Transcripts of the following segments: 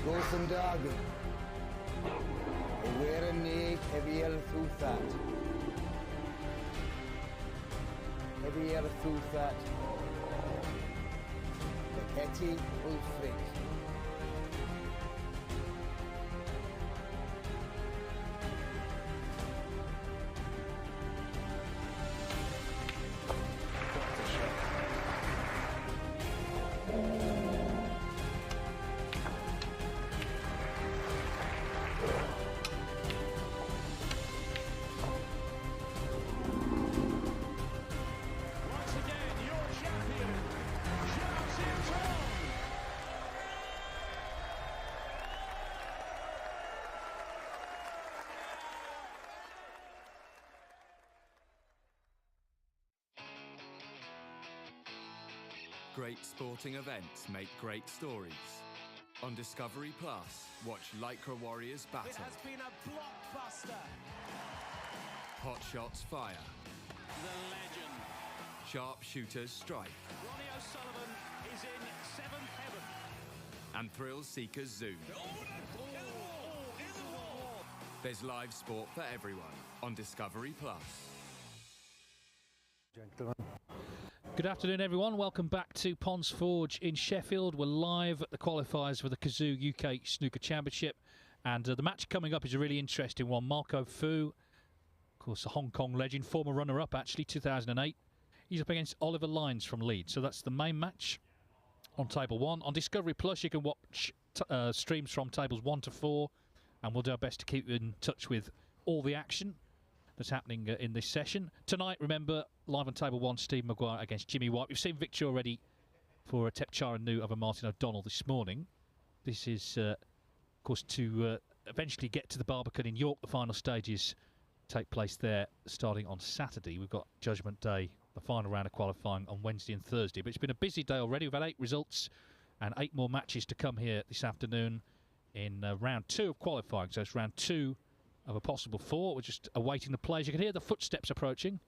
Golson Darby. Wear a neck, heavy air through that. Heavy air through that. The petty will freak. Great sporting events make great stories. On Discovery Plus, watch Lycra Warriors battle. It has been a blockbuster. Hot shots fire. The legend. Sharpshooters strike. Ronnie O'Sullivan is in seventh heaven. And thrill seekers zoom. There's live sport for everyone on Discovery Plus. Gentlemen. Good afternoon, everyone. Welcome back to Ponds Forge in Sheffield. We're live at the qualifiers for the Cazoo UK Snooker Championship. And the match coming up is a really interesting one. Marco Fu, of course, a Hong Kong legend, former runner-up, actually, 2008. He's up against Oliver Lines from Leeds. So that's the main match on Table 1. On Discovery Plus, you can watch streams from Tables 1 to 4. And we'll do our best to keep you in touch with all the action that's happening in this session. Tonight, remember, live on Table 1, Steve Maguire against Jimmy White. We've seen victory already for Tepchara Nu over Martin O'Donnell this morning. This is, of course, to eventually get to the Barbican in York. The final stages take place there starting on Saturday. We've got Judgment Day, the final round of qualifying, on Wednesday and Thursday. But it's been a busy day already. We've had 8 results and 8 more matches to come here this afternoon in round 2 of qualifying. So it's round 2 of a possible 4. We're just awaiting the players. You can hear the footsteps approaching.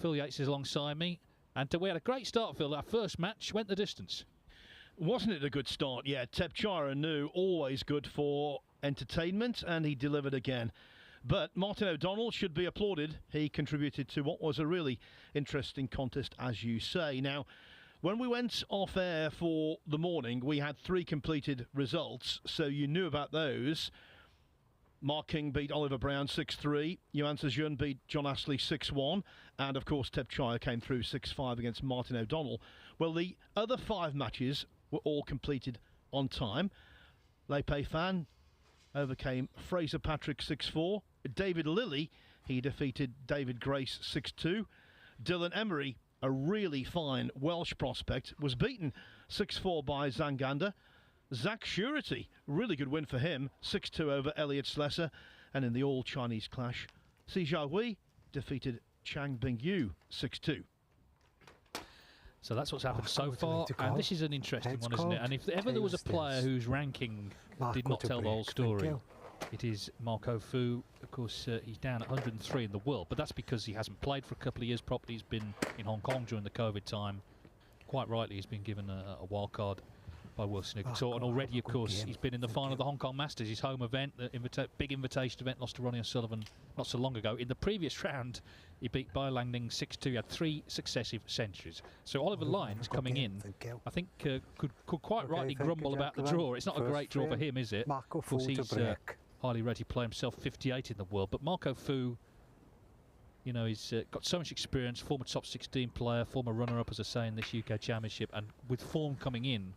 Phil Yates is alongside me. And we had a great start, Phil. Our first match went the distance. Wasn't it a good start? Yeah, Tepchara Nu, always good for entertainment, and he delivered again. But Martin O'Donnell should be applauded. He contributed to what was a really interesting contest, as you say. Now, when we went off air for the morning, we had 3 completed results, so you knew about those. Mark King beat Oliver Brown 6-3. Yuan Sejun beat John Astley 6-1. And, of course, Tepchara came through 6-5 against Martin O'Donnell. Well, the other 5 matches were all completed on time. Lei Pei Fan overcame Fraser Patrick 6-4. David Lilly, he defeated David Grace 6-2. Dylan Emery, a really fine Welsh prospect, was beaten 6-4 by Zanganda. Zach Surety, really good win for him, 6-2 over Elliot Slesser. And in the all-Chinese clash, Si Jiahui defeated Chang Bingyu 6-2. So that's what's happened so far, and this is an interesting one, isn't it? And if ever there was a player whose ranking did not tell the whole story, it is Marco Fu. Of course, he's down at 103 in the world, but that's because he hasn't played for a couple of years properly. He's been in Hong Kong during the COVID time. Quite rightly, he's been given a wild card by World Snooker Tour, and already, of course, he's been in the final of the Hong Kong Masters, his home event, the big invitation event, lost to Ronnie O'Sullivan not so long ago. In the previous round, he beat Bai Langning 6-2. He had 3 successive centuries. So Oliver Lines coming in, I think, could quite rightly grumble about the draw. It's not a great draw for him, is it? Of course, he's highly rated player himself, 58 in the world. But Marco Fu, you know, he's got so much experience, former top 16 player, former runner-up, as I say, in this UK Championship, and with form coming in,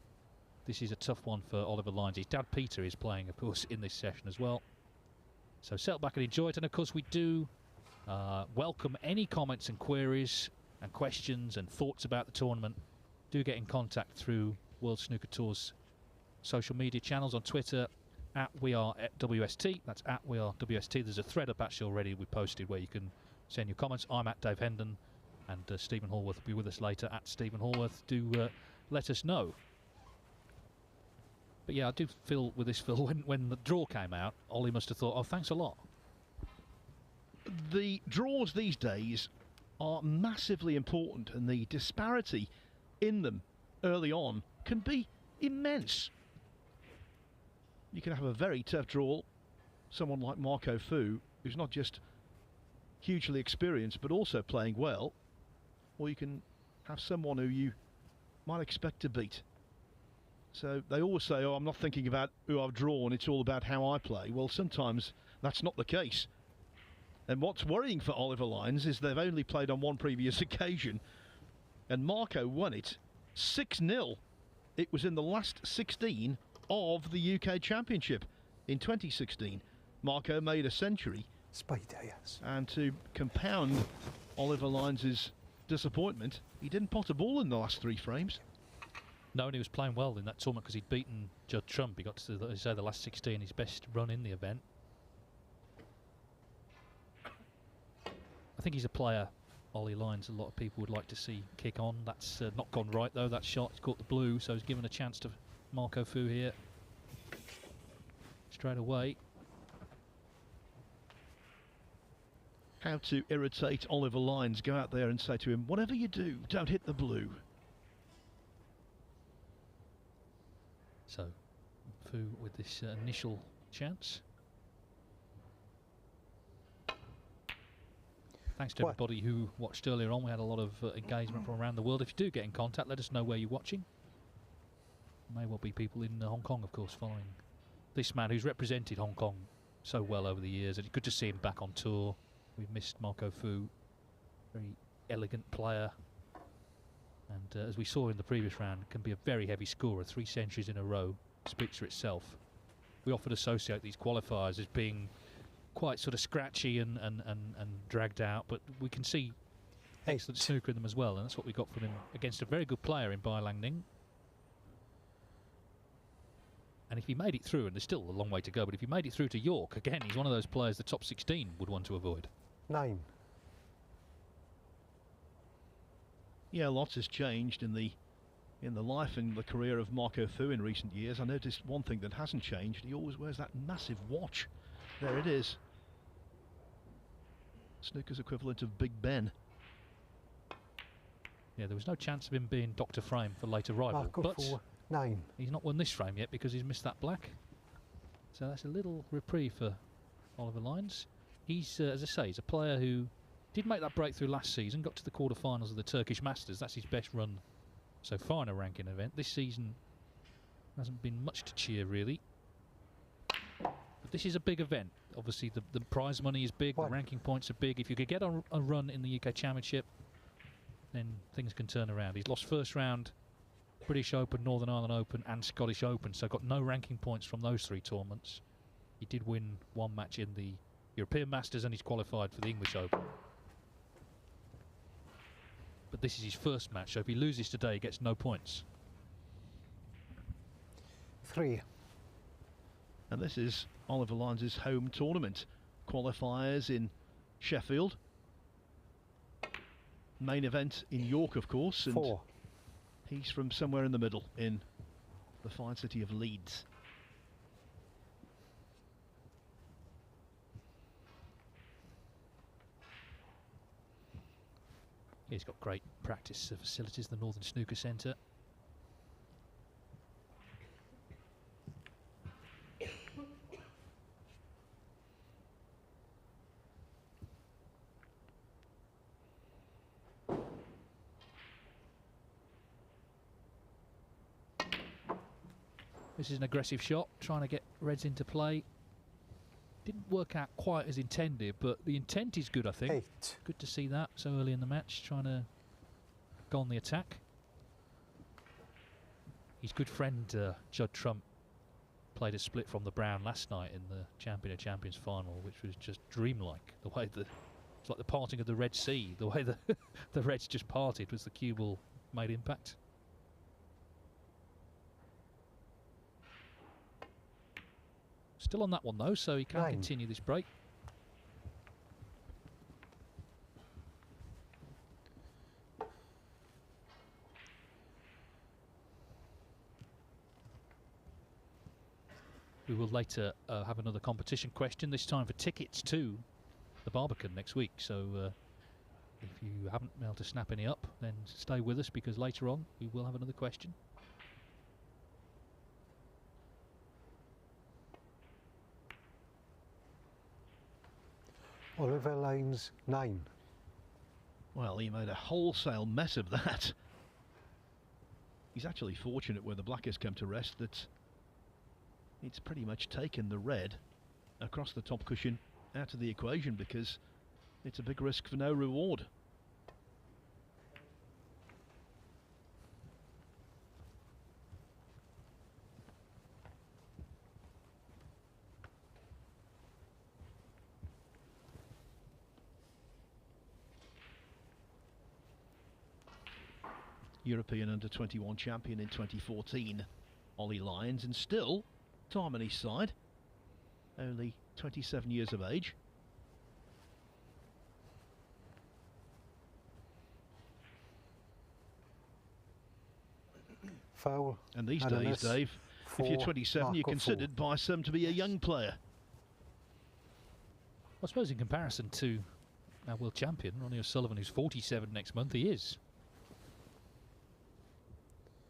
this is a tough one for Oliver Lines. His dad Peter is playing, of course, in this session as well. So settle back and enjoy it. And of course, we do welcome any comments and queries and questions and thoughts about the tournament. Do get in contact through World Snooker Tour's social media channels on Twitter at WeAreWST. That's at WeAreWST. There's a thread up actually already we posted where you can send your comments. I'm at Dave Hendon, and Stephen Hallworth will be with us later at Stephen Hallworth. Do let us know. But yeah, I do feel with this, Phil, when the draw came out, Ollie must have thought, oh, thanks a lot. The draws these days are massively important, and the disparity in them early on can be immense. You can have a very tough draw. Someone like Marco Fu, who's not just hugely experienced but also playing well, or you can have someone who you might expect to beat. So they always say, oh, I'm not thinking about who I've drawn, it's all about how I play. Well, sometimes that's not the case. And what's worrying for Oliver Lyons is they've only played on one previous occasion, and Marco won it 6-0. It was in the last 16 of the UK Championship in 2016. Marco made a century. Spider, yes. And to compound Oliver Lyons' disappointment, he didn't pot a ball in the last 3 frames. No, and he was playing well in that tournament because he'd beaten Judd Trump. He got to, the last 16, his best run in the event. I think he's a player, Ollie Lyons, a lot of people would like to see kick on. That's not gone right, though. That shot's caught the blue, so he's given a chance to Marco Fu here. Straight away. How to irritate Oliver Lyons. Go out there and say to him, whatever you do, don't hit the blue. So, Fu with this initial chance. Thanks to everybody who watched earlier on. We had a lot of engagement from around the world. If you do get in contact, let us know where you're watching. May well be people in Hong Kong, of course, following this man who's represented Hong Kong so well over the years. And it's good to see him back on tour. We've missed Marco Fu, very elegant player. And as we saw in the previous round, can be a very heavy scorer. 3 centuries in a row speaks for itself. We often associate these qualifiers as being quite sort of scratchy and dragged out, but we can see excellent snooker in them as well, and that's what we got from him against a very good player in Bai Lang Ning. And if he made it through, and there's still a long way to go, but if he made it through to York, again, he's one of those players the top 16 would want to avoid. 9. Yeah, lots has changed in the life and the career of Marco Fu in recent years. I noticed one thing that hasn't changed. He always wears that massive watch. There it is. Snooker's equivalent of Big Ben. Yeah, there was no chance of him being Dr. Frame for later rival, but 9. He's not won this frame yet because he's missed that black. So that's a little reprieve for Oliver Lyons. He's, as I say, he's a player who did make that breakthrough last season, got to the quarterfinals of the Turkish Masters. That's his best run so far in a ranking event. This season hasn't been much to cheer, really. But this is a big event. Obviously, the prize money is big, the ranking points are big. If you could get on a run in the UK Championship, then things can turn around. He's lost first round, British Open, Northern Ireland Open and Scottish Open, so got no ranking points from those 3 tournaments. He did win 1 match in the European Masters and he's qualified for the English Open. But this is his first match, so if he loses today, he gets no points. 3. And this is Oliver Lyons' home tournament. Qualifiers in Sheffield. Main event in York, of course. And 4. he's from somewhere in the middle in the fine city of Leeds. He's got great practice facilities, the Northern Snooker Centre. This is an aggressive shot, trying to get reds into play. Didn't work out quite as intended, but the intent is good, I think. 8. Good to see that so early in the match, trying to go on the attack. His good friend Judd Trump played a split from the brown last night in the Champion of Champions final, which was just dreamlike. The way it's like the parting of the Red Sea. The way the Reds just parted was the cue ball made impact. Still on that one though, so he can 9. continue this break. We will later have another competition question, this time for tickets to the Barbican next week. So if you haven't been able to snap any up, then stay with us because later on we will have another question. Oliver Lines 9. Well, he made a wholesale mess of that. He's actually fortunate where the black has come to rest that it's pretty much taken the red across the top cushion out of the equation, because it's a big risk for no reward. European under-21 champion in 2014, Ollie Lyons, and still time on his side, only 27 years of age. Foul. And these days, Dave, if you're 27, you're considered by some to be a young player. I suppose in comparison to our world champion, Ronnie O'Sullivan, who's 47 next month, he is.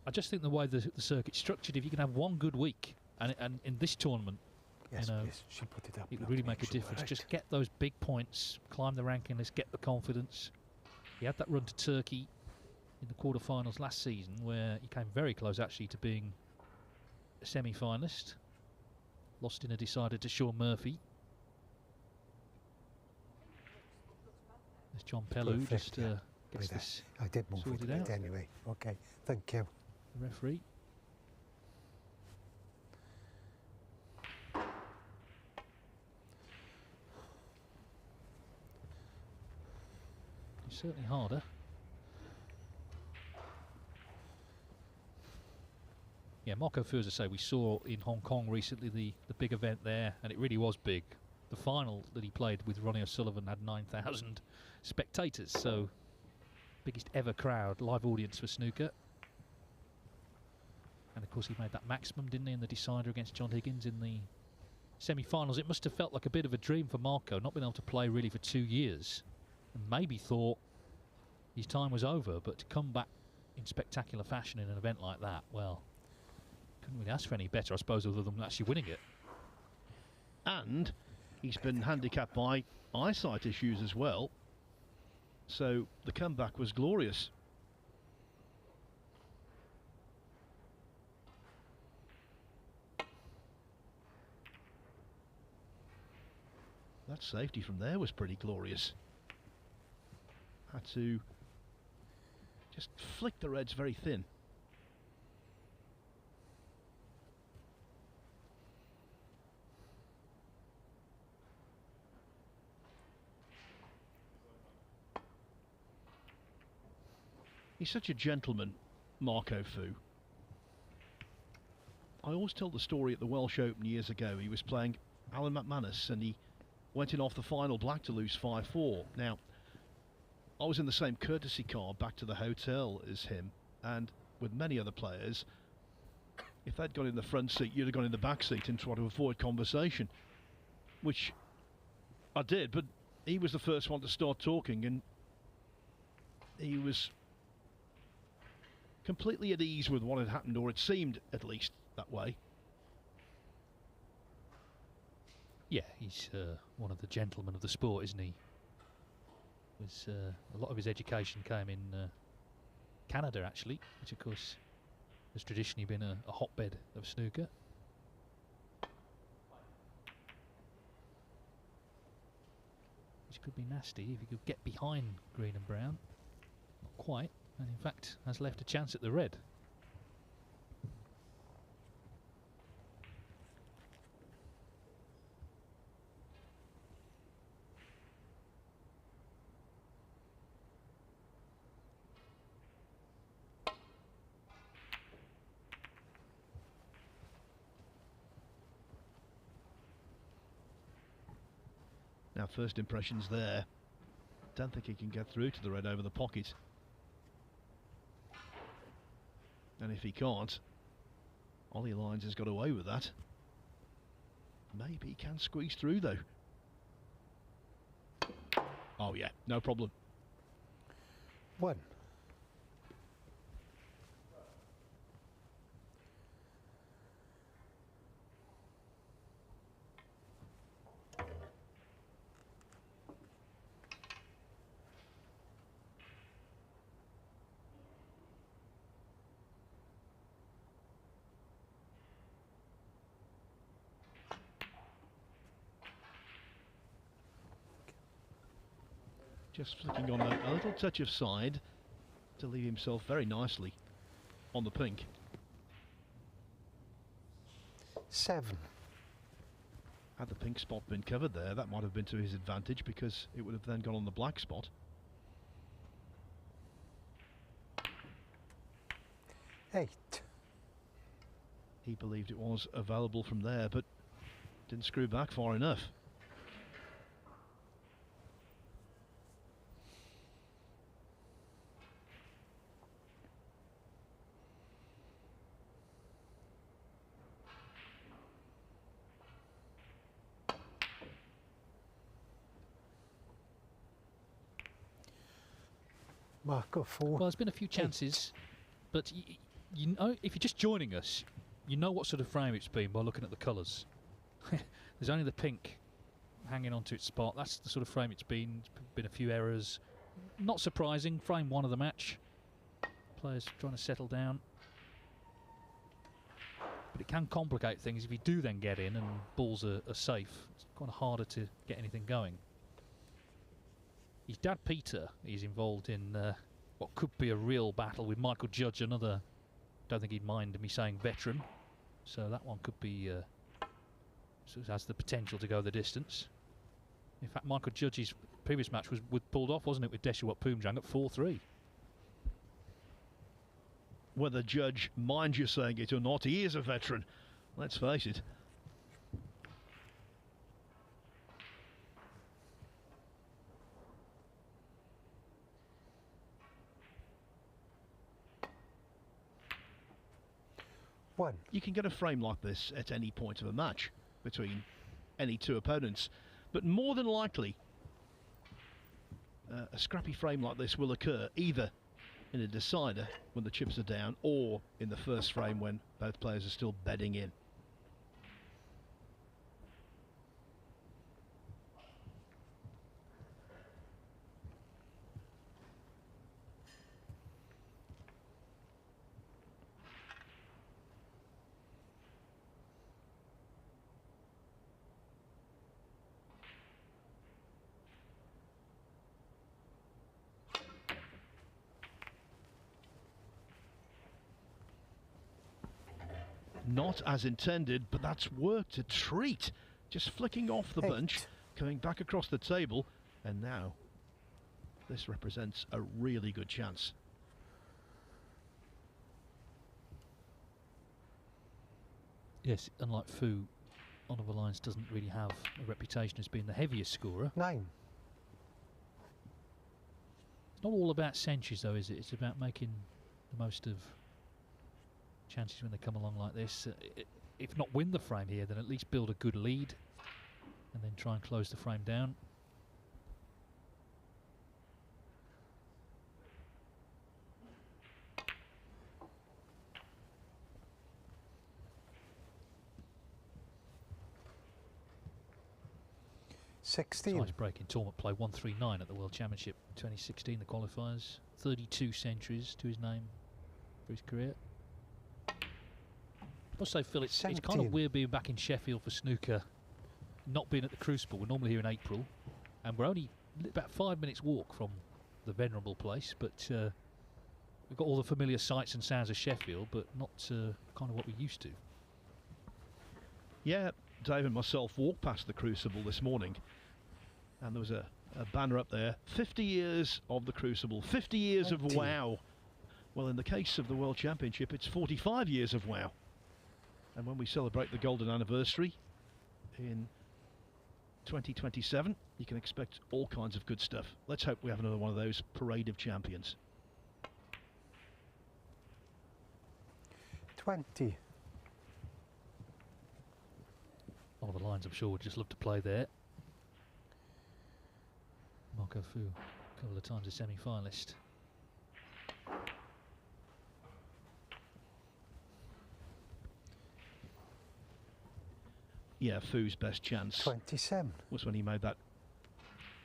I just think the way the circuit's structured, if you can have one good week, and in this tournament, yes, you know, she put it up. it would really make a difference. Just get those big points, climb the ranking list, get the confidence. He had that run to Turkey in the quarterfinals last season, where he came very close actually to being a semi-finalist. Lost in a decider to Sean Murphy. There's John Pellew just gets this I did move sorted it out. anyway. Okay, thank you. The referee. It's certainly harder. Yeah, Marco Fu, as I say, we saw in Hong Kong recently the big event there, and it really was big. The final that he played with Ronnie O'Sullivan had 9,000 spectators, so biggest ever crowd, live audience for snooker. And of course he made that maximum, didn't he, in the decider against John Higgins in the semi-finals. It must have felt like a bit of a dream for Marco, not being able to play really for 2 years, and maybe thought his time was over, but to come back in spectacular fashion in an event like that, well, couldn't really ask for any better, I suppose, other than actually winning it. And he's been handicapped by eyesight issues as well, so the comeback was glorious. That safety from there was pretty glorious. Had to just flick the reds very thin. He's such a gentleman, Marco Fu. I always tell the story at the Welsh Open years ago. He was playing Alan McManus and he went in off the final black to lose 5-4. Now, I was in the same courtesy car back to the hotel as him, and with many other players, if they'd gone in the front seat, you'd have gone in the back seat and tried to avoid conversation, which I did, but he was the first one to start talking, and he was completely at ease with what had happened, or it seemed at least that way. Yeah, he's one of the gentlemen of the sport, isn't he? A lot of his education came in Canada, actually, which of course has traditionally been a hotbed of snooker. Which could be nasty if he could get behind green and brown. Not quite, and in fact has left a chance at the red. Now, first impressions there. Don't think he can get through to the red over the pocket. And if he can't, Ollie Lyons has got away with that. Maybe he can squeeze through though. Oh yeah, no problem. 1. Just flicking on a little touch of side to leave himself very nicely on the pink. 7. Had the pink spot been covered there, that might have been to his advantage because it would have then gone on the black spot. 8. He believed it was available from there, but didn't screw back far enough. Marco 4. Well, there's been a few chances, but you know, if you're just joining us, you know what sort of frame it's been by looking at the colours. There's only the pink hanging onto its spot. That's the sort of frame it's been. There's been a few errors. Not surprising. Frame 1 of the match. Players trying to settle down. But it can complicate things if you do then get in and balls are safe. It's kind of harder to get anything going. His dad Peter is involved in what could be a real battle with Michael Judge, another, don't think he'd mind me saying veteran. So that one could be, so it has the potential to go the distance. In fact, Michael Judge's previous match was pulled off, wasn't it, with Deshawat Poomjang at 4-3. Whether Judge minds you saying it or not, he is a veteran. Let's face it. You can get a frame like this at any point of a match between any two opponents, but more than likely a scrappy frame like this will occur either in a decider when the chips are down or in the first frame when both players are still bedding in. Not as intended, but that's worked a treat. Just flicking off the bunch, coming back across the table, and now this represents a really good chance. Yes, unlike Fu, Oliver Lyons doesn't really have a reputation as being the heaviest scorer. 9. It's not all about centuries though, is it? It's about making the most of chances when they come along like this. If not win the frame here, then at least build a good lead and then try and close the frame down. Size breaking tournament play 139 at the World Championship 2016, the qualifiers. 32 centuries to his name for his career. I must say, Phil, it's kind of weird being back in Sheffield for snooker, not being at the Crucible. We're normally here in April, and we're only about 5 minutes walk from the venerable place, but we've got all the familiar sights and sounds of Sheffield, but not kind of what we used to. Yeah, Dave and myself walked past the Crucible this morning, and there was a banner up there, 50 years of the Crucible, 50 years of WOW. Well, in the case of the World Championship, it's 45 years of WOW. And when we celebrate the golden anniversary in 2027, you can expect all kinds of good stuff. Let's hope we have another one of those parade of champions. 20. Oliver Lyons, I'm sure, would just love to play there. Marco Fu, a couple of times a semi-finalist. Yeah, Fu's best chance 27 was when he made that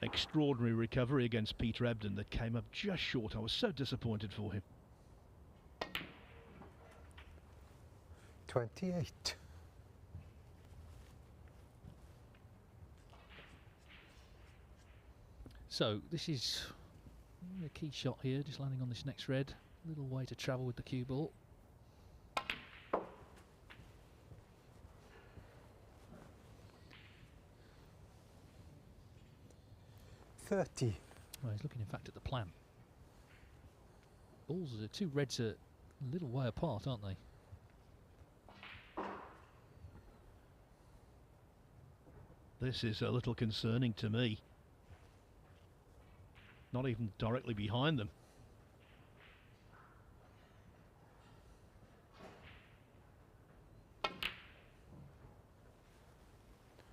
extraordinary recovery against Peter Ebden that came up just short. I was so disappointed for him. 28. So this is a key shot here, just landing on this next red. Little way to travel with the cue ball. Well, he's looking in fact at the plan. Balls, the two reds are a little way apart, aren't they? This is a little concerning to me. Not even directly behind them.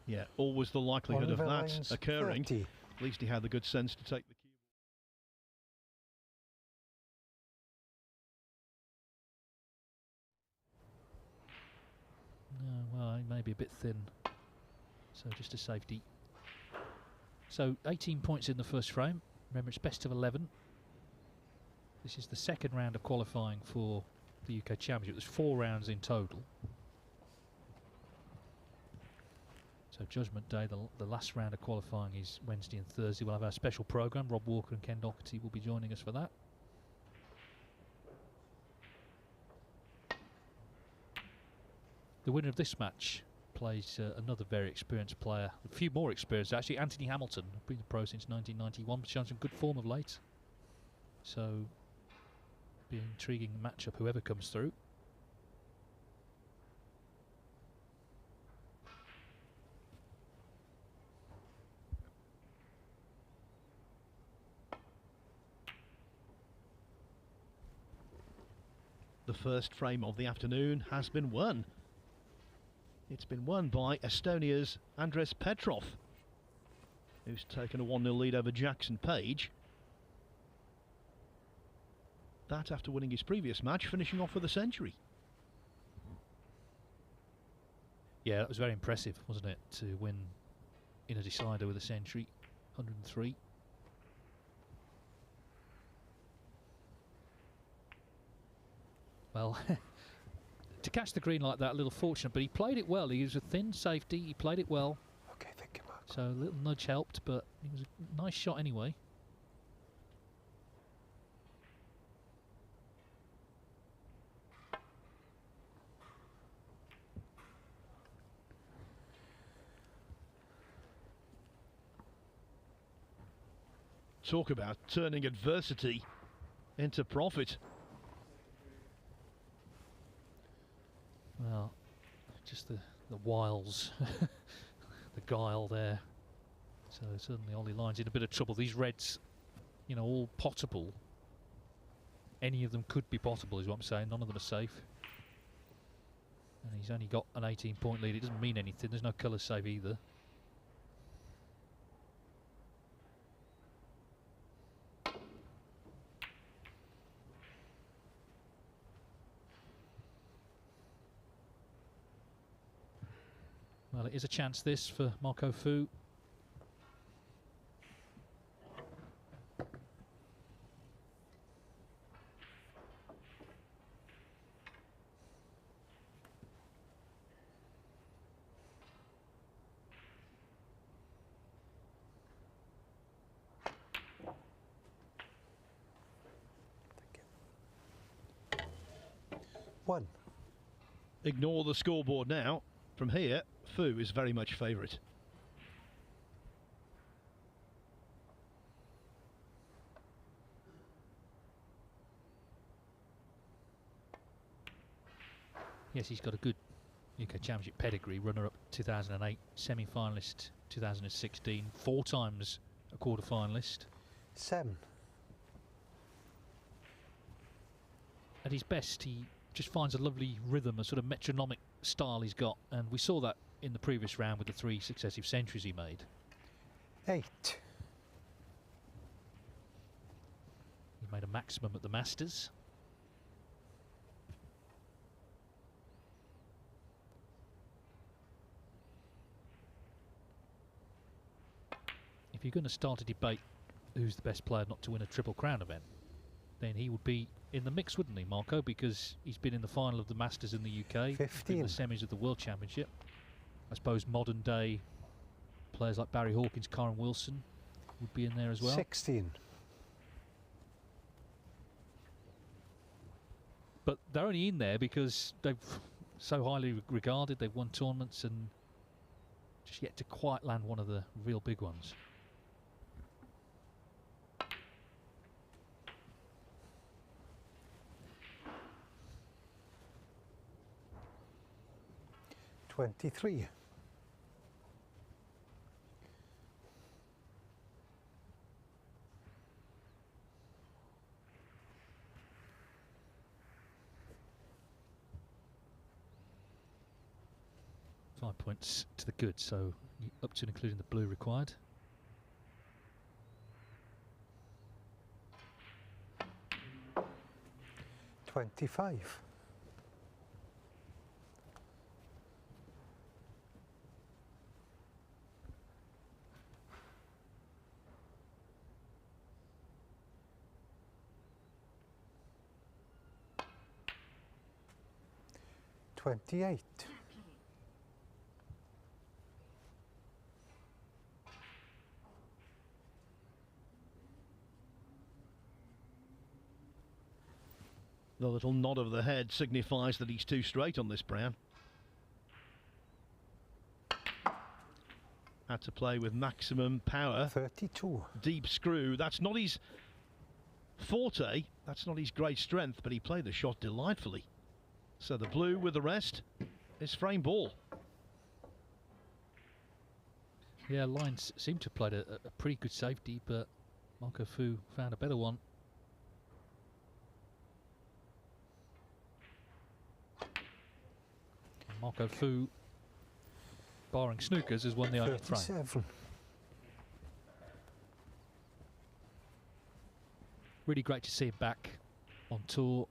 Yeah, always the likelihood of that occurring. 30. At least he had the good sense to take the cue. No, well, he may be a bit thin. So just a safety. So 18 points in the first frame. Remember, it's best of 11. This is the second round of qualifying for the UK Championship. There's 4 rounds in total. So Judgment Day, the last round of qualifying is Wednesday and Thursday. We'll have our special programme. Rob Walker and Ken Doherty will be joining us for that. The winner of this match plays another very experienced player, a few more experienced actually, Anthony Hamilton, been the pro since 1991, but shown some good form of late. So, be an intriguing matchup, whoever comes through. The first frame of the afternoon has been won. It's been won by Estonia's Andres Petrov, who's taken a 1-0 lead over Jackson Page. That after winning his previous match, finishing off with a century. Yeah, that was very impressive, wasn't it, to win in a decider with a century, 103. Well, to catch the green like that, a little fortunate, but he played it well. He was a thin safety, he played it well. Okay, thank you, Mark. So a little nudge helped, but it was a nice shot anyway. Talk about turning adversity into profit. Well, just the wiles, the guile there. So certainly Ollie Lyons in a bit of trouble. These reds, you know, all potable. Any of them could be potable is what I'm saying. None of them are safe. And he's only got an 18-point lead. It doesn't mean anything. There's no colour save either. Well, it is a chance this for Marco Fu. One. Ignore the scoreboard now. From here, Fu is very much favourite. Yes, he's got a good UK Championship pedigree. Runner-up 2008, semi-finalist 2016, 4 times a quarter-finalist. 7. At his best, he just finds a lovely rhythm, a sort of metronomic style he's got, and we saw that in the previous round with the 3 successive centuries he made. 8. He made a maximum at the Masters. If you're going to start a debate who's the best player not to win a Triple Crown event, then he would be in the mix, wouldn't he, Marco? Because he's been in the final of the Masters in the UK, 15. in the semis of the World Championship. I suppose modern day players like Barry Hawkins, Karen Wilson, would be in there as well. 16. But they're only in there because they've so highly regarded. They've won tournaments and just yet to quite land one of the real big ones. $23. 5 points to the good, so up to and including the blue required. $25. $28. The little nod of the head signifies that he's too straight on this brown. Had to play with maximum power. 32. Deep screw. That's not his forte. That's not his great strength, but he played the shot delightfully. So the blue with the rest is frame ball. Yeah, Lines seemed to have played a pretty good safety, but Marco Fu found a better one. Marco Fu, barring snookers, has won the opening frame. 37. Really great to see him back on tour.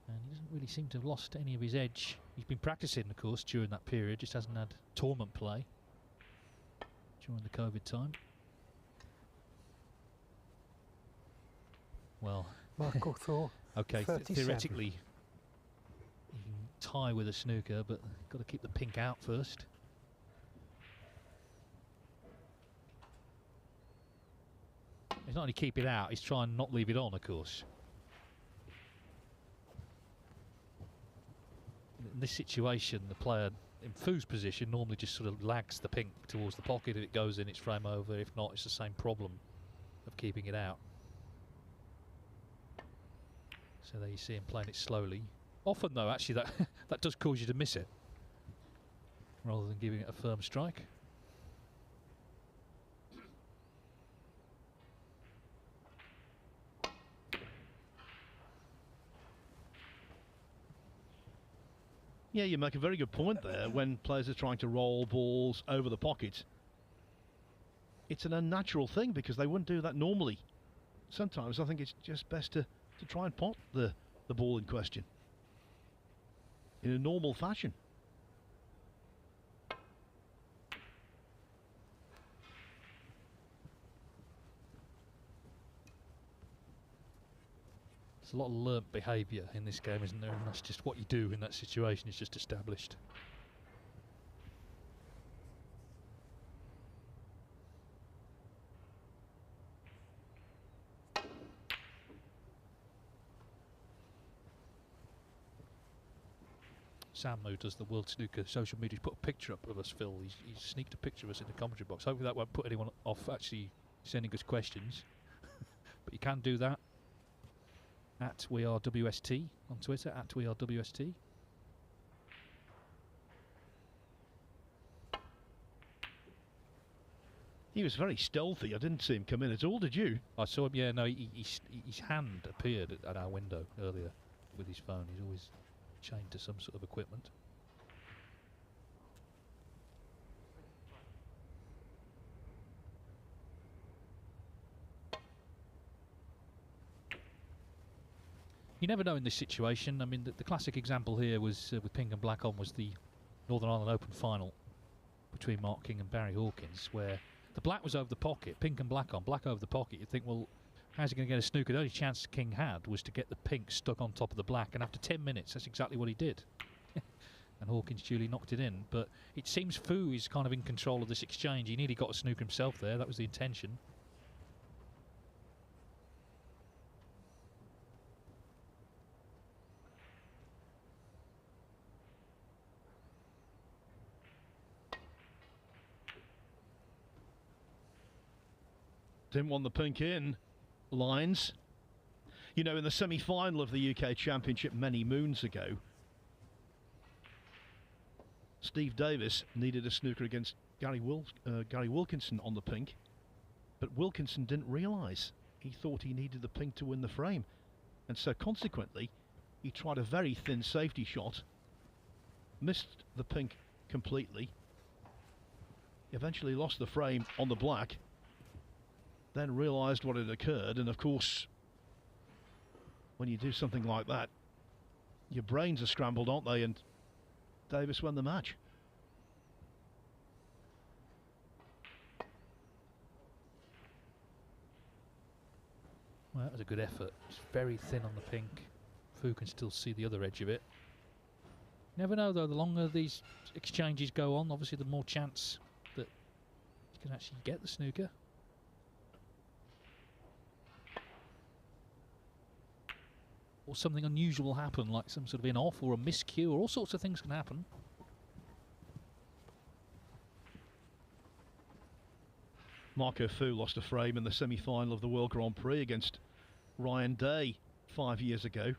And he doesn't really seem to have lost any of his edge. He's been practicing, of course, during that period, just hasn't had tournament play during the COVID time. Well, Marco Fu. okay, 37. theoretically, you can tie with a snooker, but got to keep the pink out first. He's not only keep it out, he's trying not leave it on, of course. In this situation, the player in Fu's position normally just sort of lags the pink towards the pocket. If it goes in, it's frame over. If not, it's the same problem of keeping it out. So there you see him playing it slowly. Often, though, actually, that does cause you to miss it, rather than giving it a firm strike. Yeah, you make a very good point there. When players are trying to roll balls over the pocket, it's an unnatural thing because they wouldn't do that normally. Sometimes I think it's just best to try and pot the ball in question in a normal fashion. There's a lot of learnt behaviour in this game, isn't there? And that's just what you do in that situation. It's just established. Sam, who does the World Snooker social media, put a picture up of us, Phil. He's sneaked a picture of us in the commentary box. Hopefully that won't put anyone off actually sending us questions. But you can do that. At WeAreWST on Twitter, at WeAreWST. He was very stealthy. I didn't see him come in at all, did you? I saw him, yeah, no, his hand appeared at our window earlier with his phone. He's always chained to some sort of equipment. You never know in this situation. I mean, the classic example here was with pink and black on was the Northern Ireland Open final between Mark King and Barry Hawkins, where the black was over the pocket, pink and black on, black over the pocket. You'd think, well, how's he going to get a snooker? The only chance King had was to get the pink stuck on top of the black, and after 10 minutes, that's exactly what he did. and Hawkins duly knocked it in. But it seems Fu is kind of in control of this exchange. He nearly got a snooker himself there. That was the intention. Didn't want the pink in. Lines. You know, in the semi-final of the UK Championship many moons ago, Steve Davis needed a snooker against Gary Wilkinson on the pink, but Wilkinson didn't realise. He thought he needed the pink to win the frame, and so consequently he tried a very thin safety shot, missed the pink completely, eventually lost the frame on the black, then realised what had occurred, and of course when you do something like that, your brains are scrambled, aren't they? And Davis won the match. Well, that was a good effort. It's very thin on the pink. Fu can still see the other edge of it. Never know though, the longer these exchanges go on, obviously the more chance that you can actually get the snooker. Or something unusual happen, like some sort of in-off or a miscue, or all sorts of things can happen. Marco Fu lost a frame in the semi-final of the World Grand Prix against Ryan Day 5 years ago,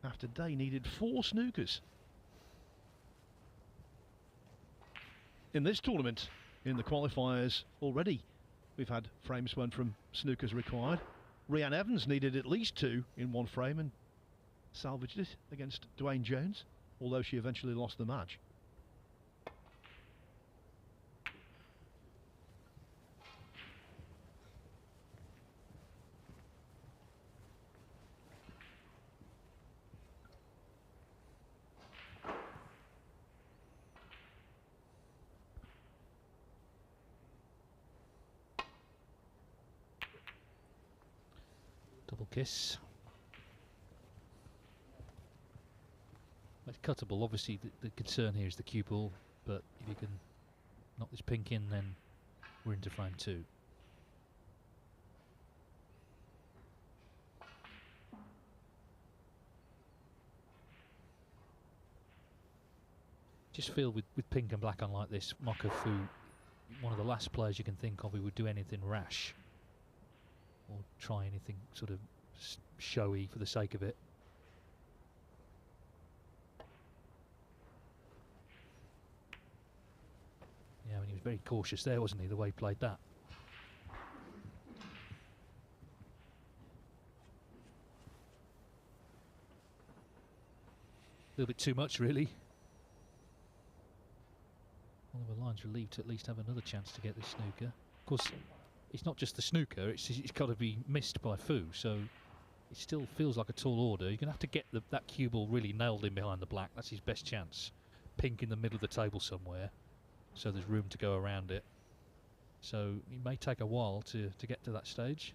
after Day needed 4 snookers. In this tournament, in the qualifiers already, we've had frames won from snookers required. Rhiann Evans needed at least 2 in one frame and salvaged it against Dwayne Jones, although she eventually lost the match. Double kiss. It's cuttable. Obviously, the concern here is the cue ball, but if you can knock this pink in, then we're into frame 2. Just feel with pink and black on like this, Marco Fu, one of the last players you can think of who would do anything rash or try anything sort of showy for the sake of it. Yeah, I mean, he was very cautious there, wasn't he, the way he played that. A little bit too much, really. Oliver Lyons relieved to at least have another chance to get this snooker. Of course, it's not just the snooker, it's got to be missed by Fu, so it still feels like a tall order. You're going to have to get that cue ball really nailed in behind the black. That's his best chance. Pink in the middle of the table somewhere, so there's room to go around it. So it may take a while to get to that stage.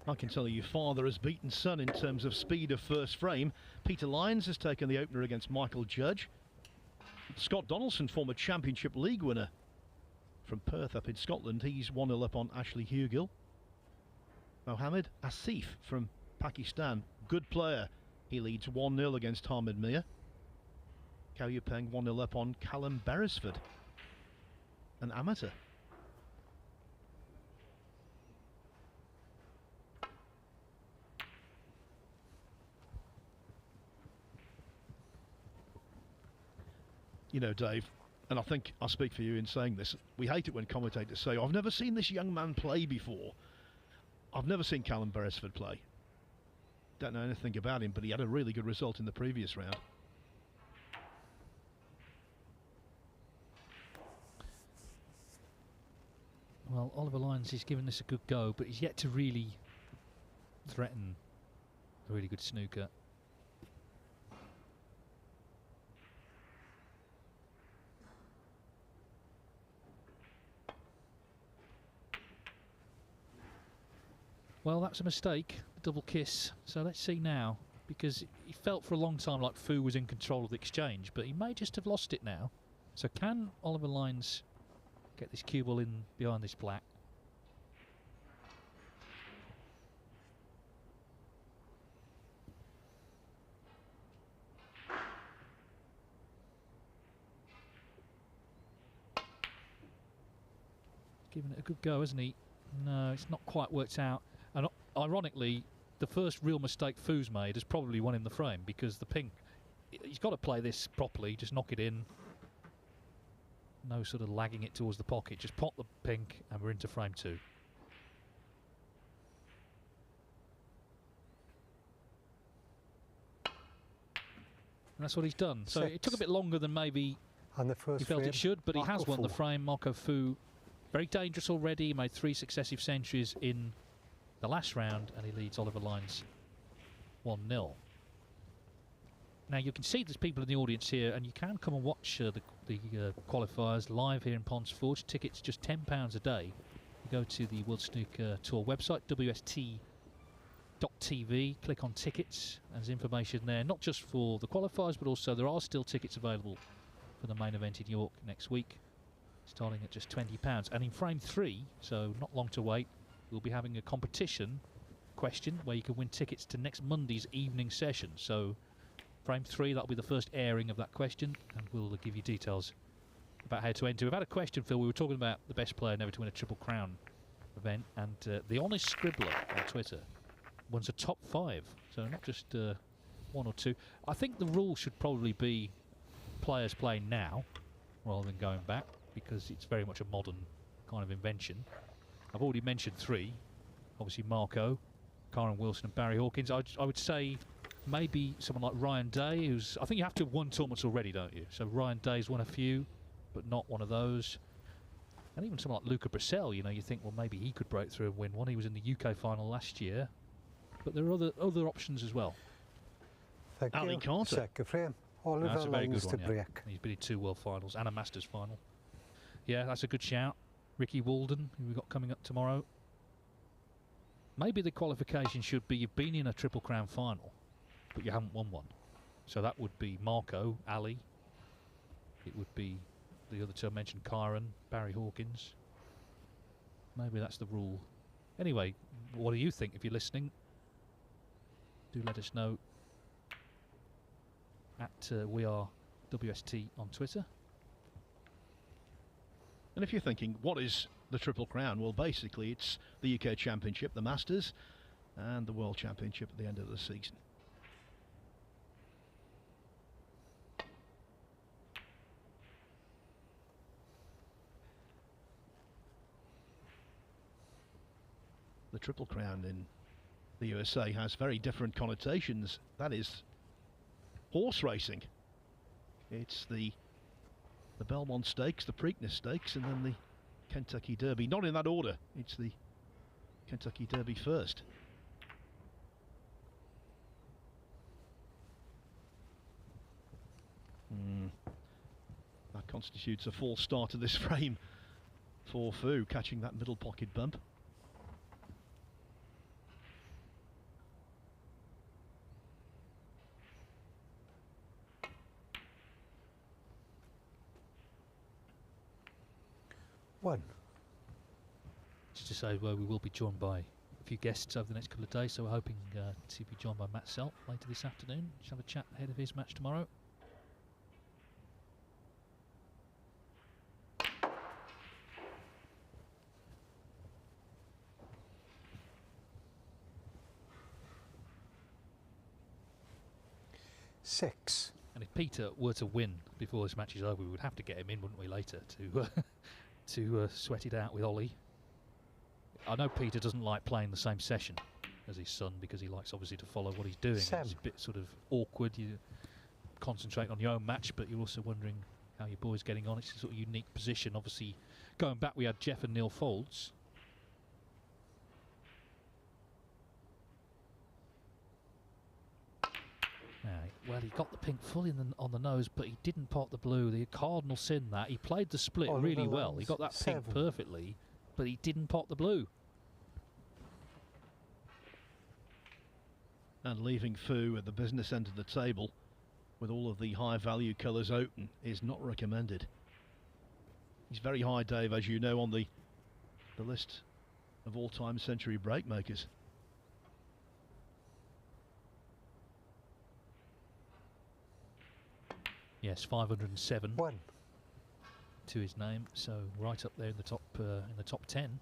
I can tell you, your father has beaten son in terms of speed of first frame. Peter Lyons has taken the opener against Michael Judge. Scott Donaldson, former Championship League winner from Perth up in Scotland, he's 1-0 up on Ashley Hugill. Mohammed Asif from Pakistan, good player. He leads 1-0 against Hamid Mir. Cao Yupeng 1-0 up on Callum Beresford, an amateur. you know, Dave, and I think I speak for you in saying this, we hate it when commentators say, I've never seen this young man play before. I've never seen Callum Beresford play. Don't know anything about him, but he had a really good result in the previous round. Well, Oliver Lyons is giving this a good go, but he's yet to really threaten a really good snooker. Well, that's a mistake, the double kiss. So let's see now, because he felt for a long time like Fu was in control of the exchange, but he may just have lost it now. So can Oliver Lyons get this cue ball in behind this black? Giving it a good go, hasn't he? No, it's not quite worked out. And ironically, the first real mistake Fu's made has probably won him the frame, because the pink, he's got to play this properly, just knock it in. No sort of lagging it towards the pocket, just pot the pink and we're into frame 2. And that's what he's done. So it took a bit longer than maybe he felt it should, but he has won the frame. Marco Fu, very dangerous already. He made 3 successive centuries in the last round, and he leads Oliver Lyons 1-0. Now you can see there's people in the audience here, and you can come and watch the qualifiers live here in Ponds Forge. Tickets just £10 a day. You go to the World Snooker Tour website, wst.tv, click on tickets, and there's information there, not just for the qualifiers, but also there are still tickets available for the main event in York next week, starting at just £20. And in frame 3, so not long to wait, we'll be having a competition question where you can win tickets to next Monday's evening session. So frame 3, that'll be the first airing of that question, and we'll give you details about how to enter. We've had a question, Phil. We were talking about the best player never to win a Triple Crown event, and the Honest Scribbler on Twitter wins a top 5, so not just 1 or 2. I think the rule should probably be players playing now rather than going back, because it's very much a modern kind of invention. I've already mentioned 3, obviously Marco, Kyron Wilson and Barry Hawkins. I would say maybe someone like Ryan Day, who's, I think you have to have won tournaments already, don't you? So Ryan Day's won a few, but not one of those. And even someone like Luca Brissell, you know, you think, well, maybe he could break through and win one. He was in the UK final last year. But there are other options as well. Thank Ali you. Carter. Second frame. Oliver That's a very good Lyons to one, break. yeah. He's been in 2 World Finals and a Masters final. Yeah, that's a good shout. Ricky Walden, who we've got coming up tomorrow. Maybe the qualification should be you've been in a Triple Crown final, but you haven't won one. So that would be Marco, Ali. It would be the other 2 I mentioned, Kyron, Barry Hawkins. Maybe that's the rule. Anyway, what do you think if you're listening? Do let us know at We Are WST on Twitter. And if you're thinking, what is the Triple Crown? Well, basically, it's the UK Championship, the Masters, and the World Championship at the end of the season. The Triple Crown in the USA has very different connotations. That is horse racing. It's the Belmont Stakes, the Preakness Stakes, and then the Kentucky Derby. Not in that order. It's the Kentucky Derby first. That constitutes a false start to this frame for Fu, catching that middle pocket bump. One. Just to say, well, we will be joined by a few guests over the next couple of days, so we're hoping to be joined by Matt Selt later this afternoon. Just have a chat ahead of his match tomorrow. And if Peter were to win before this match is over, we would have to get him in, wouldn't we, later to to sweat it out with Ollie. I know Peter doesn't like playing the same session as his son because he likes obviously to follow what he's doing. It's a bit sort of awkward. You concentrate on your own match, but you're also wondering how your boy's getting on. It's a sort of unique position. Obviously, going back, we had Jeff and Neil Folds. Well, he got the pink fully on the nose, but he didn't pot the blue. The cardinal sin that. He played the split really well. He got that pink perfectly, but he didn't pot the blue. And leaving Fu at the business end of the table with all of the high value colours open is not recommended. He's very high, Dave, as you know, on the list of all-time century break makers. Yes, 507 to his name, so right up there in the top 10.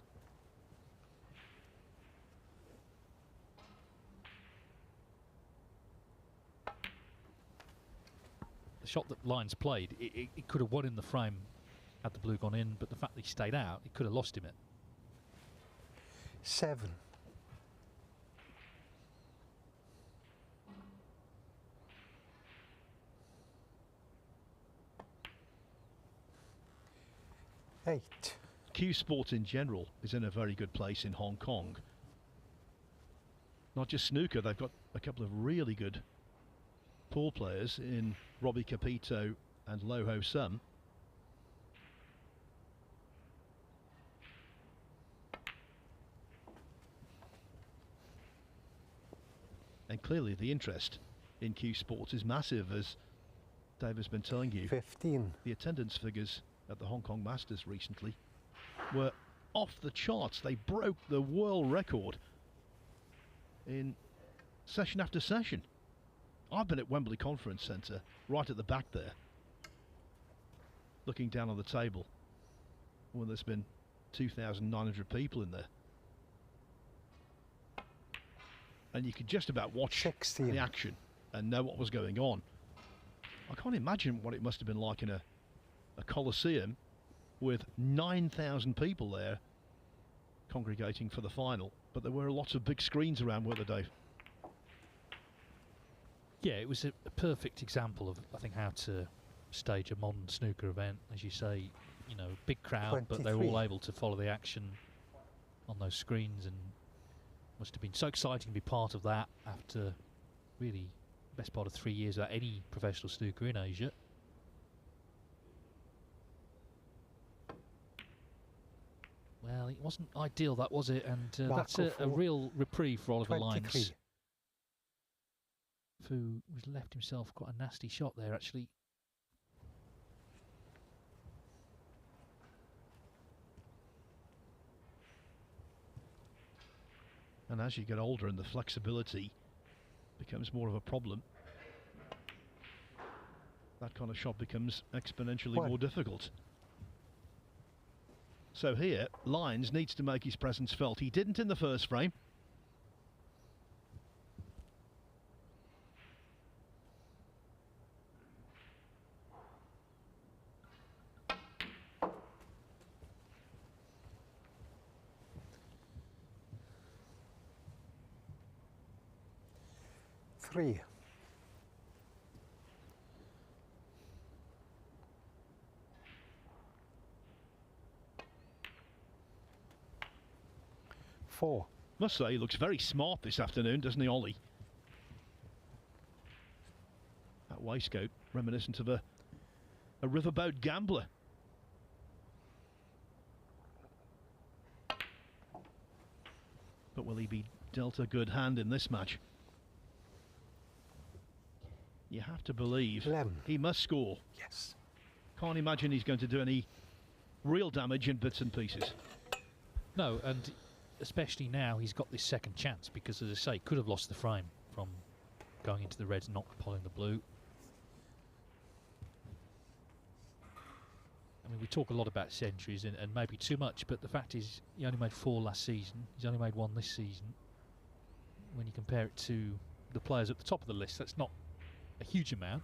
The shot that Lyons played, it could have won in the frame had the blue gone in, but the fact that he stayed out, it could have lost him it. 7. Q Sport in general is in a very good place in Hong Kong. Not just snooker, they've got a couple of really good pool players in Robbie Capito and Lo Ho Sum. And clearly the interest in Q Sports is massive, as Dave has been telling you. 15. The attendance figures at the Hong Kong Masters recently were off the charts. They broke the world record in session after session. I've been at Wembley Conference Centre, right at the back there, looking down on the table when there's been 2,900 people in there. And you could just about watch 16. the action and know what was going on. I can't imagine what it must have been like in a Coliseum with 9,000 people there congregating for the final. But there were lots of big screens around, weren't there, Dave? Yeah, it was a perfect example of, I think, how to stage a modern snooker event. As you say, you know, big crowd, 23. but they were all able to follow the action on those screens, and must have been so exciting to be part of that after really best part of 3 years without any professional snooker in Asia. Well, it wasn't ideal, that was it, and that's a real reprieve for Oliver Lyons, who was left himself quite a nasty shot there, actually. And as you get older and the flexibility becomes more of a problem, that kind of shot becomes exponentially more difficult. So here, Lyons needs to make his presence felt. He didn't in the first frame. Three. 4. Must say, he looks very smart this afternoon, doesn't he, Ollie? That waistcoat, reminiscent of a riverboat gambler. But will he be dealt a good hand in this match? You have to believe 11. He must score. Yes. Can't imagine he's going to do any real damage in bits and pieces. No, and especially now he's got this second chance, because, as I say, could have lost the frame from going into the reds, not polling the blue. I mean, we talk a lot about centuries and maybe too much, but the fact is he only made 4 last season. He's only made 1 this season. When you compare it to the players at the top of the list, that's not a huge amount.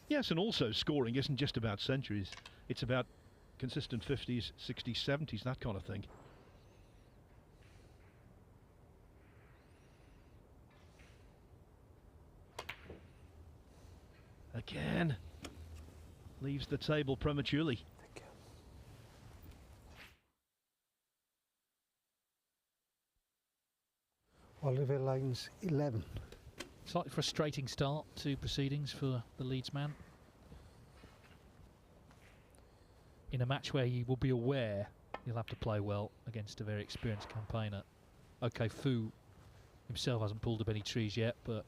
Yes, and also scoring isn't just about centuries. It's about consistent 50s, 60s, 70s, that kind of thing. Again, leaves the table prematurely. Thank you. Oliver Lines 11. Slightly frustrating start to proceedings for the Leeds man. In a match where you will be aware he'll have to play well against a very experienced campaigner. Okay, Fu himself hasn't pulled up any trees yet, but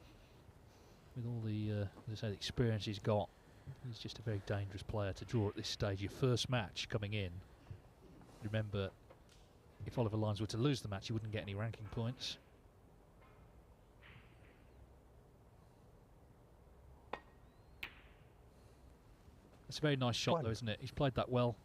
with all the, as I say, the experience he's got, he's just a very dangerous player to draw at this stage. Your first match coming in. Remember, if Oliver Lyons were to lose the match, he wouldn't get any ranking points. It's a very nice shot, though, isn't it? He's played that well.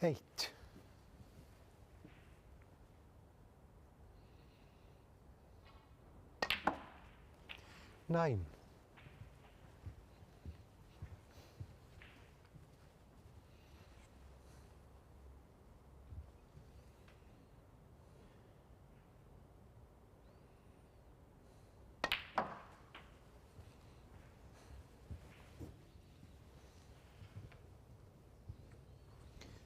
Eight. 9.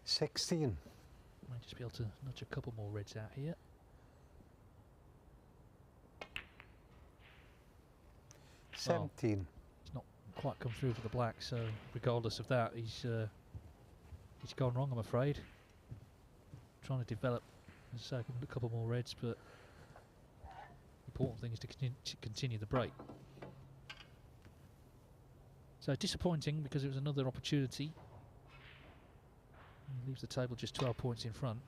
16. Might just be able to nudge a couple more reds out here. 17. He's not quite come through for the black, so regardless of that, he's gone wrong, I'm afraid. Trying to develop, as I say, a couple more reds, but the important thing is to continue the break. So disappointing, because it was another opportunity. He leaves the table just 12 points in front.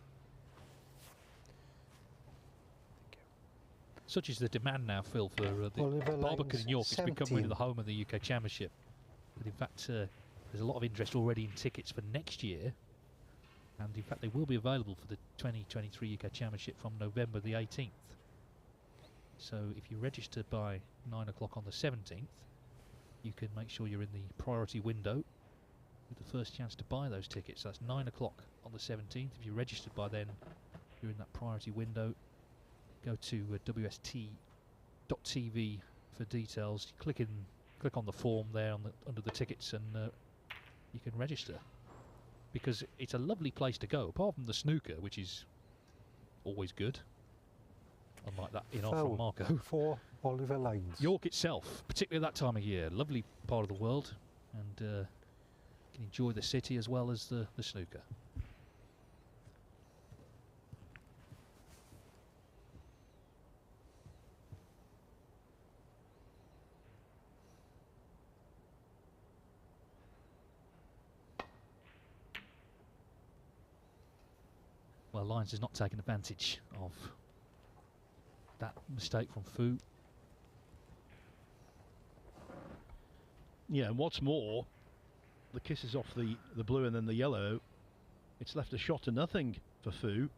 Such is the demand now, Phil, for the Barbican in York. It's become really the home of the UK Championship. But in fact, there's a lot of interest already in tickets for next year. And in fact, they will be available for the 2023 UK Championship from November the 18th. So if you register by 9 o'clock on the 17th, you can make sure you're in the priority window with the first chance to buy those tickets. So that's 9 o'clock on the 17th. If you're registered by then, you're in that priority window. Go to wst.tv for details. You click on the form there under the tickets, and you can register. Because it's a lovely place to go, apart from the snooker, which is always good. Unlike that in-off from Marco. 4 Oliver Lines. York itself, particularly at that time of year, lovely part of the world, and you can enjoy the city as well as the snooker. Well, Lyons has not taken advantage of that mistake from Fu. Yeah, and what's more, the kisses off the blue and then the yellow, it's left a shot to nothing for Fu.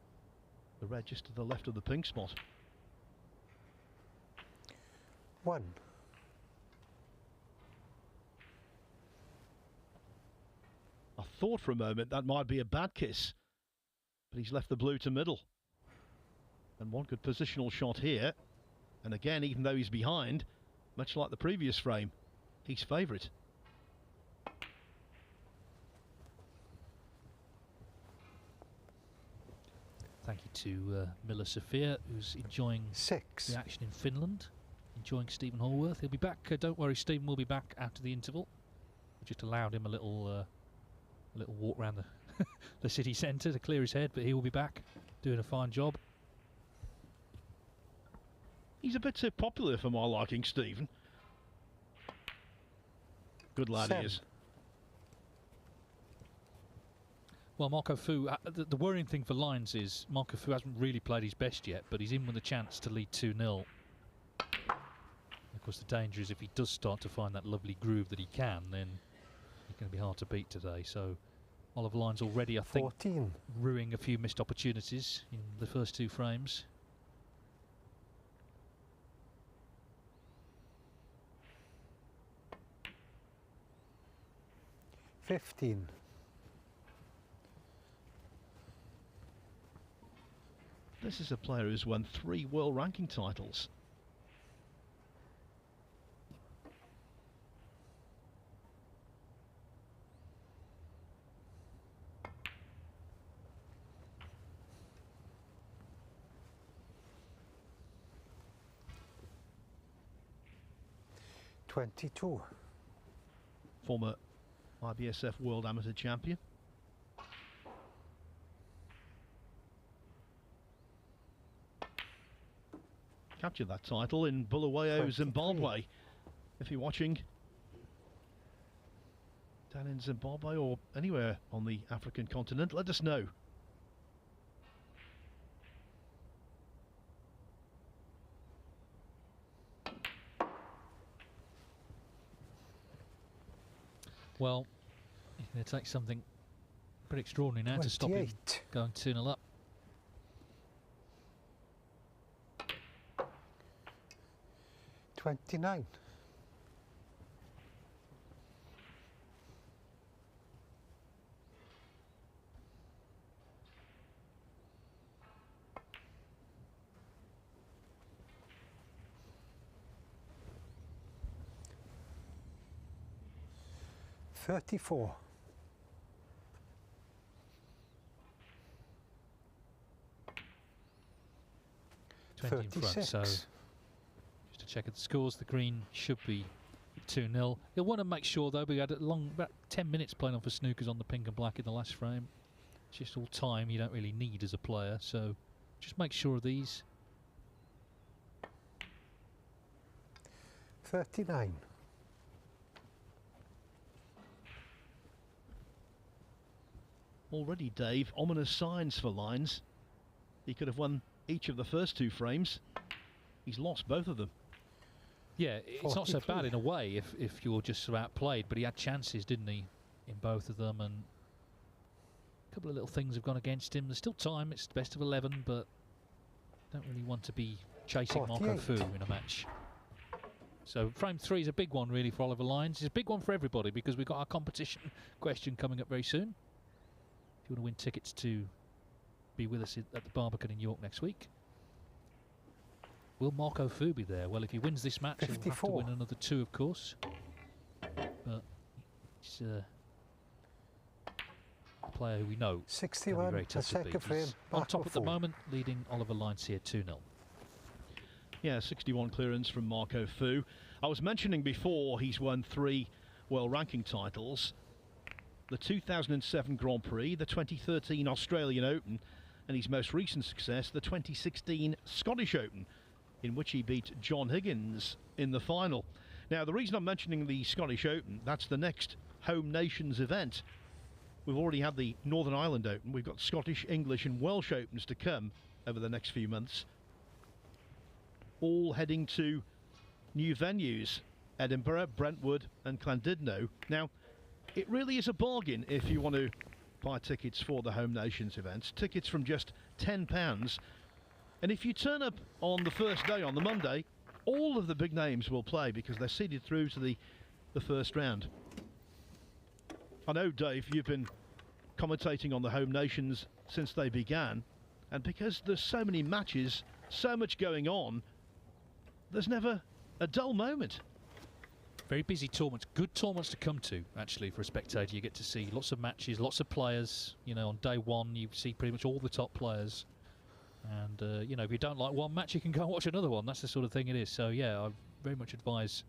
The red just to the left of the pink spot. 1. I thought for a moment that might be a bad kiss, but he's left the blue to middle. And one good positional shot here. And again, even though he's behind, much like the previous frame, he's favourite. Thank you to Miller Sophia, who's enjoying 6. the action in Finland, enjoying Stephen Hallworth. He'll be back. Don't worry, Stephen will be back after the interval. We just allowed him a little walk around the city centre to clear his head, but he will be back, doing a fine job. He's a bit too popular for my liking, Stephen. Good lad he is. Well, Marco Fu, the worrying thing for Lions is Marco Fu hasn't really played his best yet, but he's in with a chance to lead 2-0. Of course, the danger is if he does start to find that lovely groove that he can, then he's going to be hard to beat today. So Oliver Lyons already, I think, 14. ruining a few missed opportunities in the first 2 frames. 15. This is a player who's won 3 world ranking titles. $22. Former IBSF World Amateur Champion. Captured that title in Bulawayo, Zimbabwe. If you're watching down in Zimbabwe or anywhere on the African continent, let us know. Well, it's going to take something pretty extraordinary now to stop him going 2-0 up. $29. $34. 20 in front, so just to check at the scores, the green should be 2-0. You'll want to make sure though, we had about 10 minutes playing on for snookers on the pink and black in the last frame. It's just all time you don't really need as a player, so just make sure of these. 39. Already, Dave, ominous signs for Lyons. He could have won each of the first 2 frames. He's lost both of them. Yeah, it's not so bad in a way if you're just sort of outplayed, but he had chances, didn't he, in both of them, and a couple of little things have gone against him. There's still time, it's the best of 11, but don't really want to be chasing Marco Fu in a match. So frame 3 is a big one really for Oliver Lyons. It's a big one for everybody because we've got our competition question coming up very soon. If you want to win tickets to be with us at the Barbican in York next week. Will Marco Fu be there? Well, if he wins this match, he'll have to win another 2, of course. But he's a player who we know 61, very tough to beat. He's on top at the moment, leading Oliver Lyons here 2-0. Yeah, 61 clearance from Marco Fu. I was mentioning before he's won 3 world ranking titles. The 2007 Grand Prix, the 2013 Australian Open, and his most recent success, the 2016 Scottish Open, in which he beat John Higgins in the final. Now, the reason I'm mentioning the Scottish Open, that's the next home nations event. We've already had the Northern Ireland Open. We've got Scottish, English and Welsh Opens to come over the next few months. All heading to new venues, Edinburgh, Brentwood and Llandudno. Now, it really is a bargain if you want to buy tickets for the Home Nations events. Tickets from just £10. And if you turn up on the first day, on the Monday, all of the big names will play because they're seeded through to the first round. I know, Dave, you've been commentating on the Home Nations since they began. And because there's so many matches, so much going on, there's never a dull moment. Very busy tournaments, good tournaments to come to, actually, for a spectator. You get to see lots of matches, lots of players. You know, on day one, you see pretty much all the top players. And, you know, if you don't like one match, you can go and watch another one. That's the sort of thing it is. So, yeah, I very much advise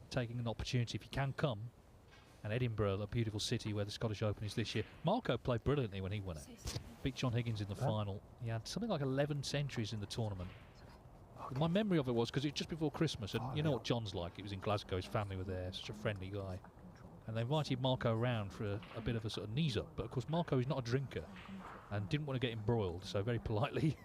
taking an opportunity if you can come. And Edinburgh, a beautiful city where the Scottish Open is this year. Marco played brilliantly when he won it. Beat John Higgins in the final. He had something like 11 centuries in the tournament. My memory of it was because it was just before Christmas, and you know what John's like. It was in Glasgow, his family were there, such a friendly guy. And they invited Marco round for a bit of a sort of knees up. But of course, Marco is not a drinker and didn't want to get embroiled, so very politely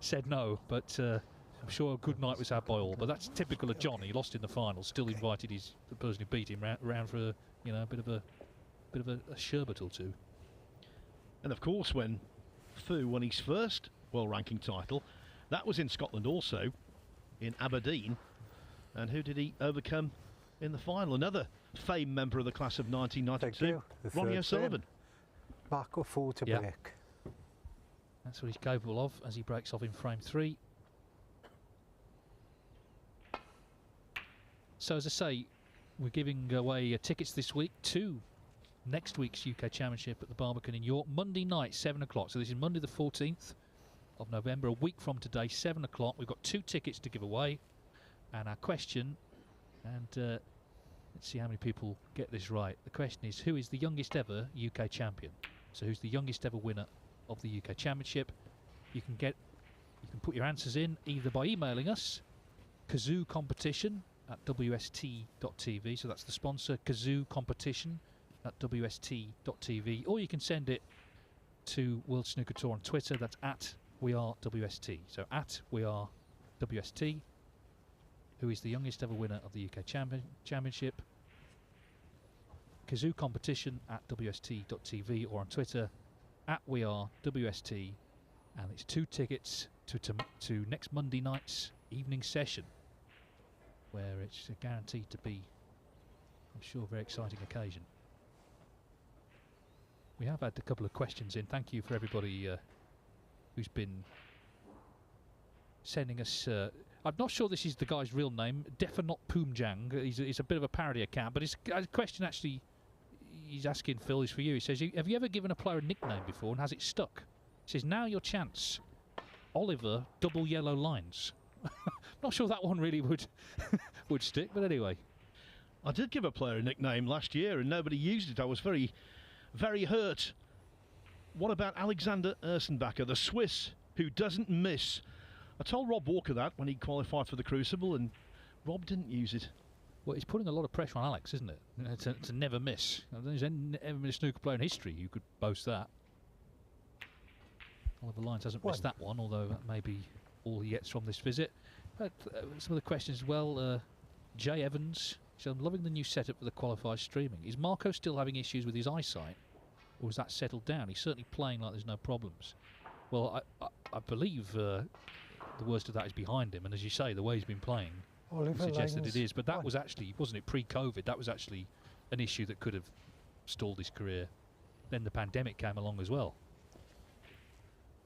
said no. But I'm sure a good night was had by all. But that's typical of John. He lost in the final, still invited the person who beat him round for a bit of a sherbet or two. And of course, when Fu won his first world ranking title, that was in Scotland also, in Aberdeen. And who did he overcome in the final? Another famed member of the class of 1992, Ronnie O'Sullivan. Marco Fu to break. That's what he's capable of as he breaks off in frame 3. So as I say, we're giving away tickets this week to next week's UK Championship at the Barbican in York, Monday night, 7 o'clock. So this is Monday the 14th of November, a week from today, 7 o'clock. We've got 2 tickets to give away. And our question, and let's see how many people get this right. The question is, who is the youngest ever UK champion? So who's the youngest ever winner of the UK Championship? You can put your answers in either by emailing us, Cazoo competition at wst.tv. So that's the sponsor, Cazoo competition at wst.tv, or you can send it to World Snooker Tour on Twitter. That's at WeAreWST. So at WeAreWST. Who is the youngest ever winner of the UK Championship? Cazoo competition at wst.tv, or on Twitter at WeAreWST. And it's 2 tickets to next Monday night's evening session, where it's guaranteed to be, I'm sure, a very exciting occasion. We have had a couple of questions in. Thank you for everybody who's been sending us. I'm not sure this is the guy's real name, Defanot Poomjang. He's a bit of a parody account, but his question actually he's asking, Phil, is for you. He says, have you ever given a player a nickname before and has it stuck? He says, now your chance. Oliver, double yellow lines. Not sure that one really would stick, but anyway. I did give a player a nickname last year and nobody used it. I was very, very hurt. What about Alexander Ersenbacher, the Swiss who doesn't miss? I told Rob Walker that when he qualified for the Crucible, and Rob didn't use it. Well, he's putting a lot of pressure on Alex, isn't it? To never miss. There's ever been a snooker player in history who could boast that. Oliver Lyons hasn't missed that one, although that may be all he gets from this visit. Some of the questions as well. Jay Evans says, I'm loving the new setup for the qualifiers streaming. Is Marco still having issues with his eyesight, or has that settled down? He's certainly playing like there's no problems. Well, I believe the worst of that is behind him, and as you say, the way he's been playing suggests that it is. But that was actually, wasn't it, pre-COVID? That was actually an issue that could have stalled his career. Then the pandemic came along as well.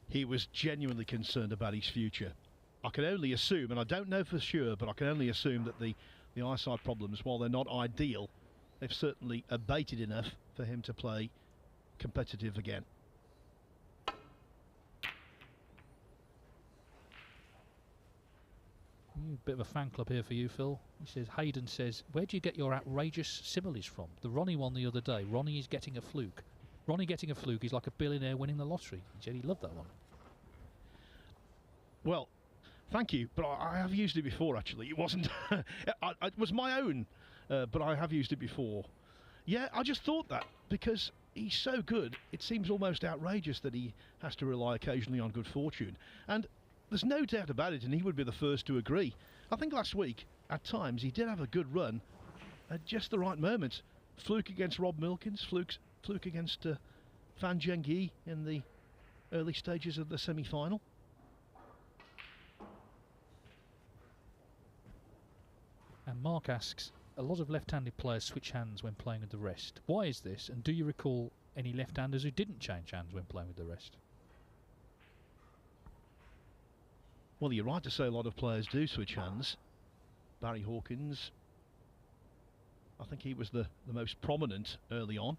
He was genuinely concerned about his future. I can only assume, and I don't know for sure, but I can only assume that the eyesight problems, while they're not ideal, they've certainly abated enough for him to play competitive again. Bit of a fan club here for you, Phil. He says, Hayden says, where do you get your outrageous similes from? The Ronnie one the other day. Ronnie is getting a fluke. Ronnie getting a fluke is like a billionaire winning the lottery. He said he loved that one. Well, thank you, but I have used it before, actually. It wasn't... it was my own, but I have used it before. Yeah, I just thought that, because he's so good, it seems almost outrageous that he has to rely occasionally on good fortune. And there's no doubt about it, and he would be the first to agree. I think last week, at times, he did have a good run at just the right moments. Fluke against Rob Milkins, fluke against Fan Zhengyi in the early stages of the semi-final. And Mark asks, a lot of left-handed players switch hands when playing with the rest. Why is this? And do you recall any left-handers who didn't change hands when playing with the rest? Well, you're right to say a lot of players do switch hands. Barry Hawkins, I think he was the most prominent early on.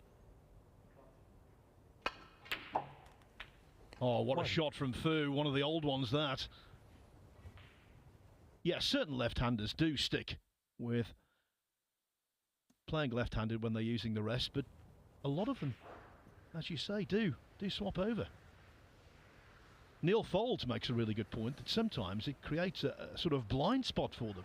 Oh, what a shot from Fu, one of the old ones that. Yeah, certain left-handers do stick with playing left-handed when they're using the rest, but a lot of them, as you say, do swap over. Neil Folds makes a really good point that sometimes it creates a sort of blind spot for them.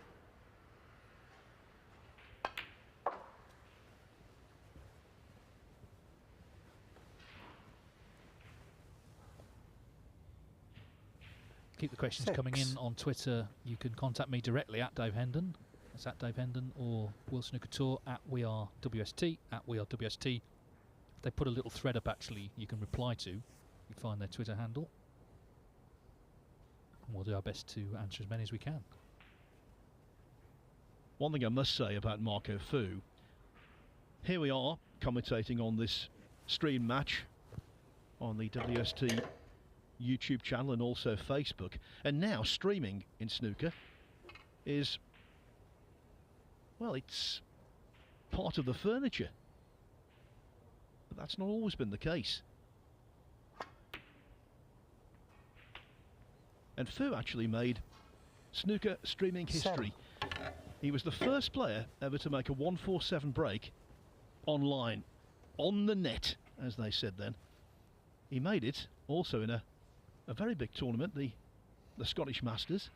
keep the questions coming in on Twitter. You can contact me directly at Dave Hendon. That's at Dave Hendon, or World Snooker Tour at We Are WST, at We Are WST. They put a little thread up, actually, you can reply to. You find their Twitter handle. And we'll do our best to answer as many as we can. One thing I must say about Marco Fu, here we are commentating on this stream match on the WST YouTube channel and also Facebook, and now streaming in snooker is, well, it's part of the furniture, but that's not always been the case. And Fu actually made snooker streaming history. He was the first player ever to make a 147 break online, on the net, as they said then. He made it also in a very big tournament, the Scottish Masters.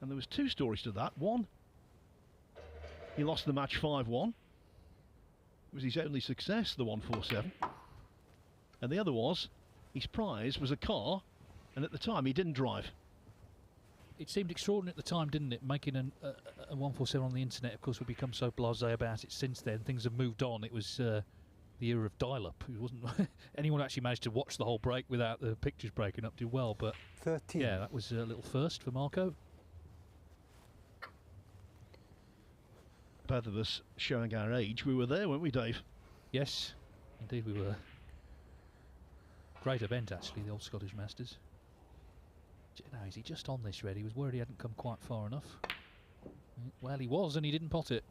And there was two stories to that. One, he lost the match 5-1. It was his only success, the 147. And the other was, his prize was a car, and at the time he didn't drive. It seemed extraordinary at the time, didn't it? Making a 147 on the internet, of course, we've become so blasé about it since then. Things have moved on. It was the era of dial-up. It wasn't anyone actually managed to watch the whole break without the pictures breaking up too well. But 13. Yeah, that was a little first for Marco. Both of us showing our age. We were there, weren't we, Dave? Yes, indeed we were. Great event, actually, the Old Scottish Masters. Now, is he just on this red? He was worried he hadn't come quite far enough. Well, he was, and he didn't pot it.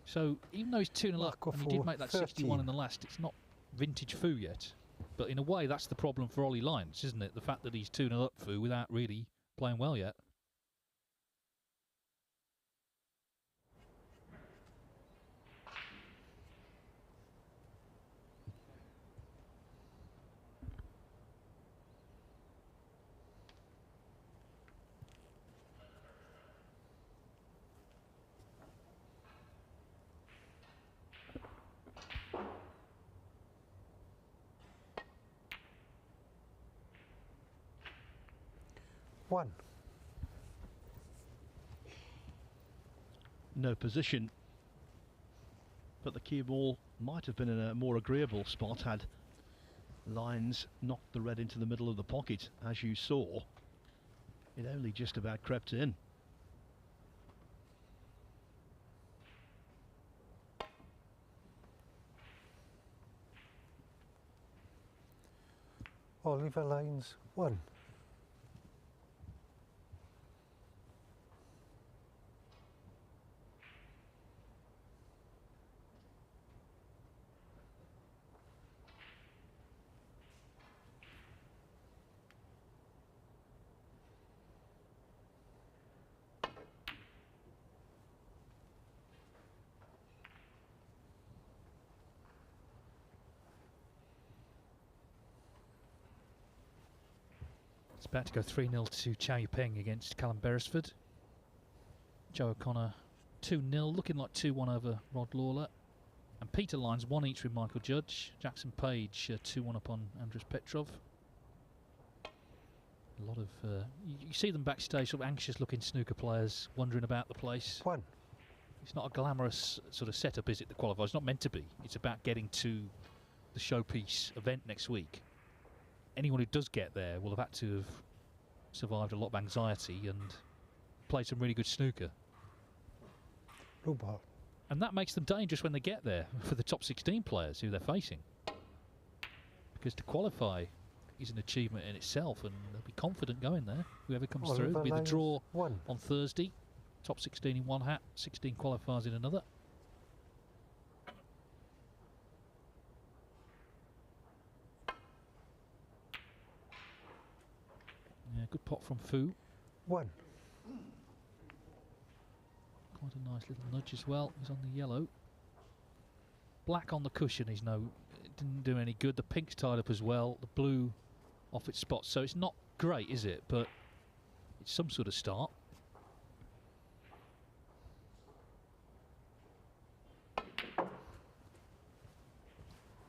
So, even though he's 2-0 up, and he did make that 61 in the last, it's not vintage Fu yet. But in a way, that's the problem for Ollie Lyons, isn't it? The fact that he's 2-0 up Fu without really playing well yet. One. No position, but the cue ball might have been in a more agreeable spot had Lyons knocked the red into the middle of the pocket. As you saw, it only just about crept in. Oliver Lyons, 1. It's about to go 3-0 to Chow Yupeng against Callum Beresford. Joe O'Connor 2-0, looking like 2-1 over Rod Lawler. And Peter Lyons 1 each with Michael Judge. Jackson Page 2-1 up on Andres Petrov. A lot of you see them backstage, sort of anxious-looking snooker players wondering about the place. 1. It's not a glamorous sort of setup, is it? The qualifier. It's not meant to be. It's about getting to the showpiece event next week. Anyone who does get there will have had to have survived a lot of anxiety and played some really good snooker. Blue ball. And that makes them dangerous when they get there for the top 16 players who they're facing. Because to qualify is an achievement in itself, and they'll be confident going there. Whoever comes through will be the draw 1. on Thursday. Top 16 in one hat, 16 qualifiers in another. Yeah, good pot from Fu. 1. Quite a nice little nudge as well. He's on the yellow. Black on the cushion is it didn't do any good. The pink's tied up as well. The blue off its spot. So it's not great, is it? But it's some sort of start.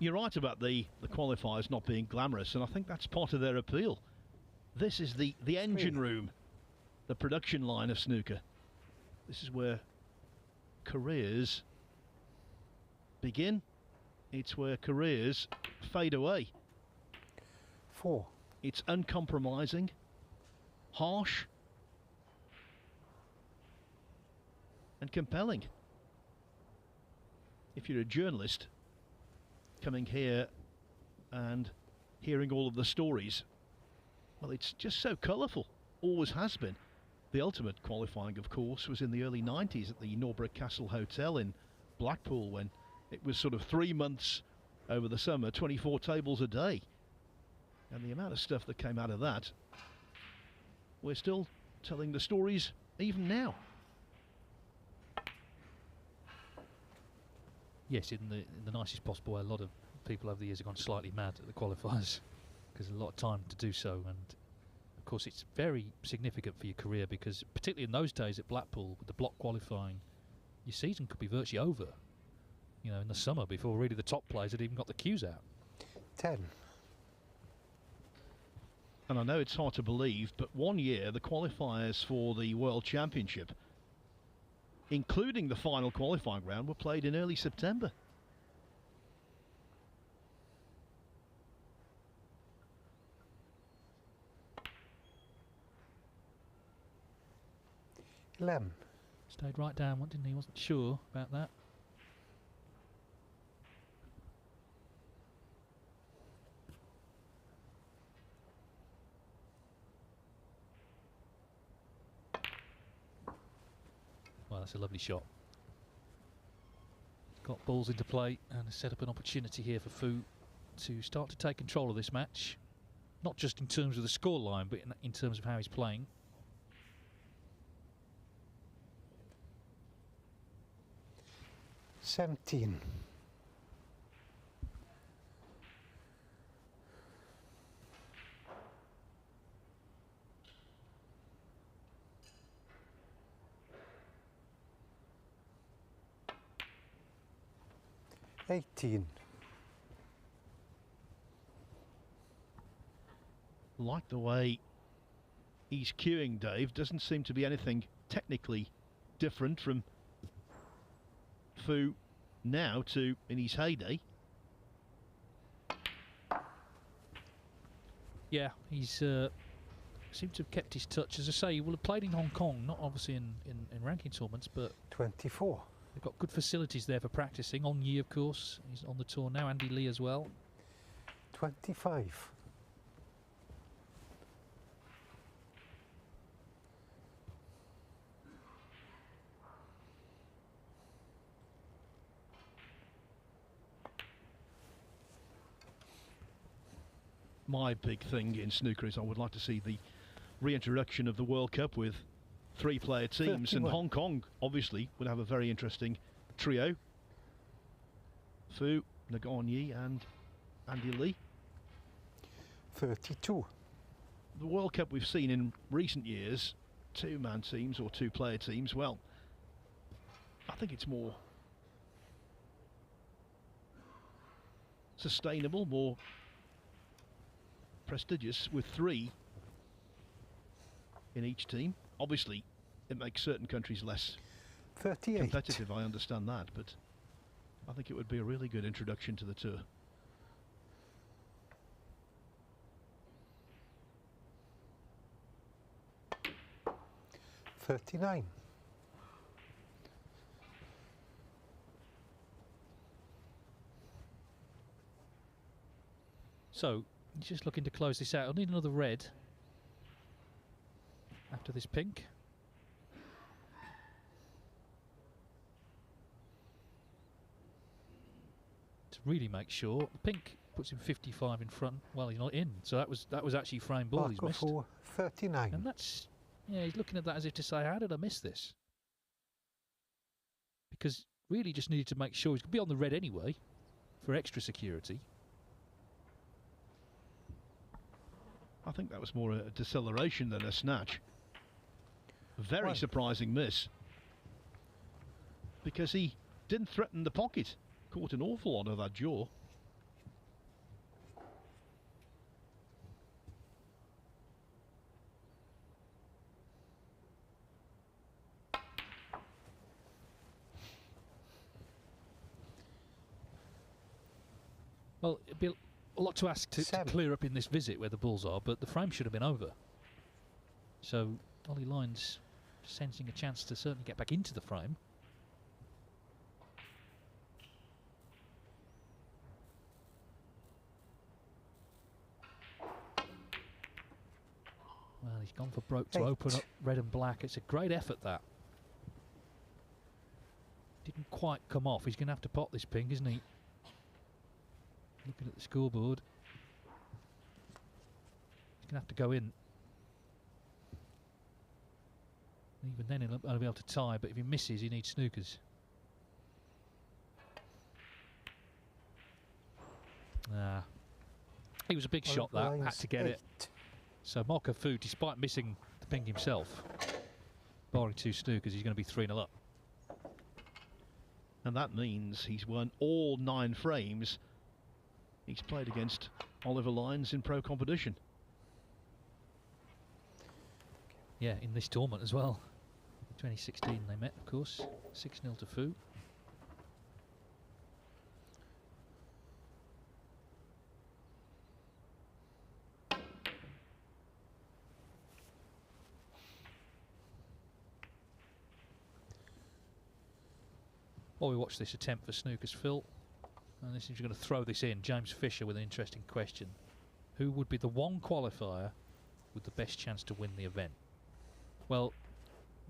You're right about the qualifiers not being glamorous, and I think that's part of their appeal. This is the engine room, the production line of snooker. This is where careers begin. It's where careers fade away. 4. It's uncompromising, harsh, and compelling. If you're a journalist coming here and hearing all of the stories, well, it's just so colourful, always has been. The ultimate qualifying, of course, was in the early 90s at the Norbrook Castle Hotel in Blackpool, when it was sort of 3 months over the summer, 24 tables a day. And the amount of stuff that came out of that, we're still telling the stories even now. Yes, in the nicest possible way. A lot of people over the years have gone slightly mad at the qualifiers because there's a lot of time to do so, and of course it's very significant for your career, because particularly in those days at Blackpool with the block qualifying, your season could be virtually over, you know, in the summer before really the top players had even got the cues out. 10. And I know it's hard to believe, but one year the qualifiers for the World Championship, including the final qualifying round, were played in early September. Lem. Stayed right down, didn't he? Wasn't sure about that. Well, that's a lovely shot. Got balls into play and has set up an opportunity here for Fu to start to take control of this match. Not just in terms of the scoreline, but in terms of how he's playing. $17. $18. Like the way he's cueing, Dave. Doesn't seem to be anything technically different from Fu now to in his heyday. Yeah, he's seemed to have kept his touch. As I say, he will have played in Hong Kong, not obviously in ranking tournaments, but 24. they've got good facilities there for practicing. On Yi, of course, he's on the tour now. Andy Lee as well. 25. My big thing in snooker is I would like to see the reintroduction of the World Cup with 3-player teams, 31. and Hong Kong obviously would have a very interesting trio. Fu, Nagon Yi and Andy Lee. 32. The World Cup we've seen in recent years, 2-man teams or 2-player teams, well, I think it's more sustainable, more prestigious with 3 in each team. Obviously, it makes certain countries less 38. competitive, I understand that, but I think it would be a really good introduction to the tour. $39. So he's just looking to close this out. I'll need another red after this pink. To really make sure. The pink puts him 55 in front. Well, he's not in. So that was actually frame ball he's missed. For 39. And that's, yeah, he's looking at that as if to say, how did I miss this? Because really just needed to make sure he's going to be on the red anyway for extra security. I think that was more a deceleration than a snatch. Very 1. surprising miss, because he didn't threaten the pocket. Caught an awful lot of that jaw. Well, it'd be a lot to ask to clear up in this visit where the balls are, but the frame should have been over. So Ollie Lyons sensing a chance to certainly get back into the frame. Well, he's gone for broke to open up red and black. It's a great effort, that. Didn't quite come off. He's going to have to pot this ping, isn't he? Looking at the scoreboard. He's going to have to go in. Even then he'll only be able to tie, but if he misses, he needs snookers. He was a big shot, that. Had to get it. So Marco Fu, despite missing the ping himself, barring 2 snookers, he's going to be 3-0 up. And that means he's won all 9 frames he's played against Oliver Lyons in pro competition. Yeah, in this tournament as well. 2016 they met, of course. 6-0 to Fu. While we watch this attempt for snooker's Phil, and this is going to throw this in, James Fisher with an interesting question. Who would be the one qualifier with the best chance to win the event? Well,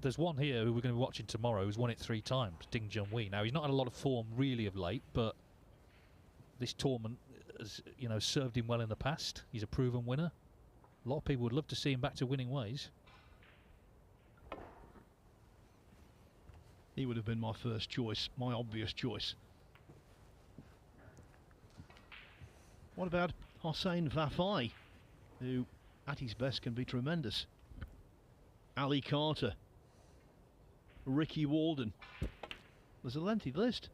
there's one here who we're going to be watching tomorrow who's won it 3 times, Ding Junhui. Now, he's not had a lot of form really of late, but this tournament has, you know, served him well in the past. He's a proven winner. A lot of people would love to see him back to winning ways. He would have been my first choice, my obvious choice. What about Hossein Vafai, who at his best can be tremendous? Ali Carter, Ricky Walden. There's a lengthy list.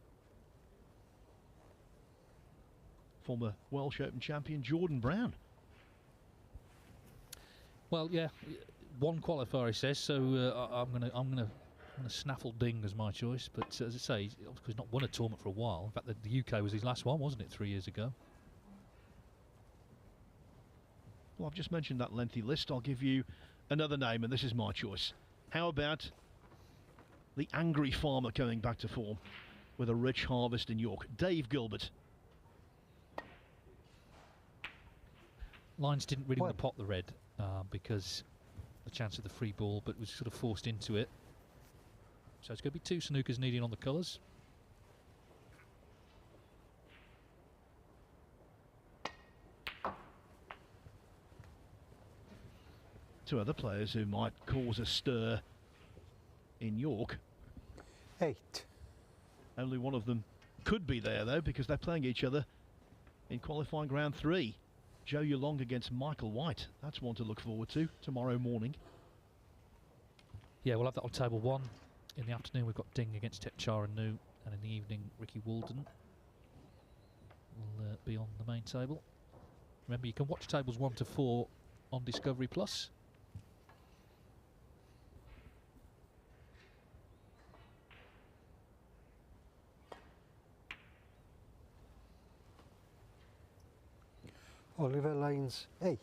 Former Welsh Open champion Jordan Brown. Well, yeah, one qualifier, he says. So I'm gonna snaffle Ding as my choice. But as I say, he's not won a tournament for a while. In fact, the UK was his last one, wasn't it, 3 years ago? Well, I've just mentioned that lengthy list. I'll give you another name, and this is my choice. How about the angry farmer coming back to form with a rich harvest in York, Dave Gilbert? Lyons didn't really want to pot the red because the chance of the free ball, but was sort of forced into it. So it's going to be 2 snookers needed on the colours. Two other players who might cause a stir in York. 8. Only one of them could be there, though, because they're playing each other in qualifying round 3. Joe Yulong against Michael White. That's one to look forward to tomorrow morning. Yeah, we'll have that on table 1. In the afternoon, we've got Ding against Tepchara Nu, and in the evening, Ricky Walden will be on the main table. Remember, you can watch tables 1 to 4 on Discovery Plus. Oliver Lyons 8.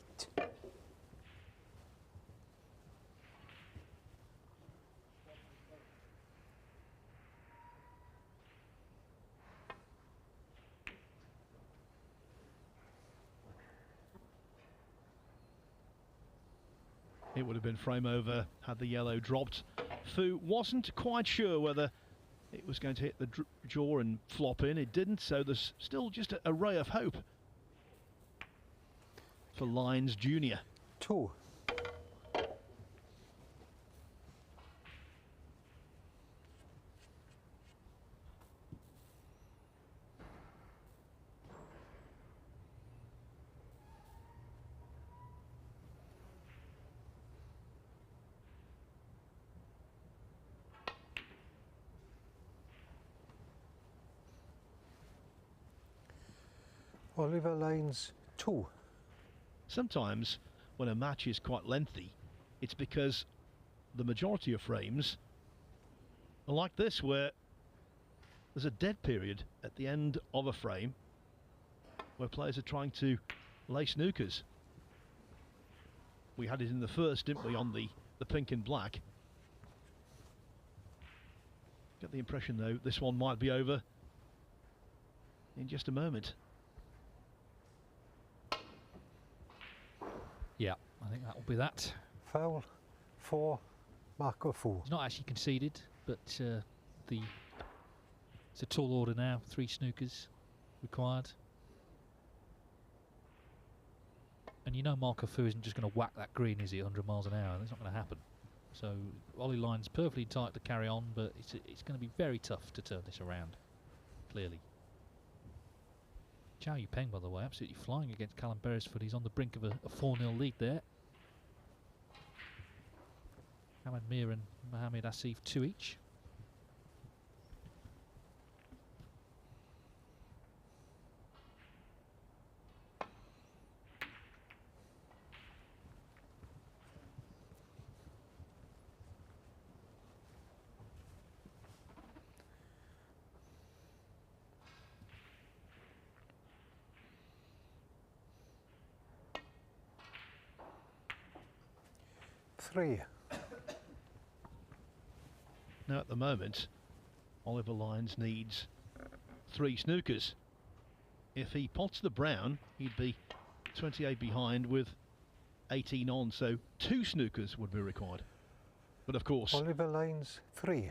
It would have been frame over had the yellow dropped. Fu wasn't quite sure whether it was going to hit the jaw and flop in. It didn't, so there's still just a ray of hope for Lyons Jr. 2. Oliver Lyons 2. Sometimes when a match is quite lengthy, it's because the majority of frames are like this, where there's a dead period at the end of a frame where players are trying to lay snookers. We had it in the first, didn't we, on the pink and black. Get the impression, though, this one might be over in just a moment. Yeah, I think that will be that. Foul for Marco Fu. He's not actually conceded, but it's a tall order now. 3 snookers required. And you know Marco Fu isn't just going to whack that green, is he, 100 miles an hour? That's not going to happen. So Ollie Line's perfectly tight to carry on, but it's going to be very tough to turn this around, clearly. Chow Yu-Peng, by the way, absolutely flying against Callum Beresford. He's on the brink of a 4-0 lead there. Hamad Mir and Mohamed Asif 2 each. Now at the moment, Oliver Lyons needs 3 snookers. If he pots the brown, he'd be 28 behind with 18 on, so 2 snookers would be required. But of course, Oliver Lyons 3.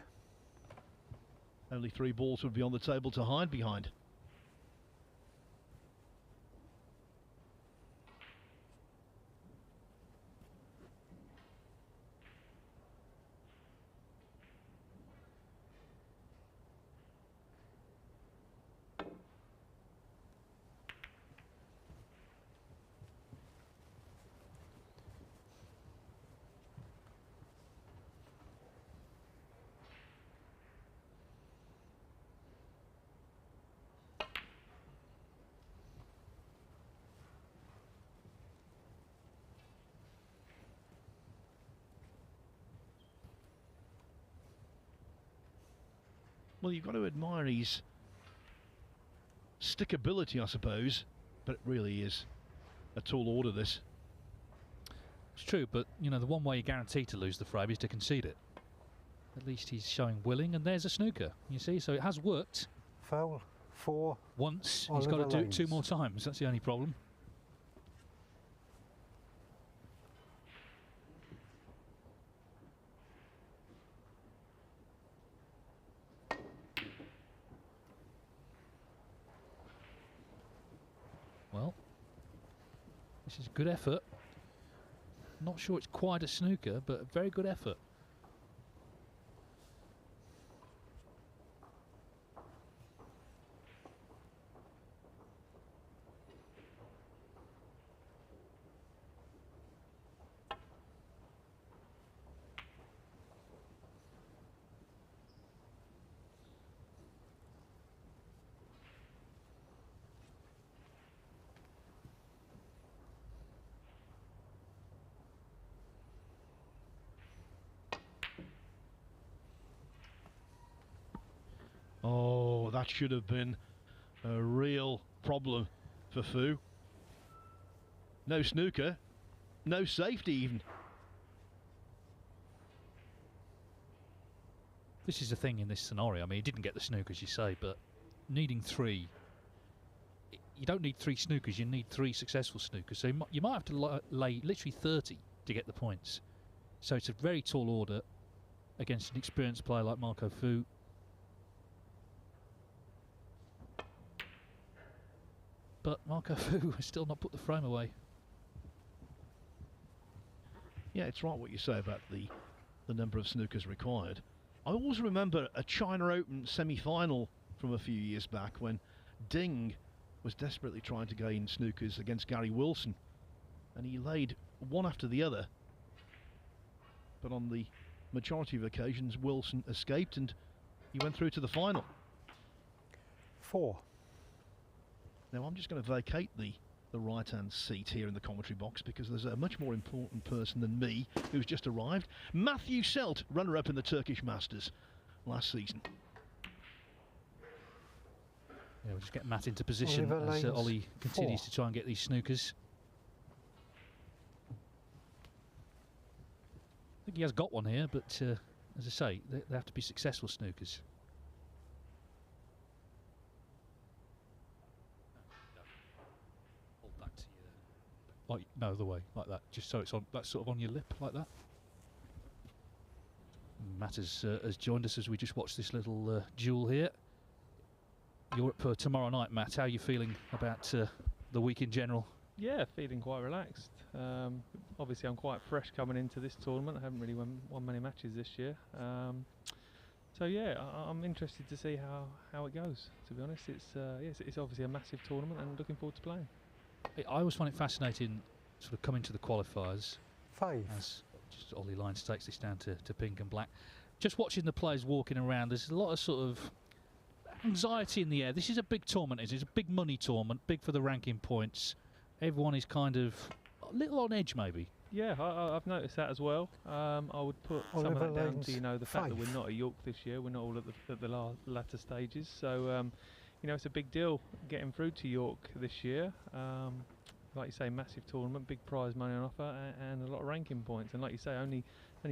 only 3 balls would be on the table to hide behind. Well, you've got to admire his stickability, I suppose, but it really is a tall order, this. It's true, but you know the one way you're guaranteed to lose the frame is to concede it. At least he's showing willing, and there's a snooker. You see, so it has worked. Foul for once. Oliver He's got to do it Lyons. 2 more times. That's the only problem. Well, this is good effort. Not sure it's quite a snooker, but a very good effort. Oh, that should have been a real problem for Fu. No snooker, no safety even. This is the thing in this scenario. I mean, he didn't get the snooker, as you say, but needing 3, you don't need 3 snookers. You need 3 successful snookers. So you might have to lay literally 30 to get the points. So it's a very tall order against an experienced player like Marco Fu. But Marco Fu has still not put the frame away. Yeah, it's right what you say about the number of snookers required. I always remember a China Open semi-final from a few years back when Ding was desperately trying to gain snookers against Gary Wilson, and he laid one after the other. But on the majority of occasions, Wilson escaped and he went through to the final. 4. Now I'm just going to vacate the right-hand seat here in the commentary box because there's a much more important person than me who's just arrived. Matt Selt, runner-up in the Turkish Masters last season. Yeah, we'll just get Matt into position Oliver as Lanes, Ollie continues 4. to try and get these snookers. I think he has got one here, but as I say, they have to be successful snookers. Hold that to you. Like, no, the way, like that, just so it's on. That's sort of on your lip, like that. Matt has joined us as we just watched this little duel here. You're up tomorrow night, Matt. How are you feeling about the week in general? Yeah, feeling quite relaxed. Obviously, I'm quite fresh coming into this tournament. I haven't really won many matches this year. So yeah, I'm interested to see how it goes. To be honest, it's obviously a massive tournament, and looking forward to playing. I always find it fascinating, sort of coming to the qualifiers. 5. As just Ollie Lyons takes this down to pink and black. Just watching the players walking around, there's a lot of sort of anxiety in the air. This is a big tournament. It's a big money tournament, big for the ranking points. Everyone is kind of a little on edge, maybe. Yeah, I've noticed that as well. I would put some of that down to the fact that we're not at York this year. We're not all at the latter stages. So it's a big deal getting through to York this year. Like you say, massive tournament, big prize money on offer, and a lot of ranking points. And like you say, only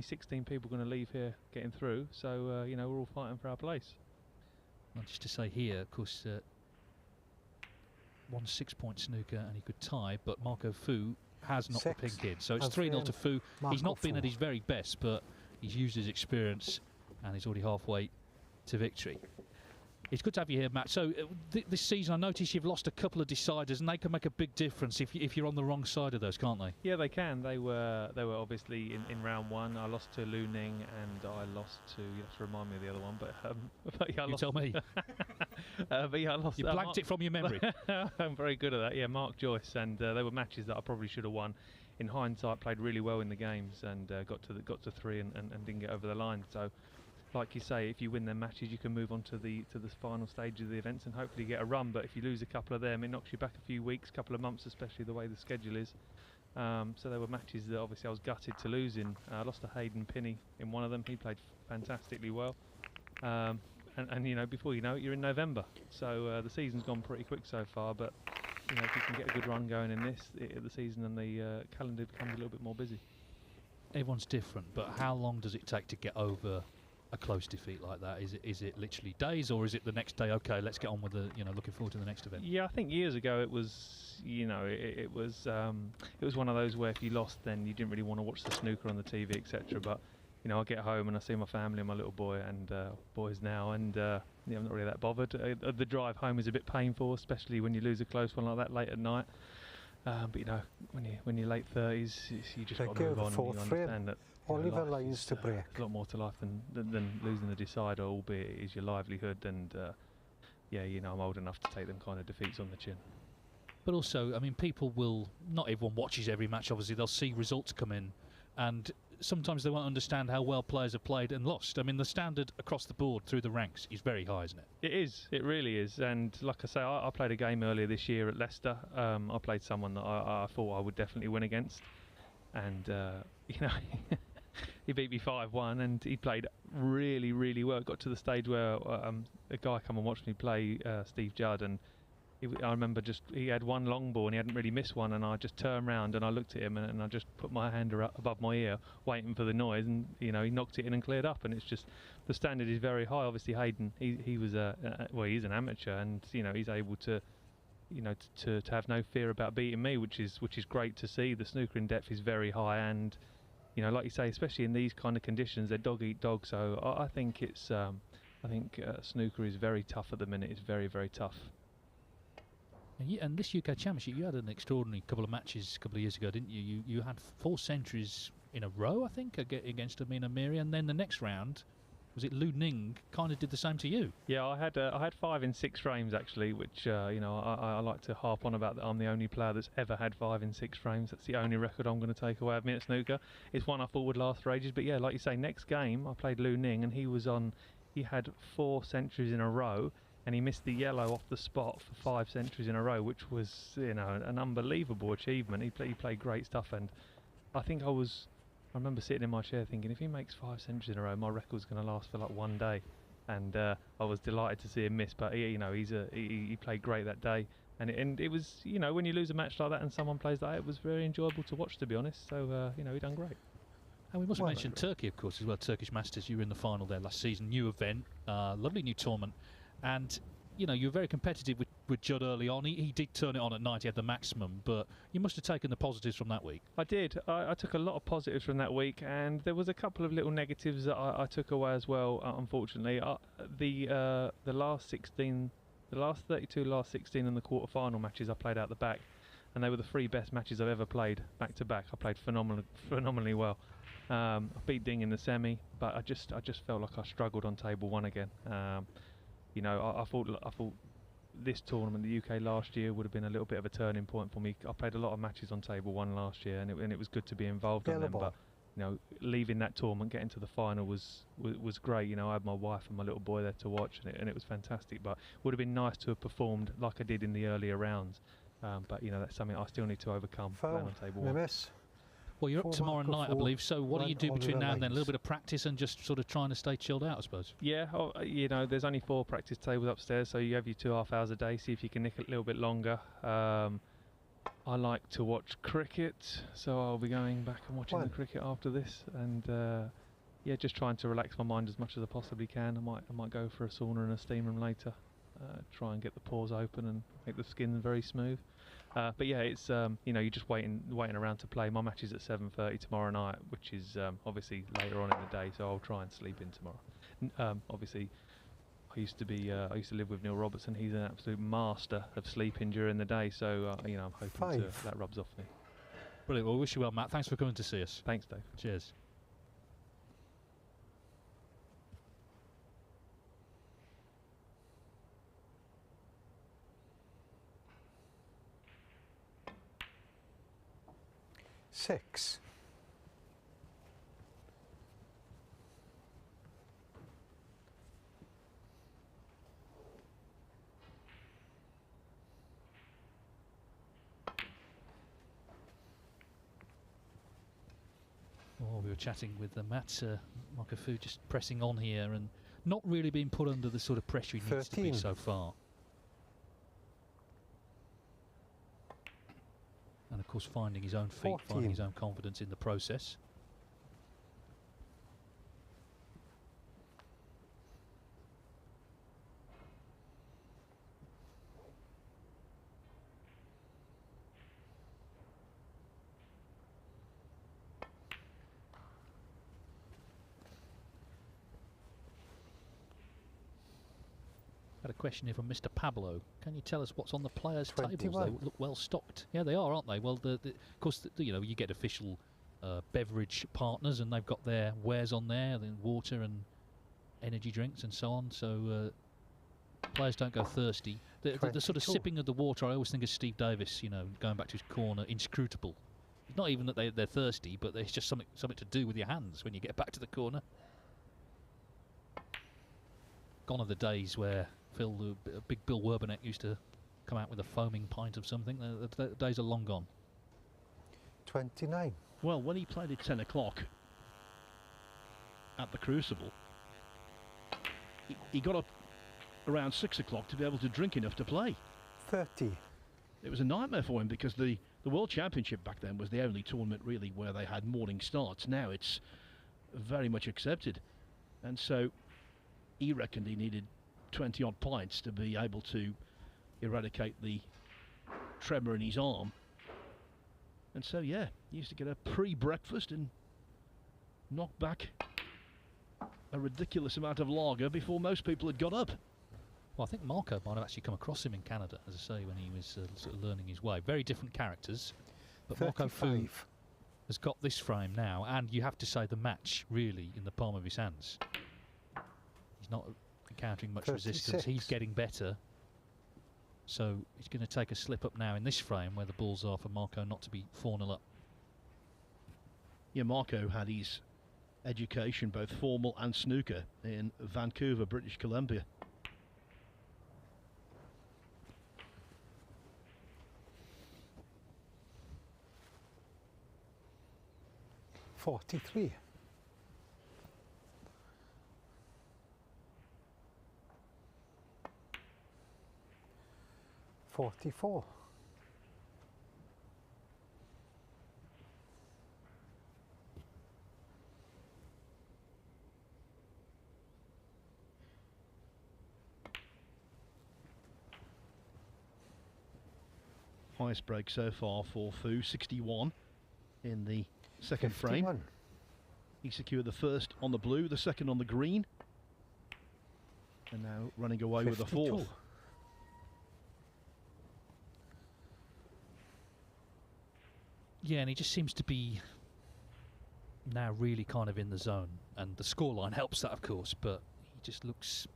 16 people going to leave here getting through. So we're all fighting for our place. Well, just to say here, of course, one 6-point snooker and he could tie, but Marco Fu has knocked the pink in. So it's 3-0 to Fu. He's not been at his very best, but he's used his experience and he's already halfway to victory. It's good to have you here, Matt. So this season, I noticed you've lost a couple of deciders, and they can make a big difference if you're on the wrong side of those, can't they? Yeah, they can. They were obviously in round one. I lost to Lu Ning, and I lost to. You have to remind me of the other one, but yeah, you tell me. But yeah, I lost. You blanked it from your memory. I'm very good at that. Yeah, Mark Joyce, and they were matches that I probably should have won. In hindsight, played really well in the games and got to 3 and didn't get over the line. So. Like you say, if you win their matches, you can move on to the final stage of the events and hopefully get a run. But if you lose a couple of them, it knocks you back a few weeks, couple of months, especially the way the schedule is. So there were matches that obviously I was gutted to lose in. I lost to Hayden Pinney in one of them. He played fantastically well. And before you know it, you're in November. So the season's gone pretty quick so far. But if you can get a good run going in the season and the calendar becomes a little bit more busy. Everyone's different, but how long does it take to get over a close defeat like that? Is it literally days, or is it the next day? Okay, let's get on with the looking forward to the next event. Yeah, I think years ago it was it was one of those where if you lost, then you didn't really want to watch the snooker on the TV, etc. But I get home and I see my family and my little boy and boys now, and I'm not really that bothered. The drive home is a bit painful, especially when you lose a close one like that late at night. But when you're late 30s, you just got to move on. And you understand that. Oliver Lyons to break. A lot more to life than losing the decider, albeit it is your livelihood. And I'm old enough to take them kind of defeats on the chin. But also, I mean, people will. Not everyone watches every match. Obviously, they'll see results come in, and sometimes they won't understand how well players have played and lost. I mean, the standard across the board through the ranks is very high, isn't it? It is. It really is. And like I say, I played a game earlier this year at Leicester. I played someone that I thought I would definitely win against, and he beat me 5-1, and he played really, really well. It got to the stage where a guy come and watched me play, Steve Judd, and I remember he had one long ball and he hadn't really missed one, and I just turned around and I looked at him and I just put my hand above my ear, waiting for the noise, and he knocked it in and cleared up. And it's just, the standard is very high. Obviously Hayden, he was he's an amateur, and he's able to to have no fear about beating me, which is great to see. The snooker in depth is very high, and like you say, especially in these kind of conditions, they're dog eat dog. So I think it's snooker is very tough at the minute. It's very, very tough. And this UK Championship, you had an extraordinary couple of matches a couple of years ago, didn't you? You had 4 centuries in a row, I think, against Amina Miri, and then the next round, was it Lu Ning, kind of did the same to you? Yeah, I had 5 in 6 frames actually, which I like to harp on about that. I'm the only player that's ever had 5 in 6 frames. That's the only record I'm going to take away of me at snooker. It's one I thought would last for ages, but yeah, like you say, next game I played Lu Ning, and he had 4 centuries in a row, and he missed the yellow off the spot for 5 centuries in a row, which was an unbelievable achievement. He played great stuff, and I remember sitting in my chair thinking, if he makes 5 centuries in a row, my record's going to last for like one day. and I was delighted to see him miss. But he played great that day, and it was, when you lose a match like that and someone plays like that, it was very enjoyable to watch, to be honest. So he done great. And we must mention Turkey, of course, as well. Turkish Masters, you were in the final there last season. New event, lovely new tournament. And, you were very competitive with Judd early on. He did turn it on at night, he had the maximum. But you must have taken the positives from that week. I did. I took a lot of positives from that week. And there was a couple of little negatives that I took away as well, unfortunately. The last 16, the last 32, last 16 and the quarter-final matches I played out the back. And they were the 3 best matches I've ever played back-to-back. I played phenomenally well. I beat Ding in the semi, but I just felt like I struggled on table 1 again. I thought this tournament, the UK last year, would have been a little bit of a turning point for me. I played a lot of matches on table 1 last year, and it was good to be involved in them. But leaving that tournament, getting to the final was great. I had my wife and my little boy there to watch, and it was fantastic. But it would have been nice to have performed like I did in the earlier rounds. But that's something I still need to overcome. Playing on table 1. Well, you're up tomorrow night, I believe. So what do you do between now and then? A little bit of practice and just sort of trying to stay chilled out, I suppose. Yeah, there's only 4 practice tables upstairs, so you have your 2.5 hours a day. See if you can nick it a little bit longer. I like to watch cricket, so I'll be going back and watching the cricket after this, and just trying to relax my mind as much as I possibly can. I might go for a sauna and a steam room later. Try and get the pores open and make the skin very smooth. But yeah, it's you're just waiting around to play. My match is at 7:30 tomorrow night, which is obviously later on in the day, so I'll try and sleep in tomorrow. Obviously, I used to live with Neil Robertson. He's an absolute master of sleeping during the day, so I'm hoping that rubs off me. Brilliant. Well, wish you well, Matt. Thanks for coming to see us. Thanks, Dave. Cheers. Six. We were chatting with Matt Marco Fu, just pressing on here and not really being put under the sort of pressure he needs to be so far. And of course finding his own feet, finding his own confidence in the process. Had a question here from Mr. Pablo. Can you tell us what's on the players' tables? They look well stocked. Yeah, they are, aren't they? Well, of course, you get official beverage partners, and they've got their wares on there, then water and energy drinks and so on. So players don't go thirsty. The sort of sipping of the water, I always think of Steve Davis. Going back to his corner, inscrutable. It's not even that they're thirsty, but it's just something to do with your hands when you get back to the corner. Gone are the days where big Bill Werbenek used to come out with a foaming pint of something. The days are long gone. 29. Well, when he played at 10 o'clock at the Crucible, he got up around 6 o'clock to be able to drink enough to play. 30. It was a nightmare for him because the World Championship back then was the only tournament really where they had morning starts. Now it's very much accepted. And so he reckoned he needed 20 odd pints to be able to eradicate the tremor in his arm. And so yeah, he used to get a pre-breakfast and knock back a ridiculous amount of lager before most people had got up. Well, I think Marco might have actually come across him in Canada, as I say, when he was sort of learning his way. Very different characters, but 35. Marco Fu has got this frame now, and you have to say the match really in the palm of his hands. He's not encountering much 36. resistance. He's getting better. So he's going to take a slip up now in this frame where the balls are for Marco not to be 4-0 up. Yeah, Marco had his education, both formal and snooker, in Vancouver, British Columbia. $43. 44. Highest break so far for Fu, 61 in the second 51. frame. He secured the first on the blue, the second on the green, and now running away 52. with the fourth. Yeah, and he just seems to be now really kind of in the zone, and the scoreline helps that, of course, but he just looks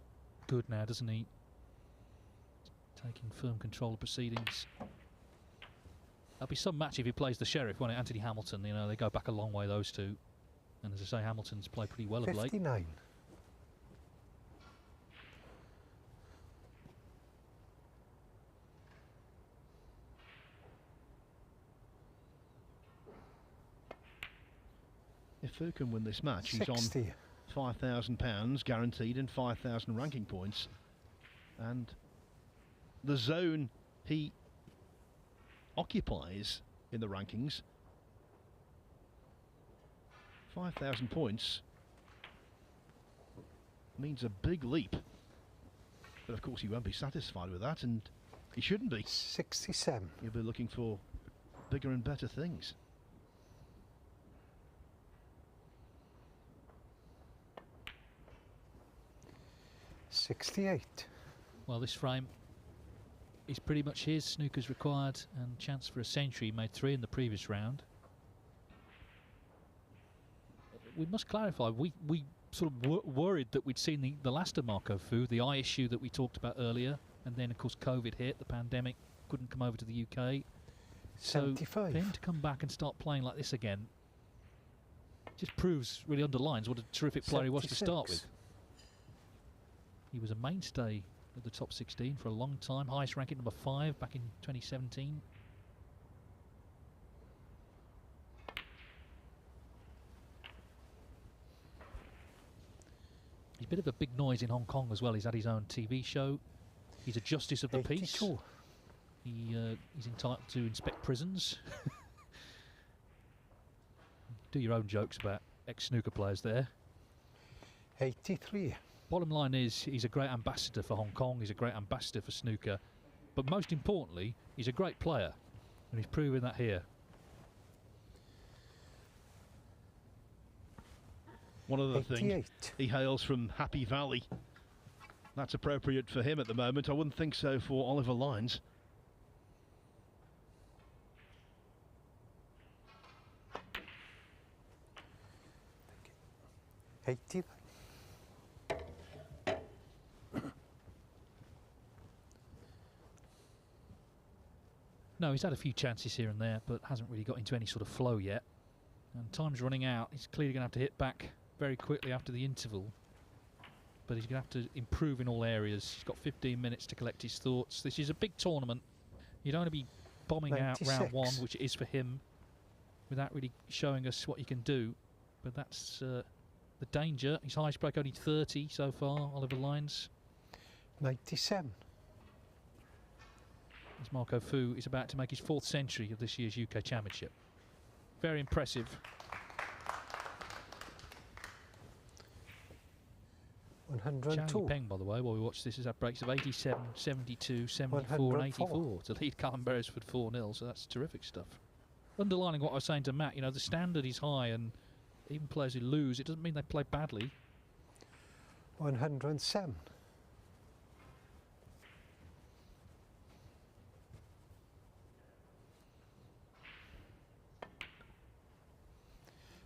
good now, doesn't he? Taking firm control of proceedings. There'll be some match if he plays the Sheriff, won't it? Anthony Hamilton, you know, they go back a long way, those two. And as I say, Hamilton's played pretty well of late. 59. If Fu can win this match, 60. he's on £5,000 guaranteed and 5,000 ranking points. And the zone he occupies in the rankings, 5,000 points, means a big leap. But of course he won't be satisfied with that, and he shouldn't be. 67. He'll be looking for bigger and better things. $68. Well, this frame is pretty much his. Snooker's required and chance for a century. Made 3 in the previous round. We must clarify, we sort of worried that we'd seen the last of Marco Fu, the eye issue that we talked about earlier, and then of course COVID hit, the pandemic, couldn't come over to the UK. 75. So for him to come back and start playing like this again just proves, really underlines what a terrific player he was to start with. He was a mainstay of the top 16 for a long time, highest ranking number 5 back in 2017. He's a bit of a big noise in Hong Kong as well. He's had his own TV show. He's a justice of the 82. peace. He's entitled to inspect prisons. Do your own jokes about ex-snooker players there. 83. Bottom line is, he's a great ambassador for Hong Kong. He's a great ambassador for snooker. But most importantly, he's a great player. And he's proven that here. One other thing, he hails from Happy Valley. That's appropriate for him at the moment. I wouldn't think so for Oliver Lyons. No, he's had a few chances here and there, but hasn't really got into any sort of flow yet. And time's running out. He's clearly going to have to hit back very quickly after the interval. But he's going to have to improve in all areas. He's got 15 minutes to collect his thoughts. This is a big tournament. You don't want to be bombing 96. out round 1, which it is for him, without really showing us what you can do. But that's the danger. His highest break only 30 so far, Oliver Lyons. 97. As Marco Fu is about to make his 4th century of this year's UK Championship. Very impressive. 102. Chow Peng, by the way, while we watch this, has had breaks of 87, 72, 74 and 84 to lead Callum Beresford 4-0, so that's terrific stuff. Underlining what I was saying to Matt, you know, the standard is high, and even players who lose, it doesn't mean they play badly. 107.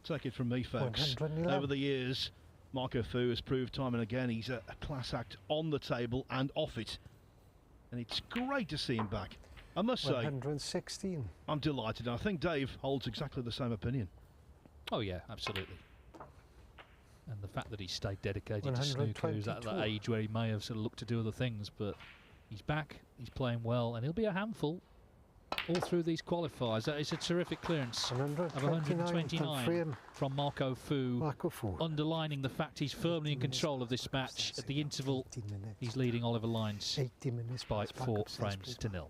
Take it from me, folks. Over the years, Marco Fu has proved time and again he's a class act on the table and off it. And it's great to see him back. I must say, 116. I'm delighted. I think Dave holds exactly the same opinion. Oh yeah, absolutely. And the fact that he stayed dedicated to snooker, he was at that age where he may have sort of looked to do other things, but he's back, he's playing well, and he'll be a handful all through these qualifiers. That is a terrific clearance of 129 from Marco Fu, underlining the fact he's firmly in control of this match. At the interval, he's leading Oliver Lyons by 4 frames to 0.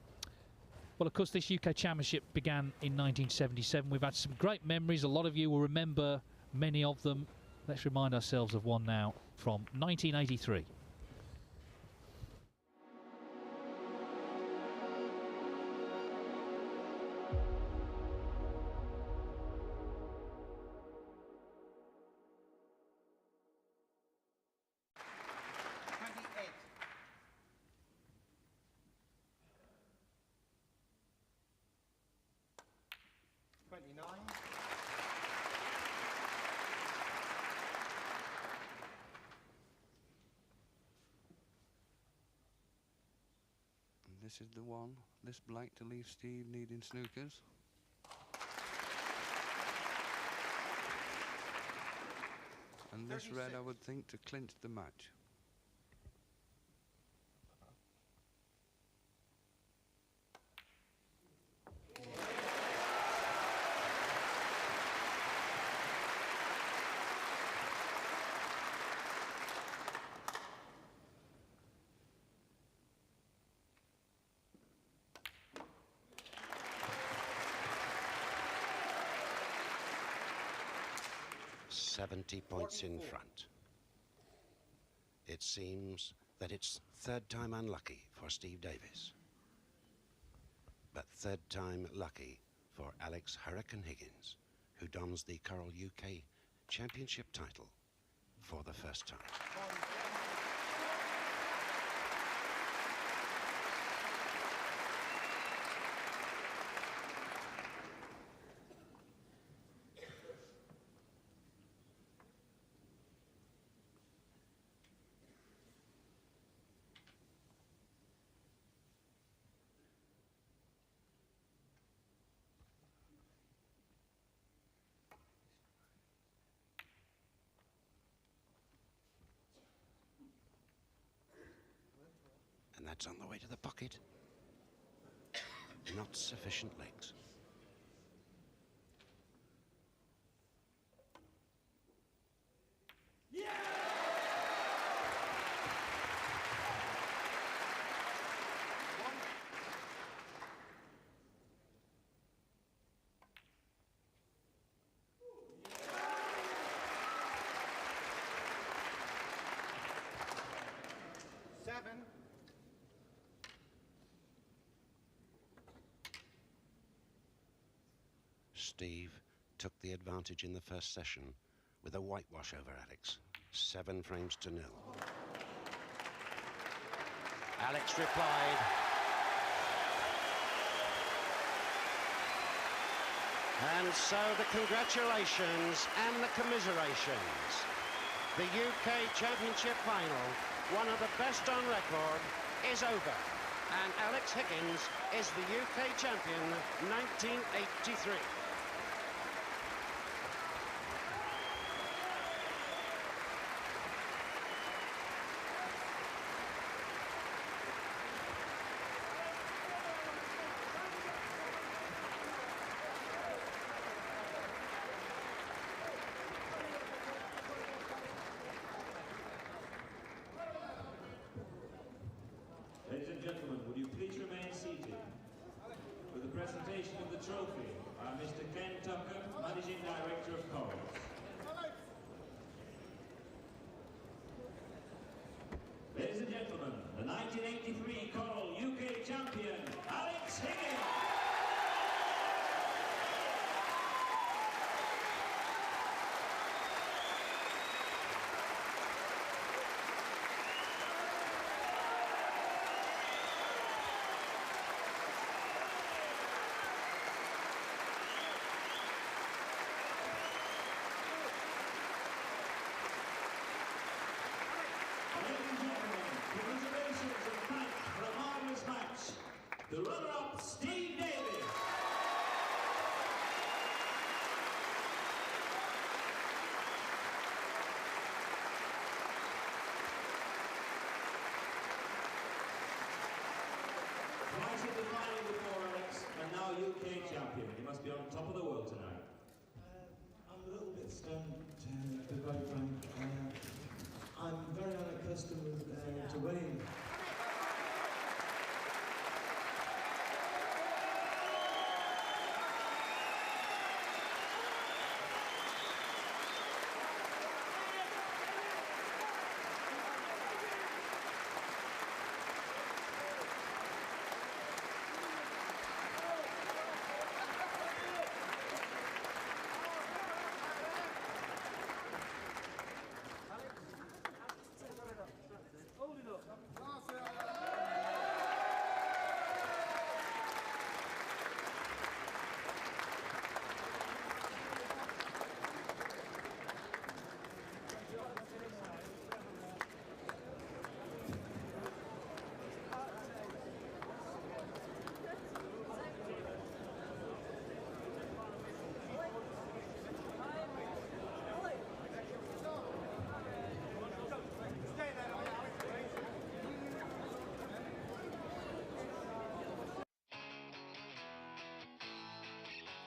Well, of course, this UK Championship began in 1977. We've had some great memories. A lot of you will remember many of them. Let's remind ourselves of one now from 1983. This is the one, this black to leave Steve needing snookers. And this red, I would think, to clinch the match. $70 points in front. It seems that it's third time unlucky for Steve Davis, but third time lucky for Alex Hurricane Higgins, who dons the Coral UK Championship title for the first time. And that's on the way to the pocket. Not sufficient legs. Steve took the advantage in the first session with a whitewash over Alex, 7 frames to 0. Alex replied. And so the congratulations and the commiserations. The UK Championship final, one of the best on record, is over. And Alex Higgins is the UK champion 1983. Ladies and gentlemen, would you please remain seated for the presentation of the trophy by Mr. Ken Tucker, Managing Director of Corals. Ladies and gentlemen, the 1983 Coral UK champion, Alex Higgins. The runner-up, Steve Davis. Twice in the final before Alex, and now UK champion. You must be on top of the world tonight. I'm a little bit stunned, to be quite frank. I'm very unaccustomed to winning.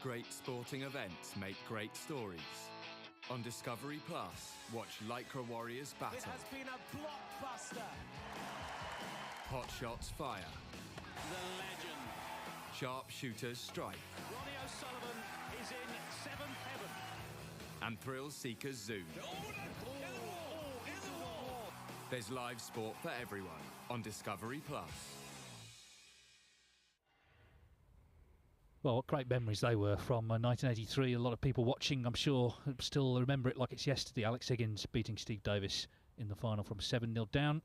Great sporting events make great stories. On Discovery Plus, watch Lycra Warriors battle. It has been a blockbuster. Hot shots fire. The legend. Sharpshooters strike. Ronnie O'Sullivan is in seventh heaven. And thrill seekers zoom. There's live sport for everyone on Discovery Plus. Well, what great memories they were from 1983. A lot of people watching, I'm sure, still remember it like it's yesterday. Alex Higgins beating Steve Davis in the final from 7-0 down.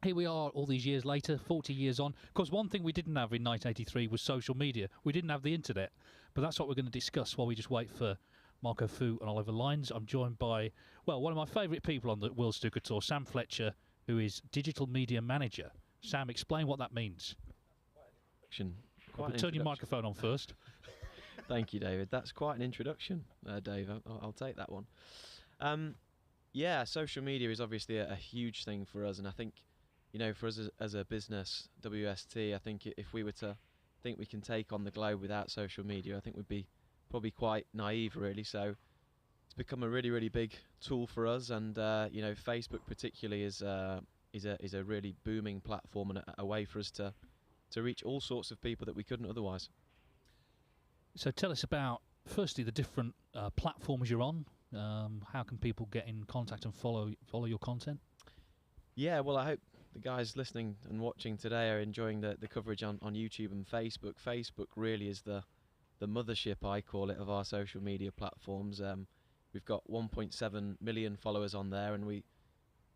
Here we are all these years later, 40 years on. Of course, one thing we didn't have in 1983 was social media. We didn't have the internet. But that's what we're going to discuss while we just wait for Marco Fu and Oliver Lines. I'm joined by, well, one of my favourite people on the World Snooker Tour, Sam Fletcher, who is Digital Media Manager. Sam, explain what that means. Turn your microphone on first. Thank you, David. That's quite an introduction, Dave. I'll take that one. Yeah, social media is obviously a huge thing for us, and I think, you know, for us as a business, WST, I think if we were to think we can take on the globe without social media, I think we'd be probably quite naive, really. So it's become a really, really big tool for us, and you know, Facebook particularly is a really booming platform and a way for us to reach all sorts of people that we couldn't otherwise. So tell us about, firstly, the different platforms you're on. How can people get in contact and follow your content? Yeah, well, I hope the guys listening and watching today are enjoying the coverage on YouTube and Facebook. Facebook really is the mothership, I call it, of our social media platforms. We've got 1.7 million followers on there, and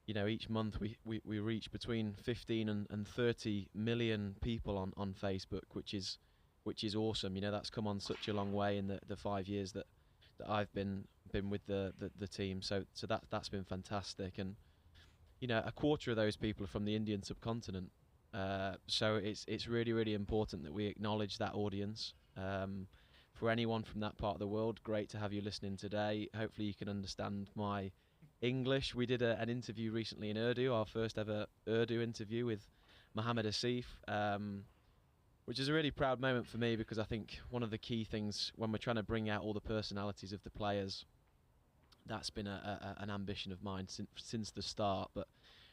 you know, each month we reach between 15 and 30 million people on Facebook, which is awesome. You know, that's come on such a long way in the 5 years that I've been with the team. So that's been fantastic. And you know, a quarter of those people are from the Indian subcontinent. So it's really, really important that we acknowledge that audience. For anyone from that part of the world, great to have you listening today. Hopefully you can understand my English. We did an interview recently in Urdu, our first ever Urdu interview with Mohammed Asif, which is a really proud moment for me, because I think one of the key things when we're trying to bring out all the personalities of the players, that's been an ambition of mine since the start. But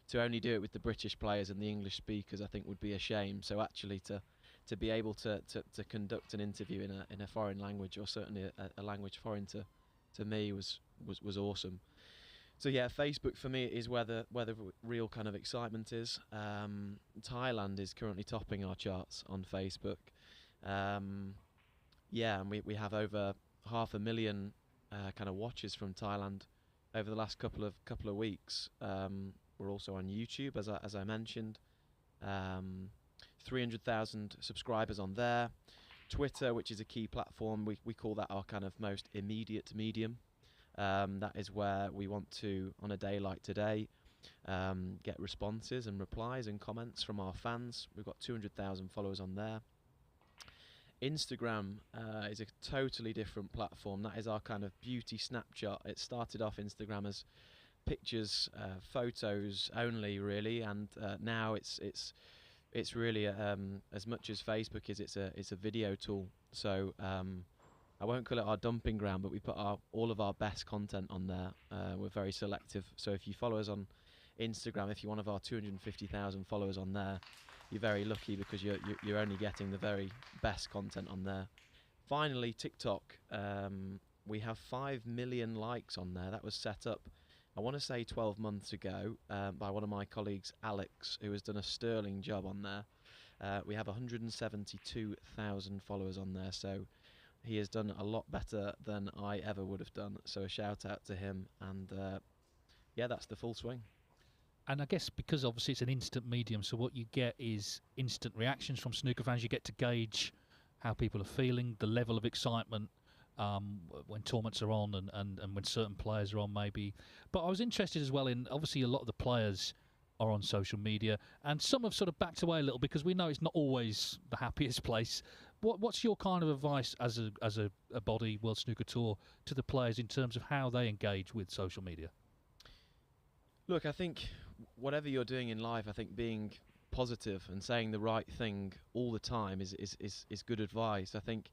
to only do it with the British players and the English speakers, I think would be a shame. So actually to be able to conduct an interview in a foreign language, or certainly a language foreign to me, was awesome. So yeah, Facebook for me is where the real kind of excitement is. Thailand is currently topping our charts on Facebook. Yeah, and we have over 500,000 kind of watches from Thailand over the last couple of weeks. We're also on YouTube, as I mentioned. 300,000 subscribers on there. Twitter, which is a key platform, we call that our kind of most immediate medium. That is where we want to, on a day like today, get responses and replies and comments from our fans. We've got 200,000 followers on there. Instagram is a totally different platform. That is our kind of beauty Snapchat. It started off Instagram as pictures, photos only, really, and now it's really as much as Facebook is. It's a video tool. So I won't call it our dumping ground, but we put all of our best content on there. We're very selective. So if you follow us on Instagram, if you're one of our 250,000 followers on there, you're very lucky, because you're only getting the very best content on there. Finally, TikTok. We have 5 million likes on there. That was set up, I want to say 12 months ago, by one of my colleagues, Alex, who has done a sterling job on there. We have 172,000 followers on there, so he has done a lot better than I ever would have done. So a shout out to him, and yeah, that's the full swing. And I guess because obviously it's an instant medium, so what you get is instant reactions from snooker fans. You get to gauge how people are feeling, the level of excitement when tournaments are on and when certain players are on, maybe. But I was interested as well in, obviously a lot of the players are on social media, and some have sort of backed away a little, because we know it's not always the happiest place. What's your kind of advice as a body, World Snooker Tour, to the players in terms of how they engage with social media? Look, I think whatever you're doing in life, I think being positive and saying the right thing all the time is good advice. I think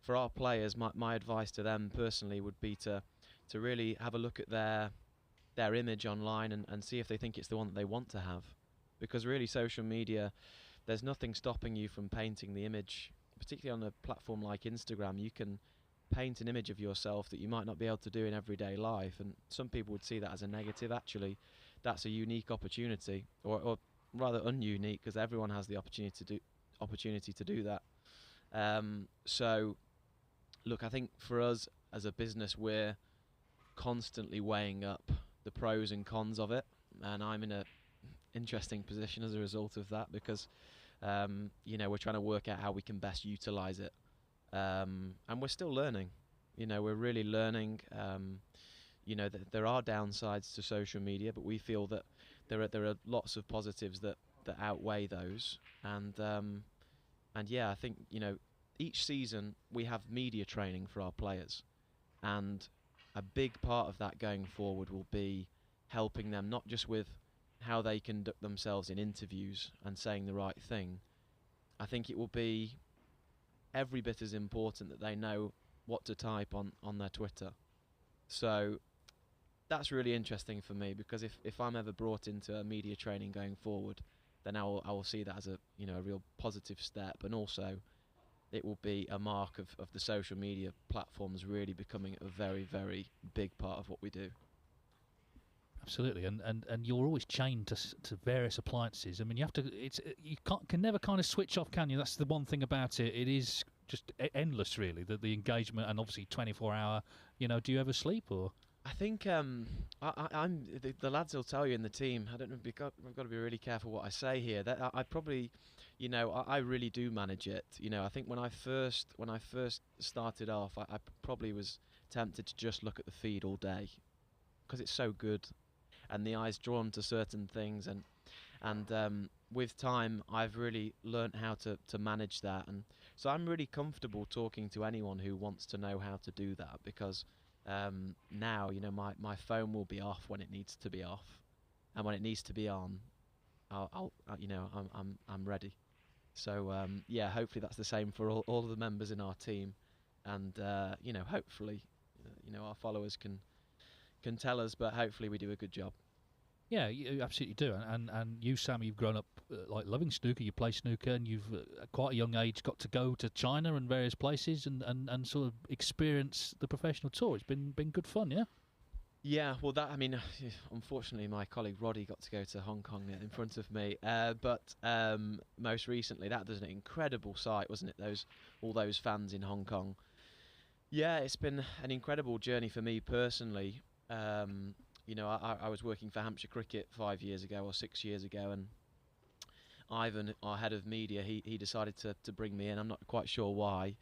for our players, my advice to them personally would be to really have a look at their image online and see if they think it's the one that they want to have. Because really, social media, there's nothing stopping you from painting the image, particularly on a platform like Instagram. You can paint an image of yourself that you might not be able to do in everyday life, and some people would see that as a negative. Actually, that's a unique opportunity, or rather ununique, because everyone has the opportunity to do that. So, look, I think for us as a business, we're constantly weighing up the pros and cons of it, and I'm in a interesting position as a result of that, because we're trying to work out how we can best utilize it, and we're still learning. We're really learning. That there are downsides to social media, but we feel that there are lots of positives that outweigh those. And yeah, I think each season we have media training for our players, and a big part of that going forward will be helping them not just with how they conduct themselves in interviews and saying the right thing. I think it will be every bit as important that they know what to type on their Twitter. So that's really interesting for me, because if I'm ever brought into a media training going forward, then I will see that as a real positive step, and also it will be a mark of the social media platforms really becoming a very, very big part of what we do. Absolutely, and you're always chained to various appliances. I mean, you have to. You can never kind of switch off, can you? That's the one thing about it. It is just endless, really. The engagement, and obviously 24-hour. Do you ever sleep or? I think I'm the lads will tell you in the team. I don't know. I've got to be really careful what I say here. That I probably, I really do manage it. I think when I first started off, I probably was tempted to just look at the feed all day, because it's so good, and the eye's drawn to certain things, and with time I've really learnt how to manage that, and so I'm really comfortable talking to anyone who wants to know how to do that, because now my phone will be off when it needs to be off, and when it needs to be on, I'm ready. So yeah, hopefully that's the same for all of the members in our team, and hopefully our followers can tell us, but hopefully we do a good job. Yeah, you absolutely do. And you, Sam, you've grown up like loving snooker. You play snooker, and you've at quite a young age got to go to China and various places and sort of experience the professional tour. It's been good fun, yeah? Yeah, well, unfortunately, my colleague Roddy got to go to Hong Kong in front of me. But most recently, that was an incredible sight, wasn't it? All those fans in Hong Kong. Yeah, it's been an incredible journey for me personally. I was working for Hampshire Cricket 5 years ago or 6 years ago, and Ivan, our head of media, he decided to bring me in. I'm not quite sure why.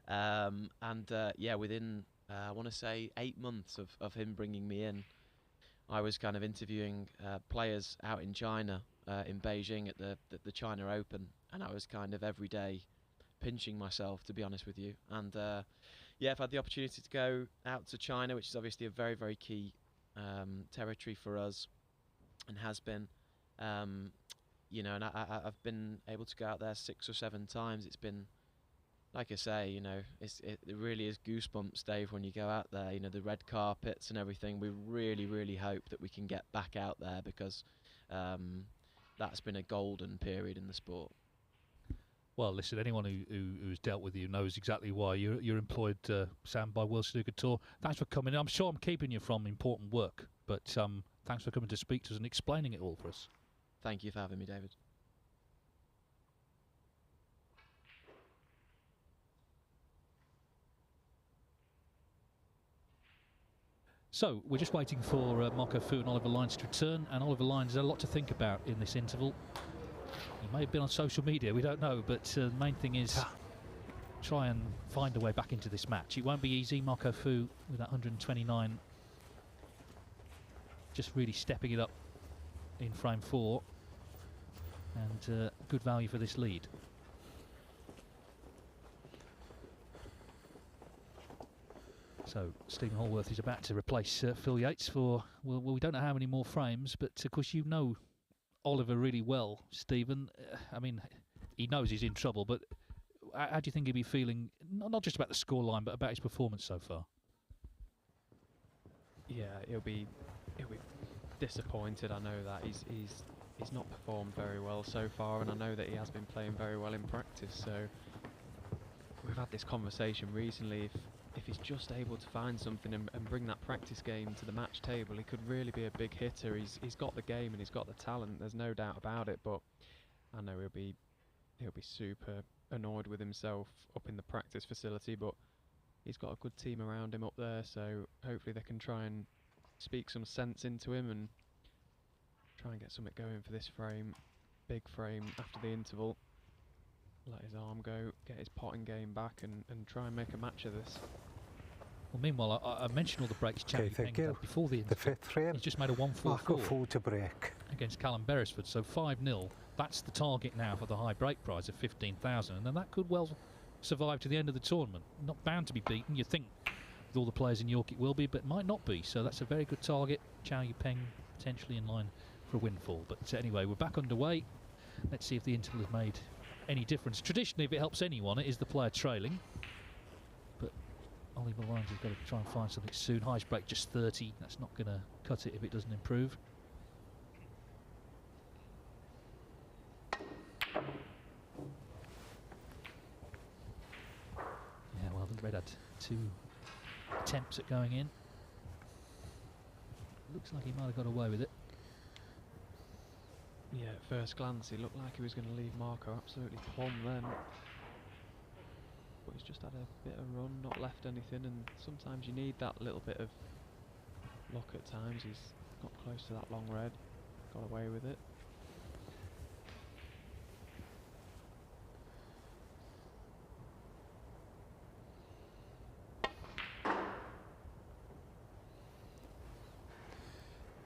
Within I want to say 8 months of him bringing me in, I was kind of interviewing players out in China, in Beijing at the China Open, and I was kind of every day pinching myself, to be honest with you. And I've had the opportunity to go out to China, which is obviously a very, very key territory for us, and has been, and I've been able to go out there 6 or 7 times. It's been, like I say, it really is goosebumps, Dave, when you go out there. The red carpets and everything. We really, really hope that we can get back out there, because that's been a golden period in the sport. Well, listen, anyone who's dealt with you knows exactly why. You're employed, Sam, by World Snooker Tour. Thanks for coming. I'm sure I'm keeping you from important work, but thanks for coming to speak to us and explaining it all for us. Thank you for having me, David. So, we're just waiting for Marco Fu and Oliver Lyons to return, and Oliver Lyons had a lot to think about in this interval. He may have been on social media, we don't know, but the main thing is try and find a way back into this match. It won't be easy. Marco Fu with that 129, just really stepping it up in frame 4, and good value for this lead. So Stephen Hallworth is about to replace Phil Yates for, well, we don't know how many more frames, but of course you know Oliver really well, Stephen. I mean, he knows he's in trouble, but how do you think he'll be feeling, not just about the scoreline, but about his performance so far? Yeah, he'll be disappointed. I know that he's not performed very well so far, and I know that he has been playing very well in practice. So we've had this conversation recently. If he's just able to find something and bring that practice game to the match table, he could really be a big hitter. He's got the game and he's got the talent. There's no doubt about it. But I know he'll be super annoyed with himself up in the practice facility. But he's got a good team around him up there, so hopefully they can try and speak some sense into him and try and get something going for this frame, big frame after the interval. Let his arm go, get his potting game back, and try and make a match of this. Well, meanwhile, I mentioned all the breaks Charlie Peng had before the interval. The fifth frame. He's just made a 1-4-4 to break against Callum Beresford, so 5-0. That's the target now for the high break prize of 15,000, and then that could well survive to the end of the tournament. Not bound to be beaten. You think with all the players in York it will be, but it might not be. So that's a very good target. Chow Yu Peng potentially in line for a windfall. But anyway, we're back underway. Let's see if the interval has made any difference. Traditionally, if it helps anyone, it is the player trailing. But Oliver Lyons has got to try and find something soon. Highest break just 30. That's not going to cut it if it doesn't improve. Yeah, well, the red had 2 attempts at going in. Looks like he might have got away with it. Yeah, at first glance he looked like he was going to leave Marco absolutely plumb then. But he's just had a bit of run, not left anything, and sometimes you need that little bit of luck at times. He's got close to that long red, got away with it.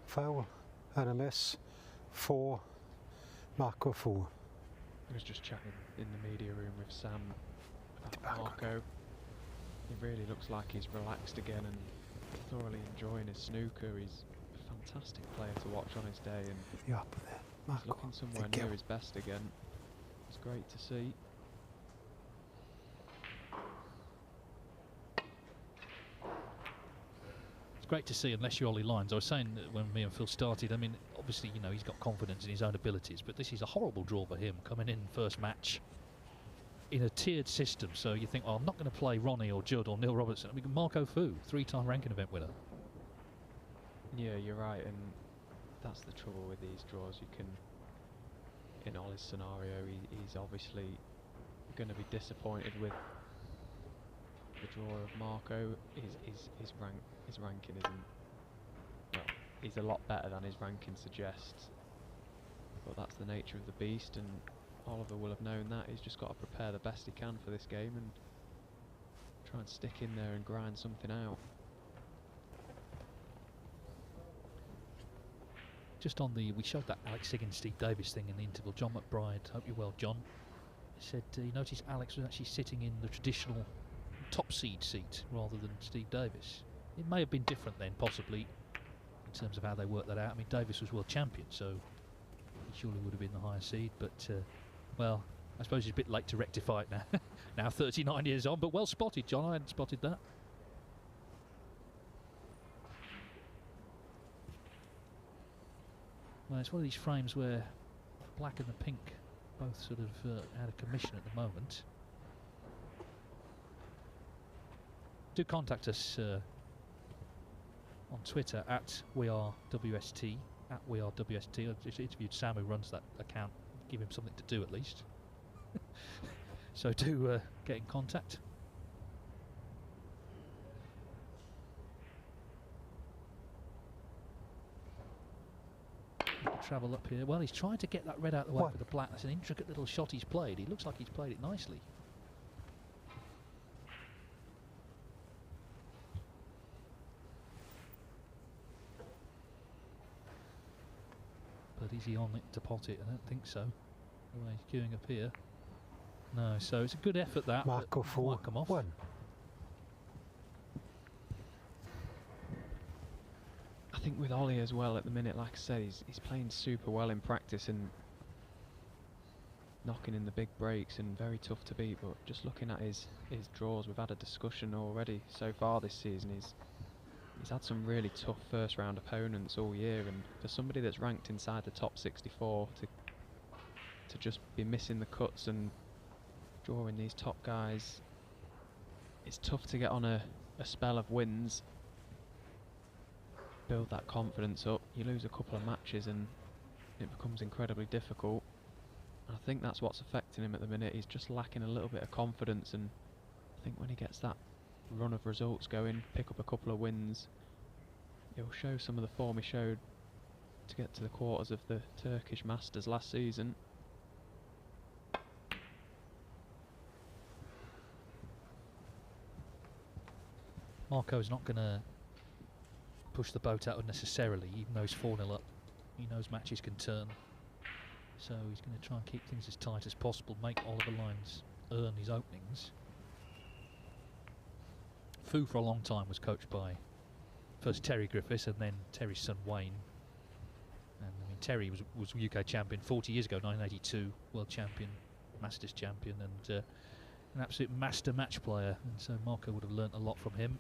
Foul and a miss for Marco Fu. I was just chatting in the media room with Sam about Marco. He really looks like he's relaxed again and thoroughly enjoying his snooker. He's a fantastic player to watch on his day, and he's looking somewhere near his best again. It's great to see. Great to see, unless you're Ollie Lyons. I was saying that when me and Phil started, I mean, obviously, you know, he's got confidence in his own abilities, but this is a horrible draw for him, coming in first match in a tiered system. So you think, oh, I'm not going to play Ronnie or Judd or Neil Robertson. I mean, Marco Fu, 3-time ranking event winner. Yeah, you're right, and that's the trouble with these draws. You can, in Ollie's scenario, he's obviously going to be disappointed with the draw of Marco. His ranking isn't, well, he's a lot better than his ranking suggests, but that's the nature of the beast, and Oliver will have known that. He's just got to prepare the best he can for this game and try and stick in there and grind something out. Just on the, we showed that Alex Higgins, Steve Davis thing in the interval. John McBride, hope you're well, John. He said he noticed Alex was actually sitting in the traditional top seed seat rather than Steve Davis. It may have been different then, possibly, in terms of how they worked that out. I mean, Davis was world champion, so he surely would have been the higher seed. But, well, I suppose he's a bit late to rectify it now. Now 39 years on, but well spotted, John. I hadn't spotted that. Well, it's one of these frames where the black and the pink both sort of out of commission at the moment. Do contact us on Twitter at WeAreWST, at WeAreWST. I just interviewed Sam, who runs that account. Give him something to do at least. So do get in contact. Travel up here. Well, he's trying to get that red out of the way for the black. That's an intricate little shot he's played. He looks like he's played it nicely. But is he on it to pot it? I don't think so. Well, he's queuing up here. No, so it's a good effort that. Marco Fu come off. One. I think with Ollie as well at the minute, like I said, he's playing super well in practice, and knocking in the big breaks and very tough to beat. But just looking at his draws, we've had a discussion already so far this season. He's had some really tough first round opponents all year, and for somebody that's ranked inside the top 64 to just be missing the cuts and drawing these top guys, it's tough to get on a spell of wins, build that confidence up. You lose a couple of matches and it becomes incredibly difficult. And I think that's what's affecting him at the minute. He's just lacking a little bit of confidence, and I think when he gets that run of results going, pick up a couple of wins, he'll show some of the form he showed to get to the quarters of the Turkish Masters last season. Marco's not going to push the boat out unnecessarily, even though he's 4-0 up. He knows matches can turn, so he's going to try and keep things as tight as possible, make Oliver Lyons earn his openings. Fu for a long time was coached by first Terry Griffiths and then Terry's son Wayne. And I mean, Terry was UK champion 40 years ago, 1982, world champion, Masters champion, and an absolute master match player. And so Marco would have learnt a lot from him.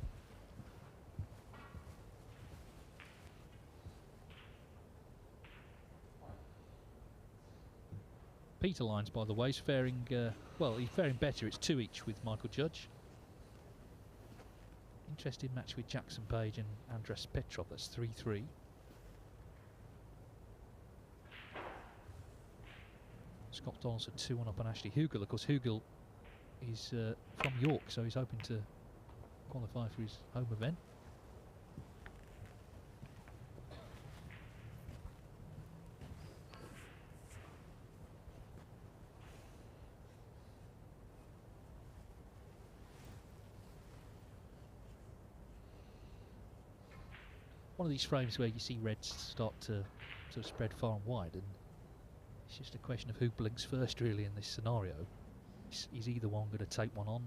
Peter Lyons, by the way, is faring, well, he's faring better. It's 2 each with Michael Judge. Interesting match with Jackson Page and Andres Petrov. That's 3-3. Scott Donaldson 2-1 up on Ashley Hugel. Of course, Hugel is from York, so he's hoping to qualify for his home event. One of these frames where you see reds start to sort of spread far and wide, and it's just a question of who blinks first really in this scenario. Is either one going to take one on?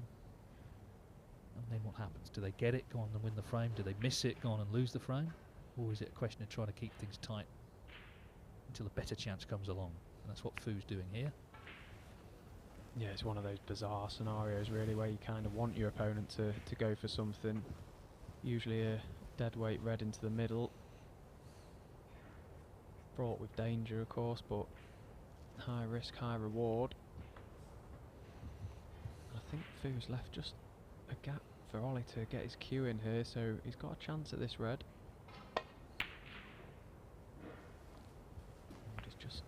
And then what happens? Do they get it, go on and win the frame? Do they miss it, go on and lose the frame? Or is it a question of trying to keep things tight until a better chance comes along? And that's what Fu's doing here. Yeah, it's one of those bizarre scenarios really where you kind of want your opponent to go for something. Usually a deadweight red into the middle, fraught with danger of course, but high risk, high reward. I think Fu's left just a gap for Ollie to get his cue in here, so he's got a chance at this red. And he's just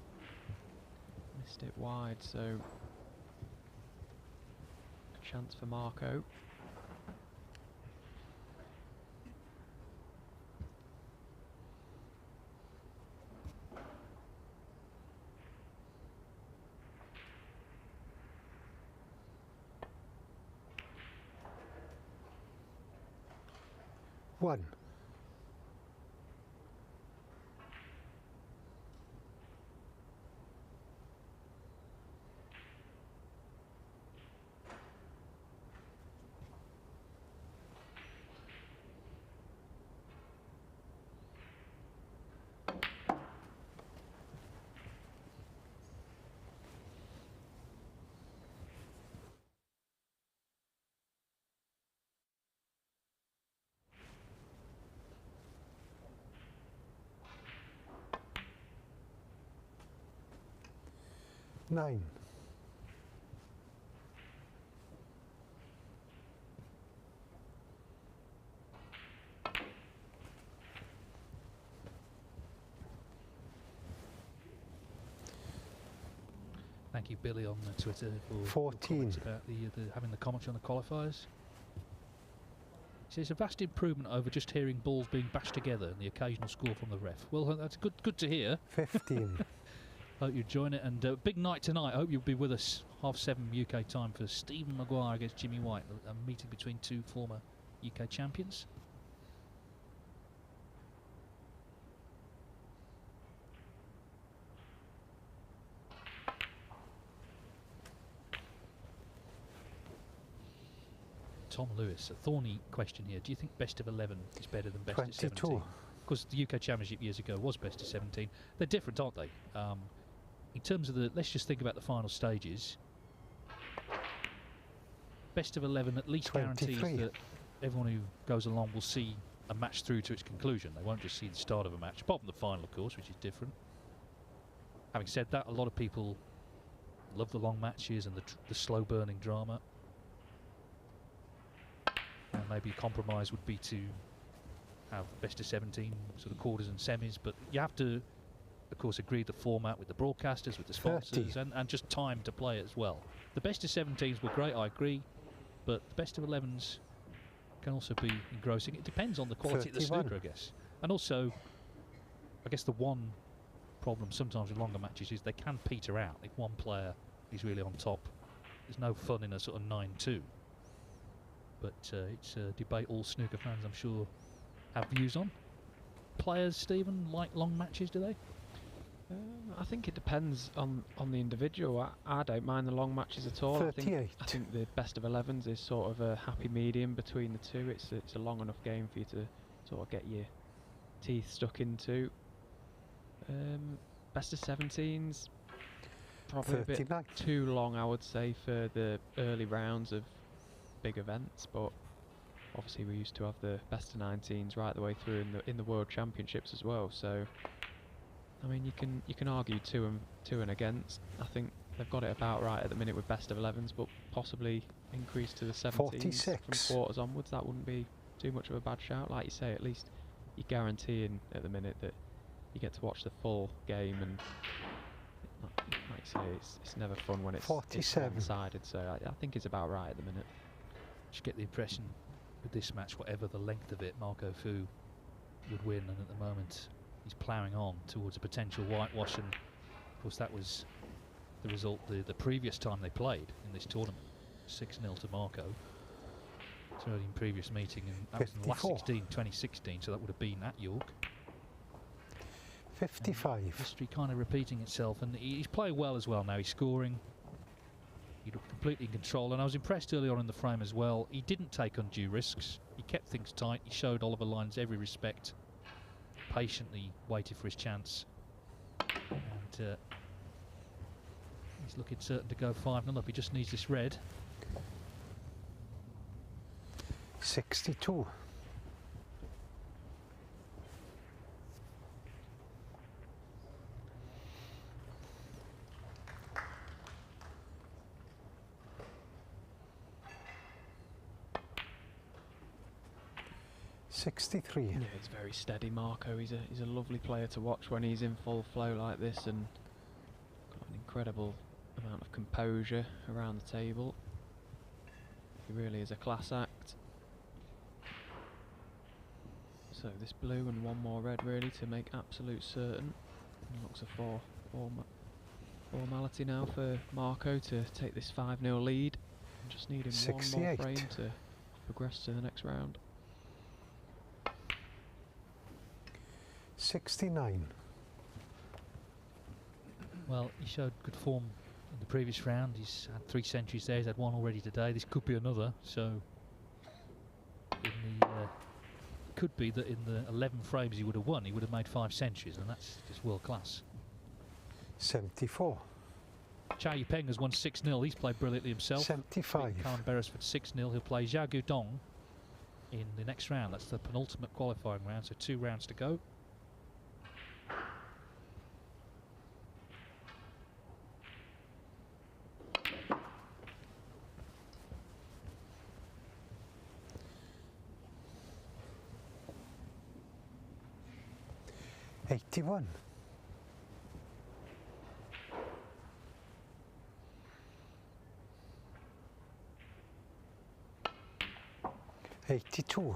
missed it wide, so a chance for Marco. One. Nine. Thank you, Billy, on Twitter for 14 about having the commentary on the qualifiers. He says a vast improvement over just hearing balls being bashed together and the occasional score from the ref. Well, that's good to hear. 15. Hope you join it, and big night tonight. I hope you'll be with us 7:30 UK time for Stephen Maguire against Jimmy White, a meeting between two former UK champions. Tom Lewis, a thorny question here. Do you think best of 11 is better than best 22. of 17? Because the UK Championship years ago was best of 17. They're different, aren't they? in terms of let's just think about the final stages. Best of 11 at least 23. guarantees that everyone who goes along will see a match through to its conclusion. They won't just see the start of a match, apart from the final, of course, which is different. Having said that, a lot of people love the long matches and the slow-burning drama. And maybe a compromise would be to have best of 17 sort of quarters and semis, but you have to, of course, agree the format with the broadcasters, with the sponsors, and just time to play it as well. The best of 17s were great, I agree, but the best of 11s can also be engrossing. It depends on the quality 31. of the snooker, I guess. And also, I guess the one problem sometimes with longer matches is they can peter out. If one player is really on top, there's no fun in a sort of 9-2. But it's a debate all snooker fans, I'm sure, have views on. Players, Stephen, like long matches, do they? I think it depends on the individual. I don't mind the long matches at all. 38. I think the best of 11s is sort of a happy medium between the two. It's a long enough game for you to sort of get your teeth stuck into. Best of 17s, probably 39. a bit too long, I would say, for the early rounds of big events. But obviously, we used to have the best of 19s right the way through in the World Championships as well. So, I mean, you can argue two and against. I think they've got it about right at the minute with best of 11s, but possibly increase to the 17s 46. from quarters onwards. That wouldn't be too much of a bad shout. Like you say, at least you're guaranteeing at the minute that you get to watch the full game, and like you say, it's never fun when it's 47. one-sided. So I think it's about right at the minute. Just get the impression with this match, whatever the length of it, Marco Fu would win, and at the moment he's ploughing on towards a potential whitewash, and of course that was the result the previous time they played in this tournament, 6-0 to Marco. It's early in previous meeting, and that was in the last 2016, so that would have been at York. 55. And history kind of repeating itself, and he's playing well as well now. He's scoring. He looked completely in control, and I was impressed early on in the frame as well. He didn't take undue risks. He kept things tight. He showed Oliver Lyons every respect. Patiently waited for his chance, and he's looking certain to go 5-0 up. He just needs this red. 62. Yeah, it's very steady, Marco. He's a lovely player to watch when he's in full flow like this, and got an incredible amount of composure around the table. He really is a class act. So this blue and one more red really to make absolute certain. And looks a formality now for Marco to take this 5-0 lead. And just need him 68. one more frame to progress to the next round. 69. Well, he showed good form in the previous round. He's had 3 centuries there. He's had 1 already today. This could be another. So, could be that in the 11 frames he would have won. He would have made 5 centuries, and that's just world class. 74. Chow Yupeng has won 6-0. He's played brilliantly himself. 75. Karen Beresford 6-0. He'll play Zhao Guodong in the next round. That's the penultimate qualifying round. So 2 rounds to go. '81. 82.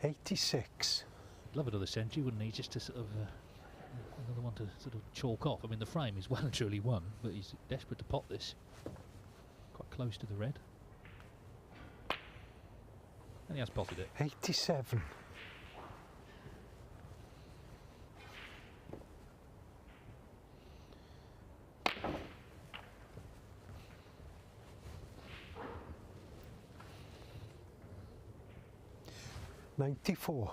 86. Love another century, wouldn't he? Just to sort of another one to sort of chalk off. I mean, the frame is well and truly won, but he's desperate to pot this. Quite close to the red. And he has potted it. 87. 94.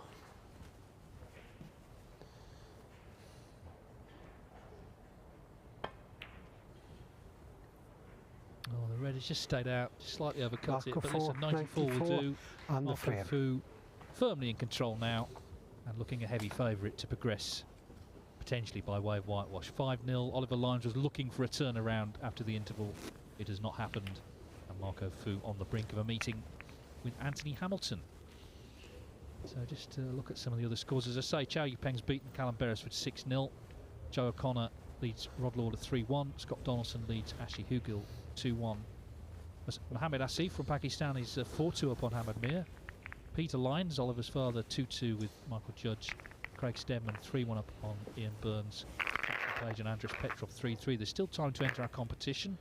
Oh, the red has just stayed out, slightly overcut it, but Marco listen, 94 will do. And the Marco frame. Fu firmly in control now and looking a heavy favourite to progress potentially by way of whitewash. 5-0. Oliver Lyons was looking for a turnaround after the interval. It has not happened, and Marco Fu on the brink of a meeting with Anthony Hamilton. So just look at some of the other scores. As I say, Chow Yupeng's beaten Callum Beresford 6-0. Joe O'Connor leads Rod Lauder 3-1. Scott Donaldson leads Ashley Hugill 2-1. Mohamed Asif from Pakistan is 4-2 up on Hamad Mir. Peter Lyons, Oliver's father, 2-2 with Michael Judge. Craig Steadman 3-1 up on Ian Burns. Page and Andres Petrov 3-3. There's still time to enter our competition.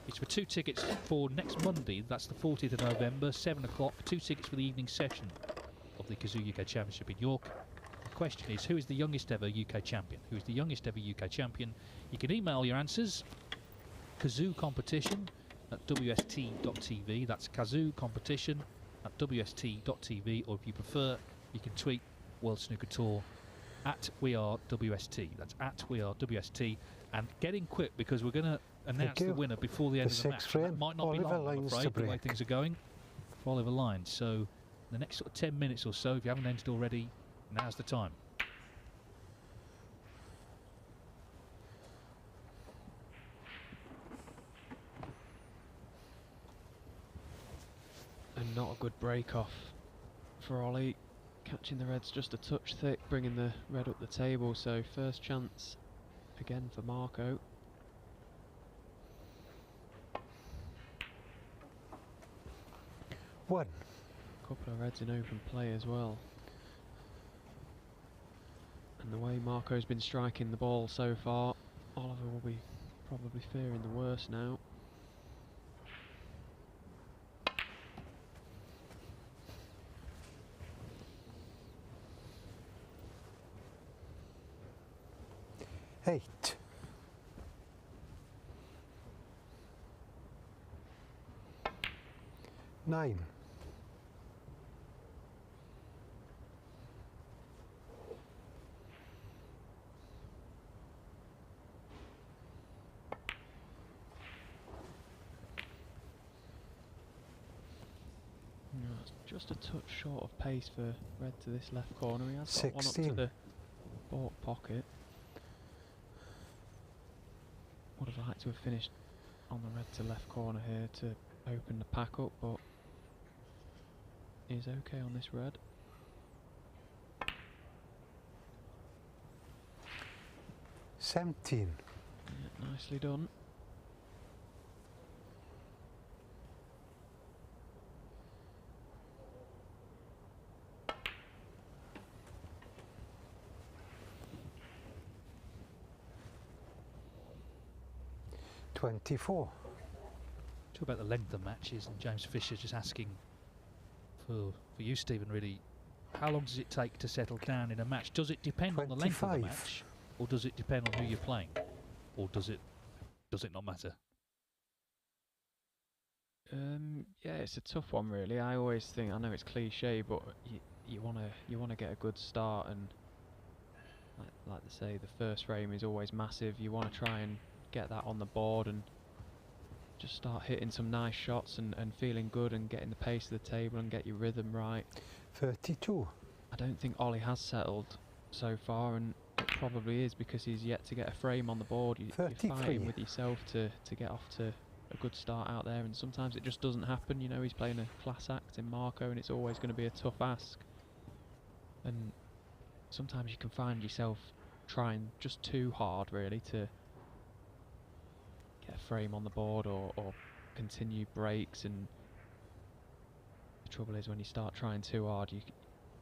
It's for 2 tickets for next Monday. That's the 40th of November, 7 o'clock. 2 tickets for the evening session of the Cazoo UK Championship in York. The question is, who is the youngest ever UK champion? Who is the youngest ever UK champion? You can email your answers. Cazoo competition at wst.tv. That's Cazoo competition at wst.tv, or if you prefer, you can tweet World Snooker Tour at WeAreWST. That's at WeAreWST, and get in quick because we're going to announce the winner before the end of the match. That might not be long, I'm afraid, the way things are going for Oliver Lyons. So in the next sort of 10 minutes or so, if you haven't entered already, now's the time. And not a good break off for Ollie. Catching the reds just a touch thick, bringing the red up the table. So first chance again for Marco. One. Couple of reds in open play as well. And the way Marco's been striking the ball so far, Oliver will be probably fearing the worst now. Eight. Nine. Just a touch short of pace for red to this left corner. He has got 16. one up to the baulk pocket. Would have liked to have finished on the red to left corner here to open the pack up, but he's okay on this red. $17. Yeah, nicely done. $24. Talk about the length of matches, and James Fisher just asking for you, Stephen, really, how long does it take to settle down in a match? Does it depend on the length of the match, or does it depend on who you're playing, or does it not matter? Yeah, it's a tough one really. I always think, I know it's cliche, but you wanna get a good start, and like they say, the first frame is always massive. You want to try and get that on the board and just start hitting some nice shots and feeling good and getting the pace of the table and get your rhythm right. 32. I don't think Ollie has settled so far, and it probably is because he's yet to get a frame on the board. You're fighting with yourself to get off to a good start out there, and sometimes it just doesn't happen. You know, he's playing a class act in Marco, and it's always going to be a tough ask, and sometimes you can find yourself trying just too hard really to get a frame on the board or continue breaks, and the trouble is when you start trying too hard,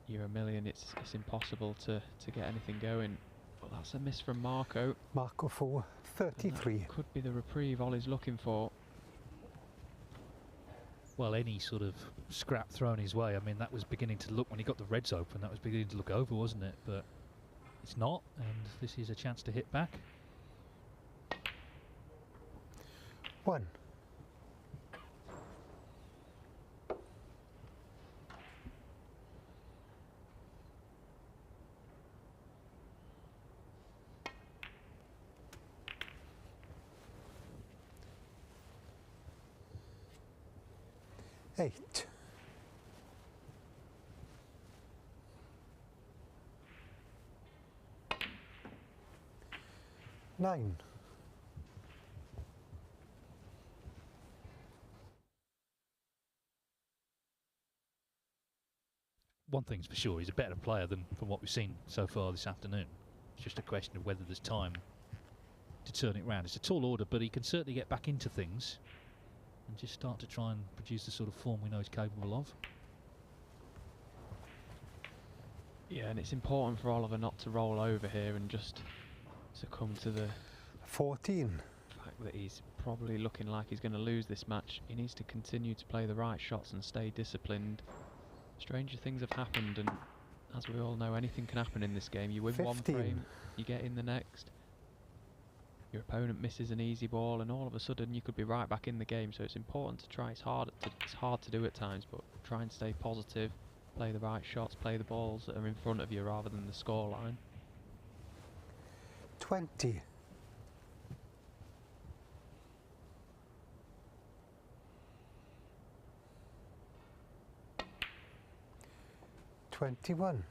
you're a million. It's impossible to get anything going. But that's a miss from Marco. Marco for 33. Could be the reprieve Ollie's looking for. Well, any sort of scrap thrown his way, I mean, that was beginning to look, when he got the reds open, that was beginning to look over, wasn't it? But it's not, and this is a chance to hit back. 1. 8. 9. One thing's for sure, he's a better player than from what we've seen so far this afternoon. It's just a question of whether there's time to turn it round. It's a tall order, but he can certainly get back into things and just start to try and produce the sort of form we know he's capable of. Yeah, and it's important for Oliver not to roll over here and just succumb to the 14. fact that he's probably looking like he's going to lose this match. He needs to continue to play the right shots and stay disciplined. Stranger things have happened, and as we all know, anything can happen in this game. You win 15. one frame, you get in the next. Your opponent misses an easy ball, and all of a sudden you could be right back in the game. So it's important to try. It's hard to do at times, but try and stay positive, play the right shots, play the balls that are in front of you rather than the scoreline. 20. 21.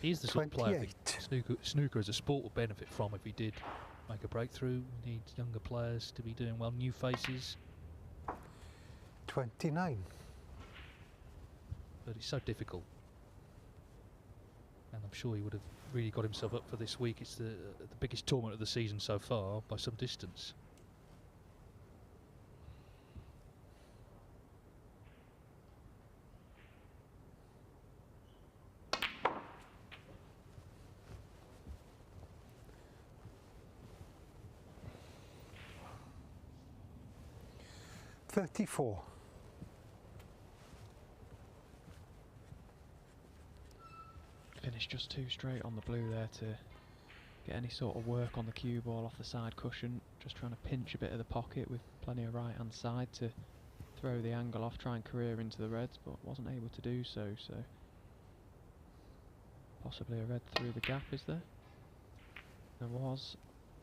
He's the sort of player I 28. think snooker as a sport will benefit from if he did make a breakthrough. We need younger players to be doing well, new faces. 29. But it's so difficult. And I'm sure he would have really got himself up for this week. It's the biggest tournament of the season so far by some distance. $34. Finished just too straight on the blue there to get any sort of work on the cue ball off the side cushion. Just trying to pinch a bit of the pocket with plenty of right hand side to throw the angle off, try and career into the reds, but wasn't able to do so. So possibly a red through the gap, is there? There was.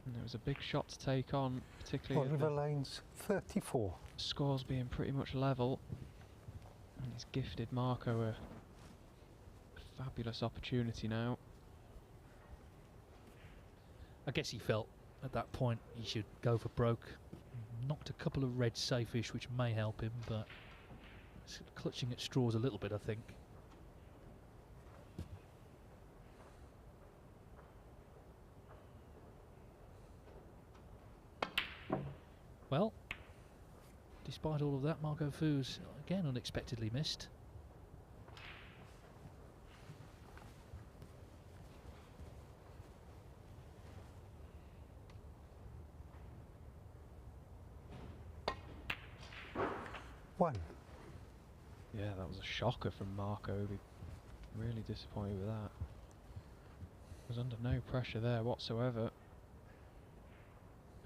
And it was a big shot to take on, particularly Oliver Lane's 34. Scores being pretty much level. And he's gifted Marco a fabulous opportunity now. I guess he felt at that point he should go for broke. Knocked a couple of reds safe-ish, which may help him, but it's clutching at straws a little bit, I think. Well, despite all of that, Marco Fu's again unexpectedly missed. One. Yeah, that was a shocker from Marco. Be really disappointed with that. Was under no pressure there whatsoever.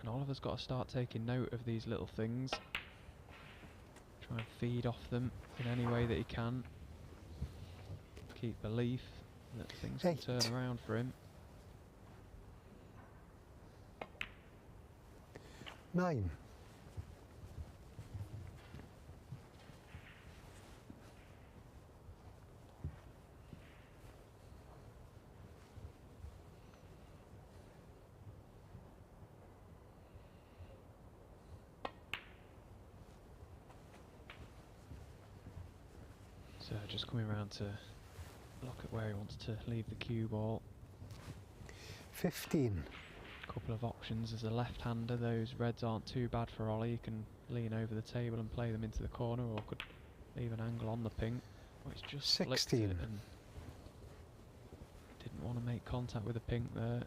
And Oliver's got to start taking note of these little things. Try and feed off them in any way that he can. Keep belief that things can turn around for him. 9. So just coming around to look at where he wants to leave the cue ball. 15. Couple of options as a left-hander. Those reds aren't too bad for Ollie. He can lean over the table and play them into the corner, or could leave an angle on the pink. Oh, it's just 16. and didn't want to make contact with the pink there.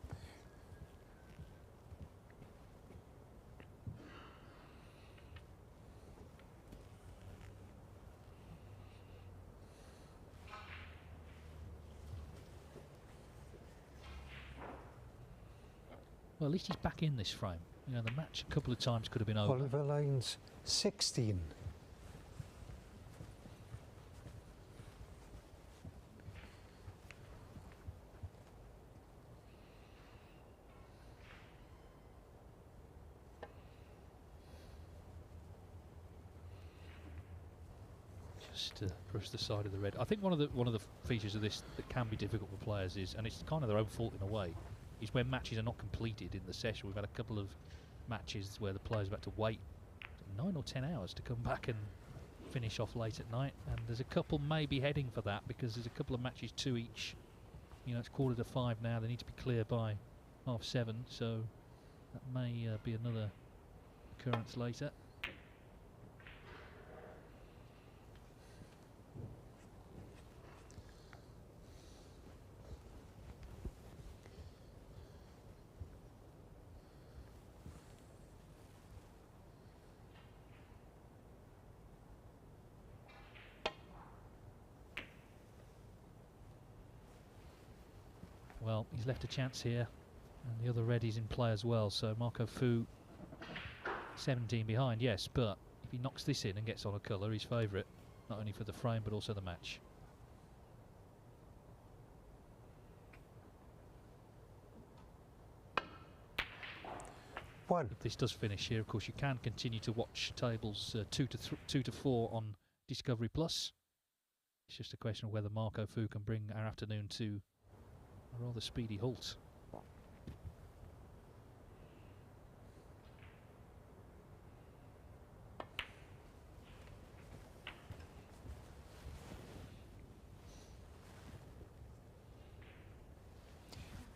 Well, at least he's back in this frame. You know, the match a couple of times could have been over. Oliver Lane's 16. just brush the side of the red. I think one of the features of this that can be difficult for players is, and it's kind of their own fault in a way, is when matches are not completed in the session. We've had a couple of matches where the players have had to wait 9 or 10 hours to come back and finish off late at night, and there's a couple maybe heading for that because there's a couple of matches 2 each. You know, it's 4:45 now. They need to be clear by 7:30, so that may be another occurrence later. Well, he's left a chance here, and the other red is in play as well, so Marco Fu 17 behind, yes, but if he knocks this in and gets on a colour, he's favourite, not only for the frame but also the match. If this does finish here, of course, you can continue to watch tables 2 to 4 on Discovery Plus. It's just a question of whether Marco Fu can bring our afternoon to a rather speedy halt.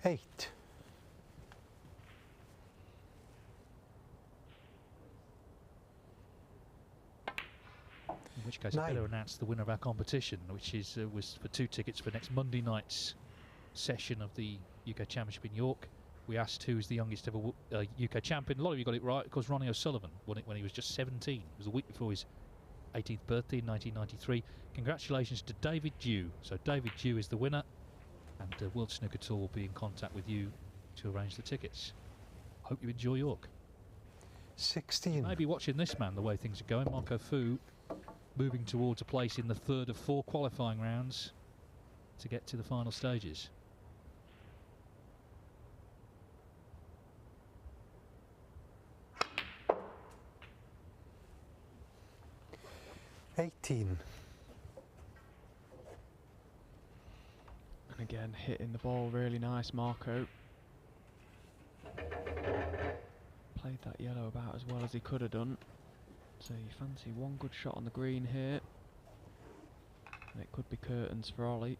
Eight. In which case, I better announce the winner of our competition, which is was for 2 tickets for next Monday night's session of the UK Championship in York. We asked who's the youngest ever UK champion. A lot of you got it right, because Ronnie O'Sullivan won it when he was just 17. It was the week before his 18th birthday in 1993. Congratulations to David Dew. So David Dew is the winner, and World Snooker Tour will be in contact with you to arrange the tickets. Hope you enjoy York. 16. Maybe watching this man, the way things are going. Marco Fu moving towards a place in the 3rd of 4 qualifying rounds to get to the final stages. And again, hitting the ball really nice, Marco. Played that yellow about as well as he could have done. So you fancy one good shot on the green here. And it could be curtains for Ollie.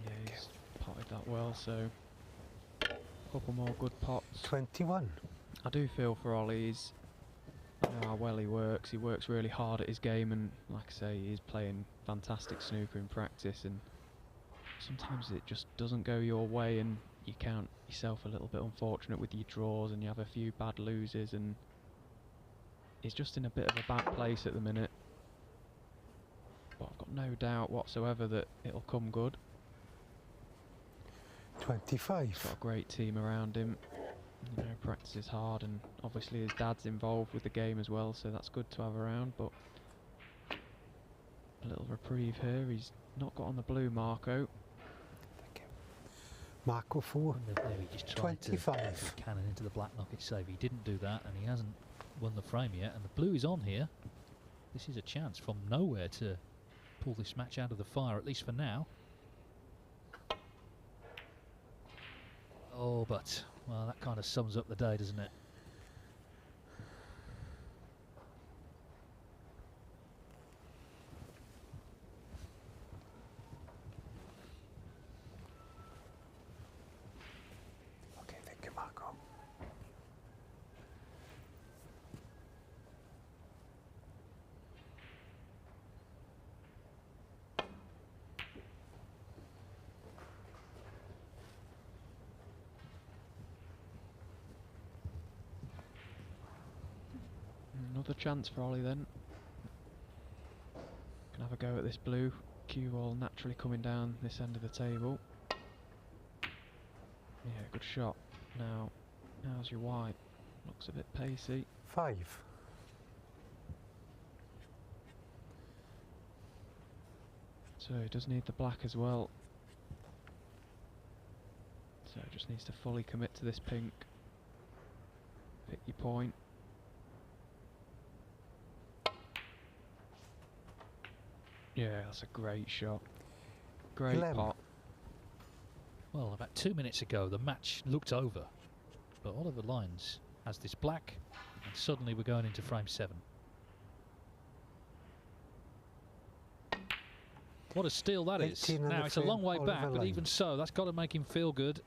Yeah, he's potted that well, so a couple more good pots. 21. I do feel for Ollie. I know how well he works. He works really hard at his game, and like I say, he's playing fantastic snooker in practice, and sometimes it just doesn't go your way and you count yourself a little bit unfortunate with your draws and you have a few bad loses, and he's just in a bit of a bad place at the minute. But I've got no doubt whatsoever that it'll come good. 25. He's got a great team around him. You know, practices hard, and obviously his dad's involved with the game as well, so that's good to have around. But a little reprieve here. He's not got on the blue, Marco. Thank you. Marco 4. There he just tried 25. to cannon into the black knocket save. He didn't do that, and he hasn't won the frame yet. And the blue is on here. This is a chance from nowhere to pull this match out of the fire, at least for now. Oh, but, well, that kind of sums up the day, doesn't it? Okay, thank you, Marco. Another chance for Ollie then. Can have a go at this blue. Cue ball naturally coming down this end of the table. Yeah, good shot. Now, how's your white? Looks a bit pacey. 5. So he does need the black as well. So just needs to fully commit to this pink. Pick your point. Yeah, that's a great shot. Great 11. pot. Well, about 2 minutes ago, the match looked over. But Oliver Lyons has this black, and suddenly we're going into frame 7. What a steal that is. Now, it's a long way back, but even so, that's got to make him feel good.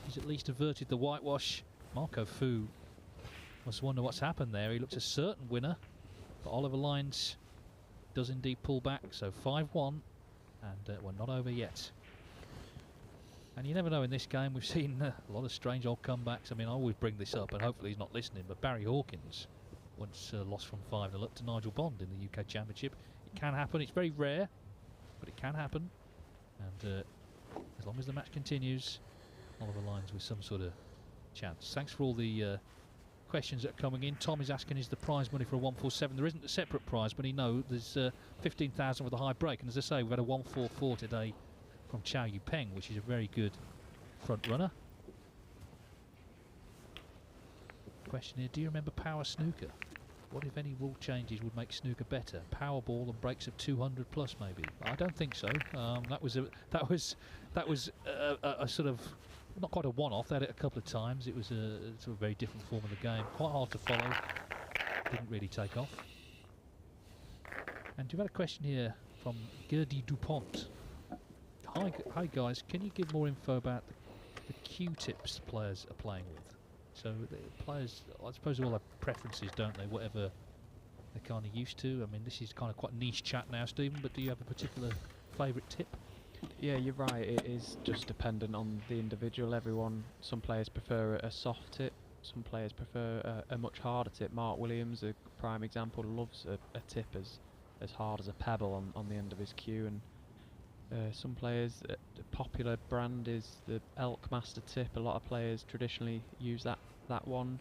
He's at least averted the whitewash. Marco Fu must wonder what's happened there. He looks a certain winner, but Oliver Lyons does indeed pull back. So 5-1, and we're not over yet. And you never know in this game. We've seen a lot of strange old comebacks. I mean, I always bring this up, and hopefully he's not listening, but Barry Hawkins once lost from 5-0 up to Nigel Bond in the UK Championship. It can happen. It's very rare, but it can happen. And as long as the match continues, Oliver Lyons with some sort of chance. Thanks for all the questions that are coming in. Tom is asking, is the prize money for a 147? There isn't a separate prize, but he knows there's 15,000 with a high break. And as I say, we've had a 144 today from Chow Yu Peng, which is a very good front runner. Question here, do you remember Power Snooker? What, if any, rule changes would make snooker better? Powerball and breaks of 200 plus, maybe. I don't think so. That was a sort of not quite a one-off. They had it a couple of times. It was a sort of very different form of the game. Quite hard to follow. Didn't really take off. And you've had a question here from Gerdy Dupont. Hi guys, can you give more info about the Q-tips players are playing with? So the players, I suppose, all have preferences, don't they? Whatever they're kind of used to. I mean, this is kind of quite niche chat now, Stephen. But do you have a particular favourite tip? Yeah, you're right. It is just dependent on the individual. Some players prefer a soft tip. Some players prefer a much harder tip. Mark Williams, a prime example, loves a tip as hard as a pebble on the end of his cue. And some players, the popular brand is the Elk Master tip. A lot of players traditionally use that one.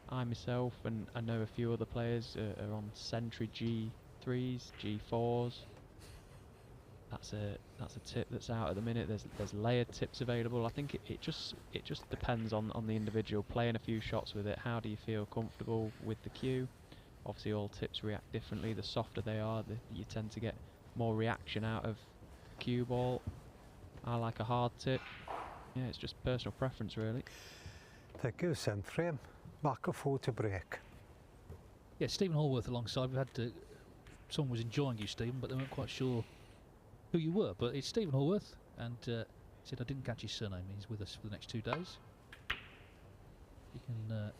I myself, and I know a few other players, are on Sentry G3s, G4s. That's a tip that's out at the minute. There's layered tips available. I think it just depends on the individual. Playing a few shots with it, how do you feel comfortable with the cue? Obviously all tips react differently. The softer they are, you tend to get more reaction out of cue ball. I like a hard tip. Yeah, it's just personal preference really. Thank you, frame. Mark a 4 to break. Yeah, Stephen Hallworth alongside. We've had someone was enjoying you, Stephen, but they weren't quite sure who you were. But it's Stephen Hallworth, and said I didn't catch his surname. He's with us for the next 2 days. You can.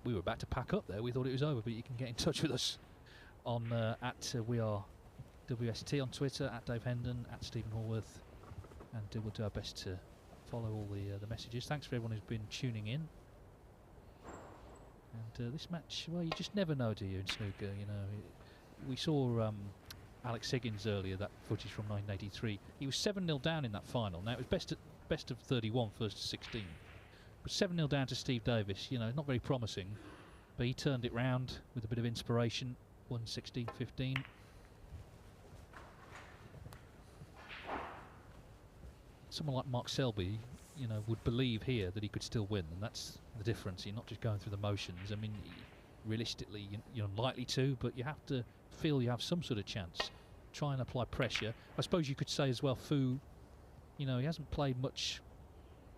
We were about to pack up there. We thought it was over, but you can get in touch with us on we are WST on Twitter, at Dave Hendon, at Stephen Hallworth, and we'll do our best to follow all the messages. Thanks for everyone who's been tuning in. And this match, well, you just never know, do you, in snooker? You know, we saw Alex Higgins earlier, that footage from 1983. He was 7-0 down in that final. Now, it was best of 31, first to 16. But 7-0 down to Steve Davis, you know, not very promising. But he turned it round with a bit of inspiration, won 16-15. Someone like Mark Selby, you know, would believe here that he could still win, and that's the difference. You're not just going through the motions. I mean, realistically, you're unlikely to, but you have to feel you have some sort of chance. Try and apply pressure. I suppose you could say as well, Fu, you know, he hasn't played much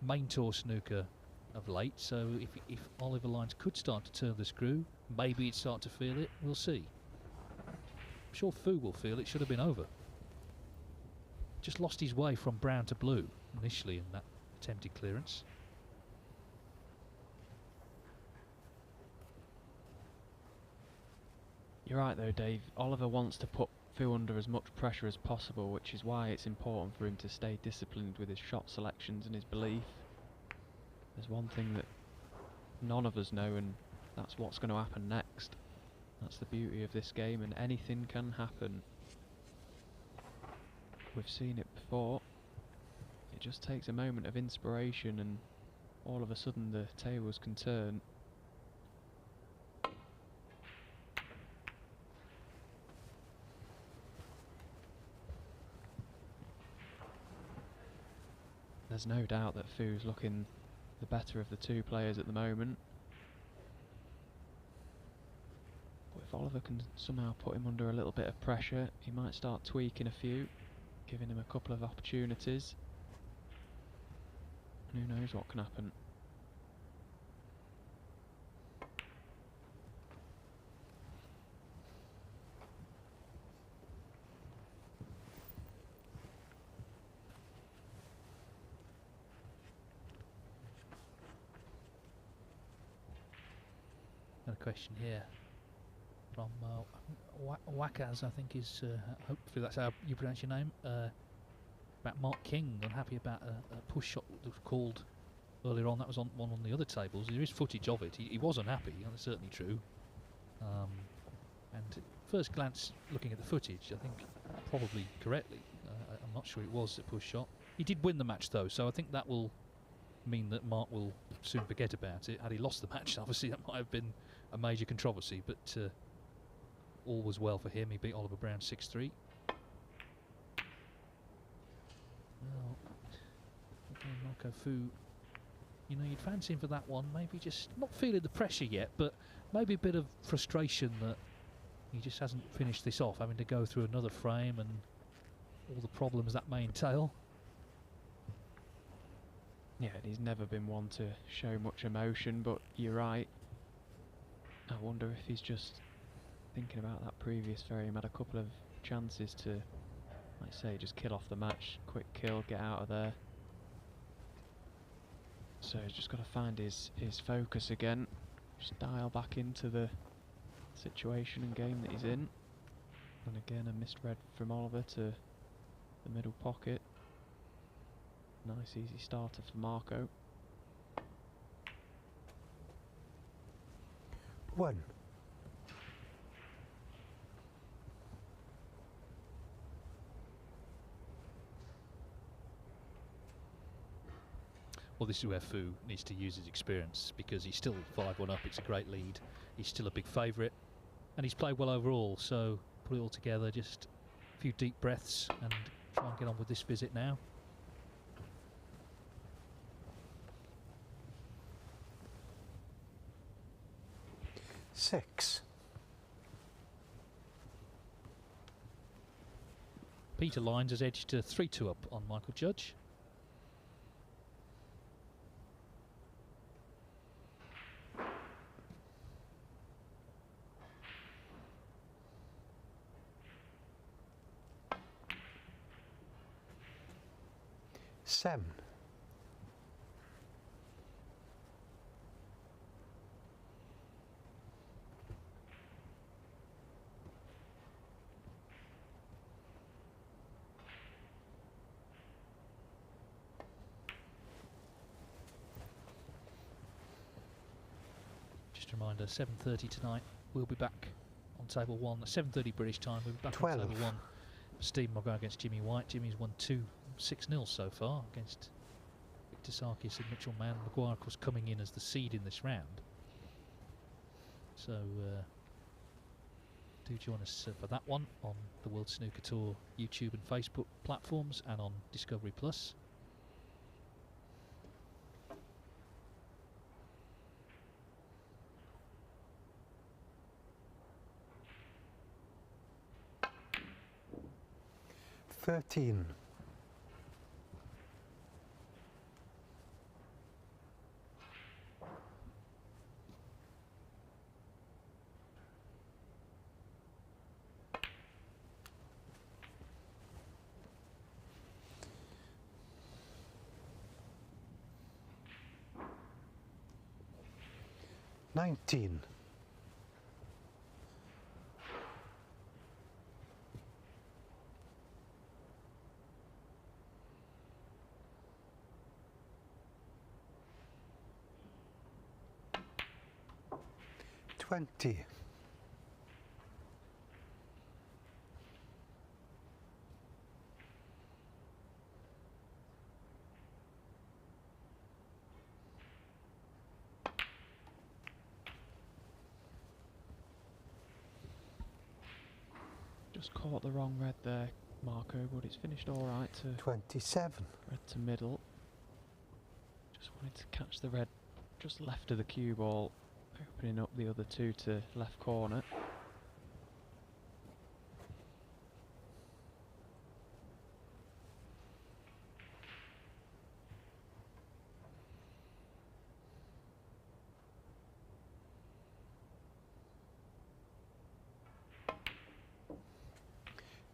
main tour snooker of late, so if Oliver Lyons could start to turn the screw, maybe he'd start to feel it. We'll see. I'm sure Fu will feel it should have been over. Just lost his way from brown to blue initially in that attempted clearance. You're right though, Dave. Oliver wants to put Fu under as much pressure as possible, which is why it's important for him to stay disciplined with his shot selections and his belief. There's one thing that none of us know, and that's what's going to happen next. That's the beauty of this game, and anything can happen. We've seen it before. It just takes a moment of inspiration and all of a sudden the tables can turn. there's no doubt that Fu's looking the better of the two players at the moment. But if Oliver can somehow put him under a little bit of pressure, he might start tweaking a few, giving him a couple of opportunities. And who knows what can happen. Got a question here from Wakaz, I think is, hopefully that's how you pronounce your name, about Mark King, unhappy about a push shot that was called earlier on. That was on one on the other tables. There is footage of it. He was unhappy, and that's certainly true. And first glance, looking at the footage, I think probably correctly. I'm not sure it was a push shot. He did win the match though, so I think that will mean that Mark will soon forget about it. Had he lost the match, obviously that might have been a major controversy, but all was well for him. He beat Oliver Brown 6-3. Well, again, Marco Fu, you know, you'd fancy him for that one. Maybe just not feeling the pressure yet, but maybe a bit of frustration that he just hasn't finished this off, having to go through another frame and all the problems that may entail. Yeah, and he's never been one to show much emotion, but you're right. I wonder if he's just thinking about that previous frame. Had a couple of chances to, like I say, just kill off the match, quick kill, get out of there. So he's just got to find his focus again, just dial back into the situation and game that he's in. And again, a misread from Oliver to the middle pocket. Nice easy starter for Marco. 1. Well, this is where Fu needs to use his experience, because he's still 5-1 up. It's a great lead. He's still a big favourite, and he's played well overall. So put it all together, just a few deep breaths, and try and get on with this visit now. Six. Peter Lyons has edged to 3-2 up on Michael Judge. Seven. Just a reminder, 7:30 tonight. We'll be back on table 1. 7:30 British time. We'll be back 12. on table 1. Steve Maguire against Jimmy White. Jimmy's won 6-0 so far against Victor Sarkis and Mitchell Mann. Maguire, of course, coming in as the seed in this round. So do join us for that one on the World Snooker Tour YouTube and Facebook platforms, and on Discovery Plus. Thirteen. Nineteen. 20. 'Just caught the wrong red there, Marco, but it's finished all right to 27. red to middle. Wanted to catch the red just left of the cue ball, opening up the other two to left corner.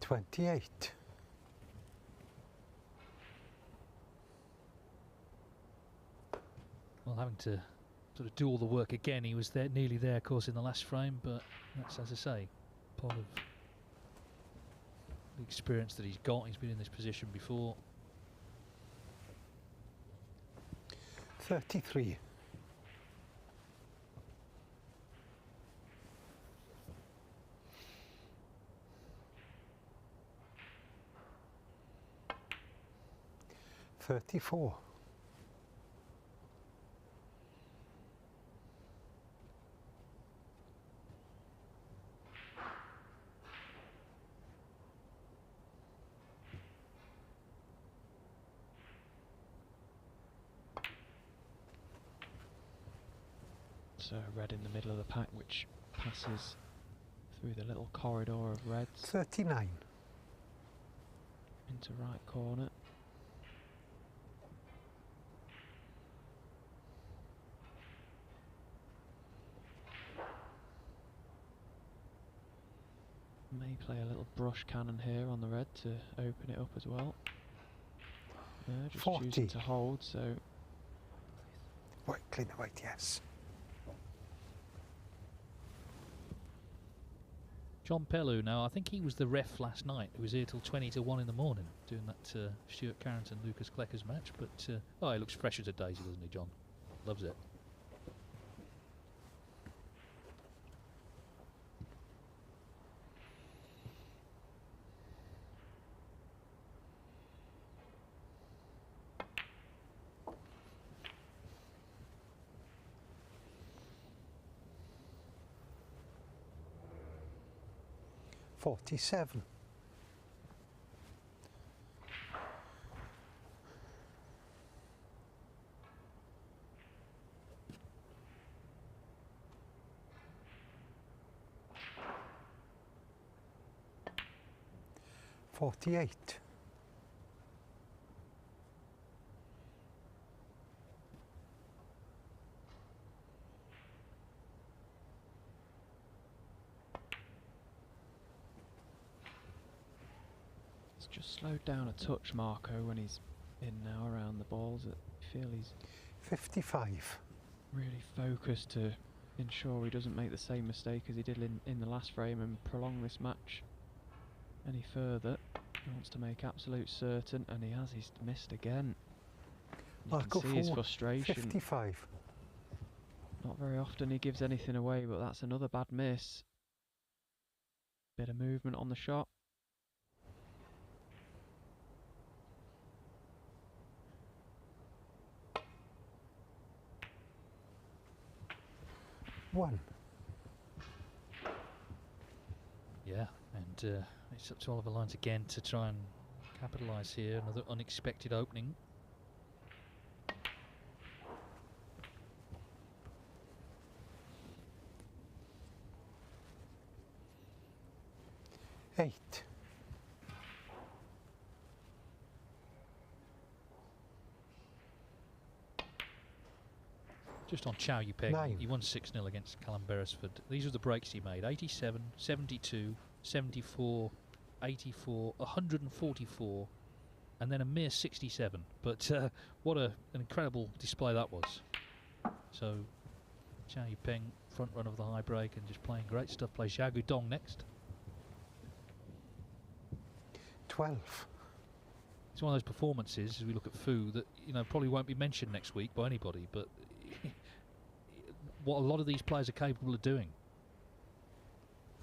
$28. Well, having to sort of do all the work again. He was there, nearly there, of course, in the last frame, but that's, as I say, part of the experience that he's got. He's been in this position before. 33. $34. So red in the middle of the pack, which passes through the little corridor of reds. 39. Into right corner. May play a little brush cannon here on the red to open it up as well. Just 40. choosing to hold, so... White, clean the white, yes. John Pellew, now I think he was the ref last night, who was here till 20 to 1 in the morning doing that Stuart Carrington Lucas Kleckers match, but oh, he looks fresh as a daisy, doesn't he, John? Loves it. $47. $48. Just slowed down a touch, Marco, when he's in now around the balls. I feel he's 55. Really focused to ensure he doesn't make the same mistake as he did in the last frame and prolong this match any further. He wants to make absolute certain, and he has. He's missed again. You can see his frustration. 55. Not very often he gives anything away, but that's another bad miss. Bit of movement on the shot. One. Yeah, and it's up to Oliver Lyons again to try and capitalise here. Another unexpected opening. Eight. Just on Chow Yupeng, 9. he won 6-0 against Callum Beresford. These are the breaks he made: 87, 72, 74, 84, 144, and then a mere 67. But what an incredible display that was. So Chow Yupeng, front run of the high break and just playing great stuff. Plays Xiao Guodong next. 12. It's one of those performances, as we look at Fu, that probably won't be mentioned next week by anybody, but what a lot of these players are capable of doing.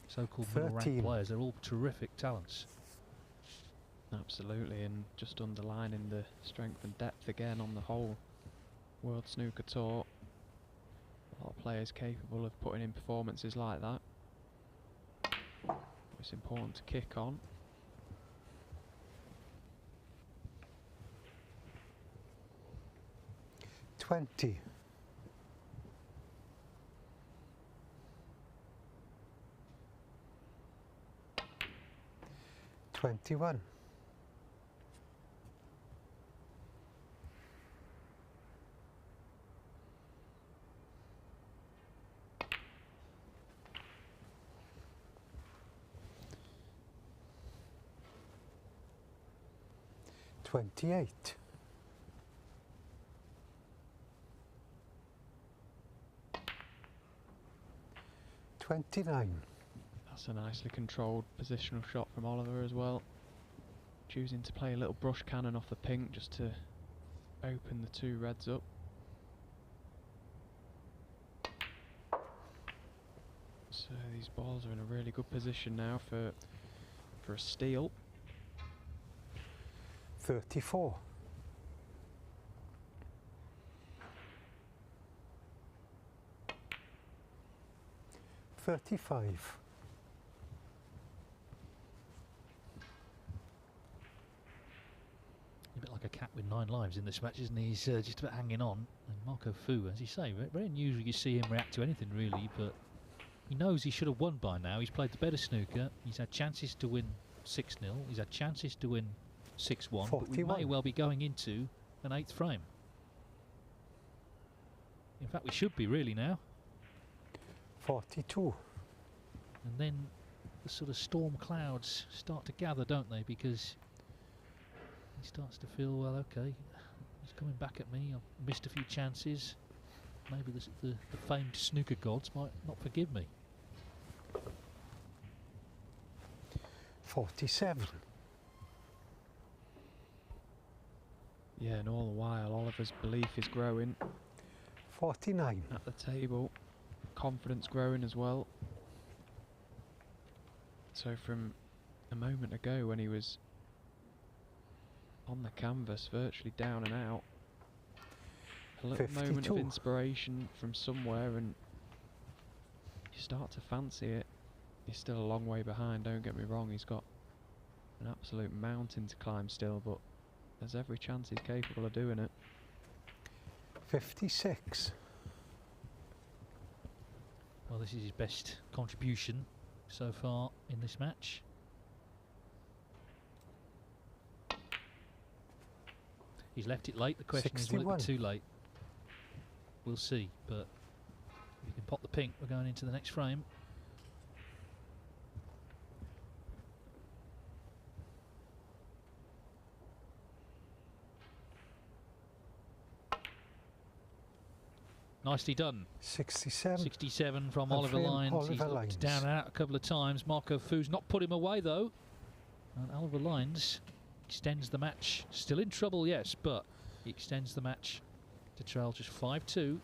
So-called middle-ranked players, they're all terrific talents. Absolutely, and just underlining the strength and depth again on the whole World Snooker Tour. A lot of players capable of putting in performances like that. It's important to kick on. 20. 21. 28. 29. That's a nicely controlled positional shot from Oliver as well. Choosing to play a little brush cannon off the pink just to open the two reds up. So these balls are in a really good position now for a steal. 34. 35. 9 lives in this match, isn't he? He's just about hanging on. And Marco Fu, as you say, very unusual you see him react to anything really, but he knows he should have won by now. He's played the better snooker. He's had chances to win 6-0. He's had chances to win 6-1, but we may well be going into an 8th frame. In fact, we should be really now. 42. And then the sort of storm clouds start to gather, don't they? Because he starts to feel, well, okay, he's coming back at me. I've missed a few chances. Maybe the famed snooker gods might not forgive me. 47. Yeah, and all the while Oliver's belief is growing. 49. At the table, confidence growing as well. So from a moment ago when he was on the canvas, virtually down and out, a little 52. moment of inspiration from somewhere and you start to fancy it. He's still a long way behind, don't get me wrong, he's got an absolute mountain to climb still, but there's every chance he's capable of doing it. 56. Well, this is his best contribution so far in this match. He's left it late. The question 61. Is, will it be too late? We'll see, but if you can pop the pink, we're going into the next frame. Nicely done. 67. 67 from Oliver Lines. He's looked down and out a couple of times. Marco Fu's not put him away though. And Oliver Lines extends the match. Still in trouble, yes, but he extends the match to trail just 5-2. And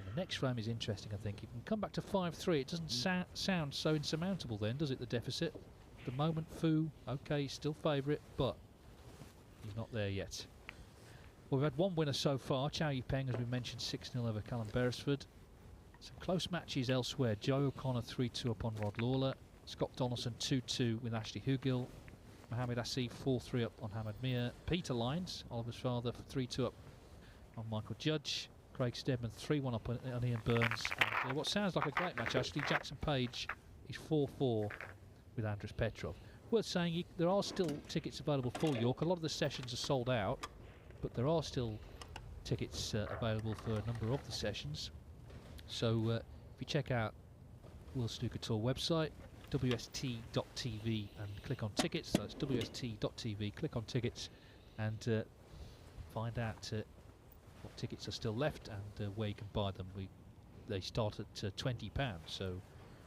the next frame is interesting, I think. He can come back to 5-3. It doesn't sound so insurmountable then, does it, the deficit? At the moment, Fu, okay, he's still favourite, but he's not there yet. Well, we've had one winner so far. Chow Yipeng, as we mentioned, 6-0 over Callum Beresford. Some close matches elsewhere. Joe O'Connor 3-2 up on Rod Lawler. Scott Donaldson 2-2 with Ashley Hugill. Mohamed Asif 4-3 up on Hamad Mir. Peter Lines, Oliver's father, 3-2 up on Michael Judge. Craig Steadman 3-1 up on Ian Burns. And what sounds like a great match, actually, Jackson Page is 4-4 with Andres Petrov. Worth saying, there are still tickets available for York. A lot of the sessions are sold out, but there are still tickets available for a number of the sessions. So if you check out World Snooker Tour website, wst.tv, and click on tickets. So it's wst.tv, click on tickets and find out what tickets are still left and where you can buy them. They start at £20, so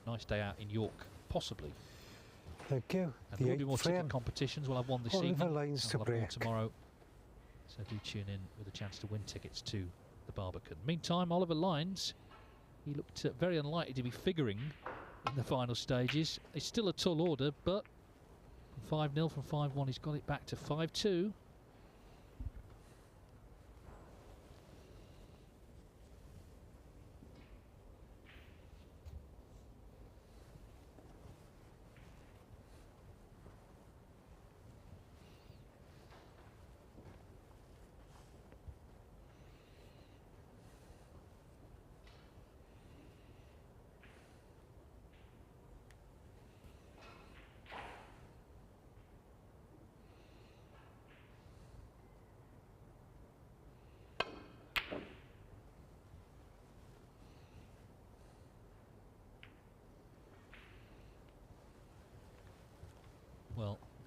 nice day out in York, possibly. Thank you. And there will be more ticket competitions. We'll have one this evening. Lines to break. Tomorrow. So do tune in with a chance to win tickets to the Barbican. Meantime, Oliver Lines, he looked very unlikely to be figuring in the final stages. It's still a tall order, but from 5-0 from 5-1, he's got it back to 5-2.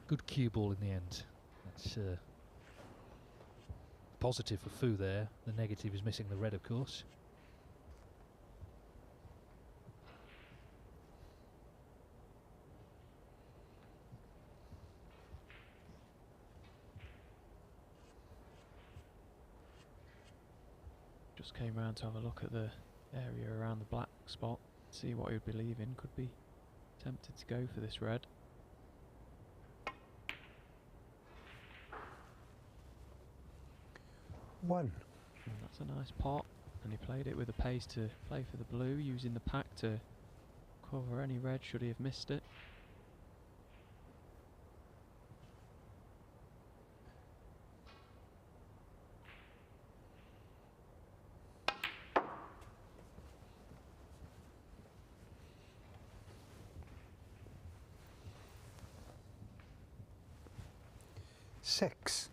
Good cue ball in the end. That's positive for Fu there. The negative is missing the red, of course. Just came round to have a look at the area around the black spot, see what he would be leaving. Could be tempted to go for this red. One. And that's a nice pot, and he played it with the pace to play for the blue, using the pack to cover any red should he have missed it. Six.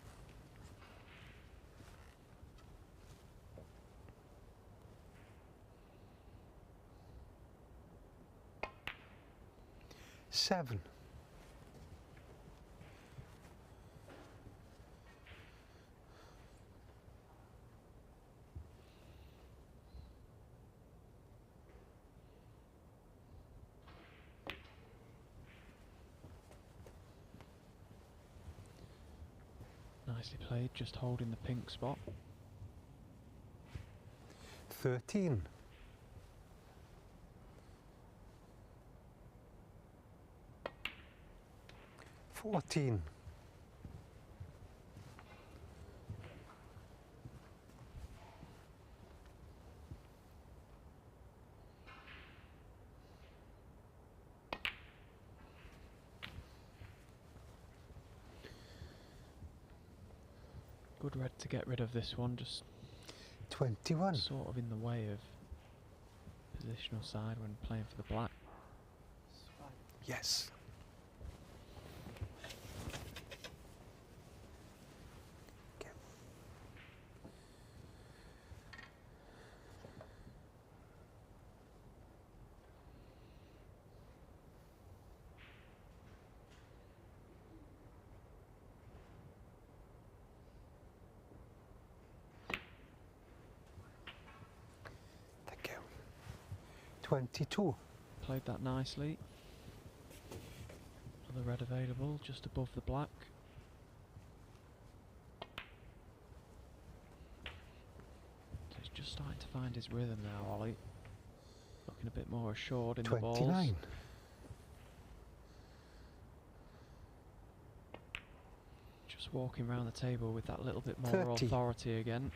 Seven. Nicely played, just holding the pink spot. 13. 14. 'Good red to get rid of this one, just 21. Sort of in the way of positional side when playing for the black. Yes. Thank you. 22. Played that nicely. Another red available just above the black. So he's just starting to find his rhythm now, Ollie. Looking a bit more assured in 29. the balls. Just walking around the table with that little bit more 30. authority again.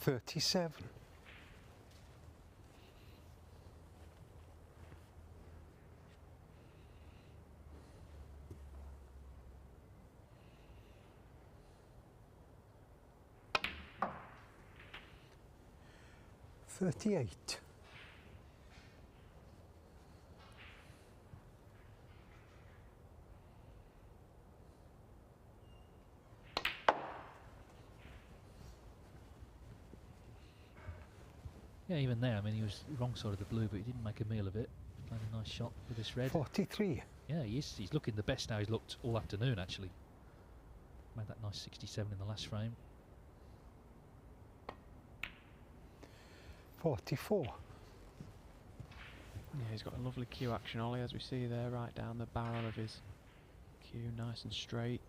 $37. 38. 'Yeah, even there, I mean, he was wrong side of the blue, but he didn't make a meal of it. Played a nice shot with this red. 43. Yeah, he's looking the best now he's looked all afternoon, actually. Made that nice 67 in the last frame. 44. Yeah, he's got a lovely cue action, Ollie, as we see there, right down the barrel of his cue, nice and straight.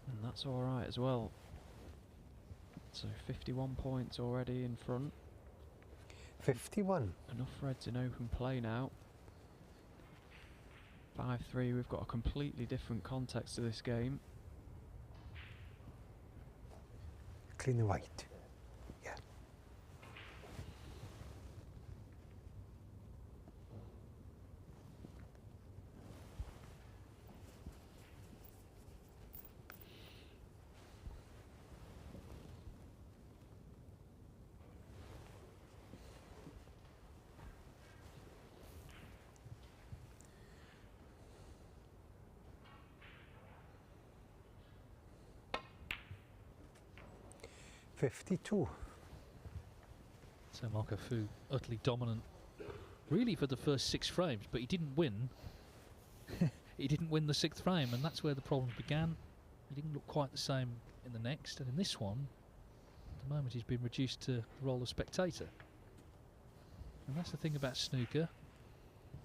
And that's alright as well. So 51 points already in front. 51. Enough reds in open play now. 5-3, we've got a completely different context to this game. Clean the white. Yeah. 52. So Marco Fu utterly dominant, really, for the first 6 frames, but he didn't win. He didn't win the 6th frame, and that's where the problems began. He didn't look quite the same in the next, and in this one, at the moment he's been reduced to the role of spectator. And that's the thing about snooker.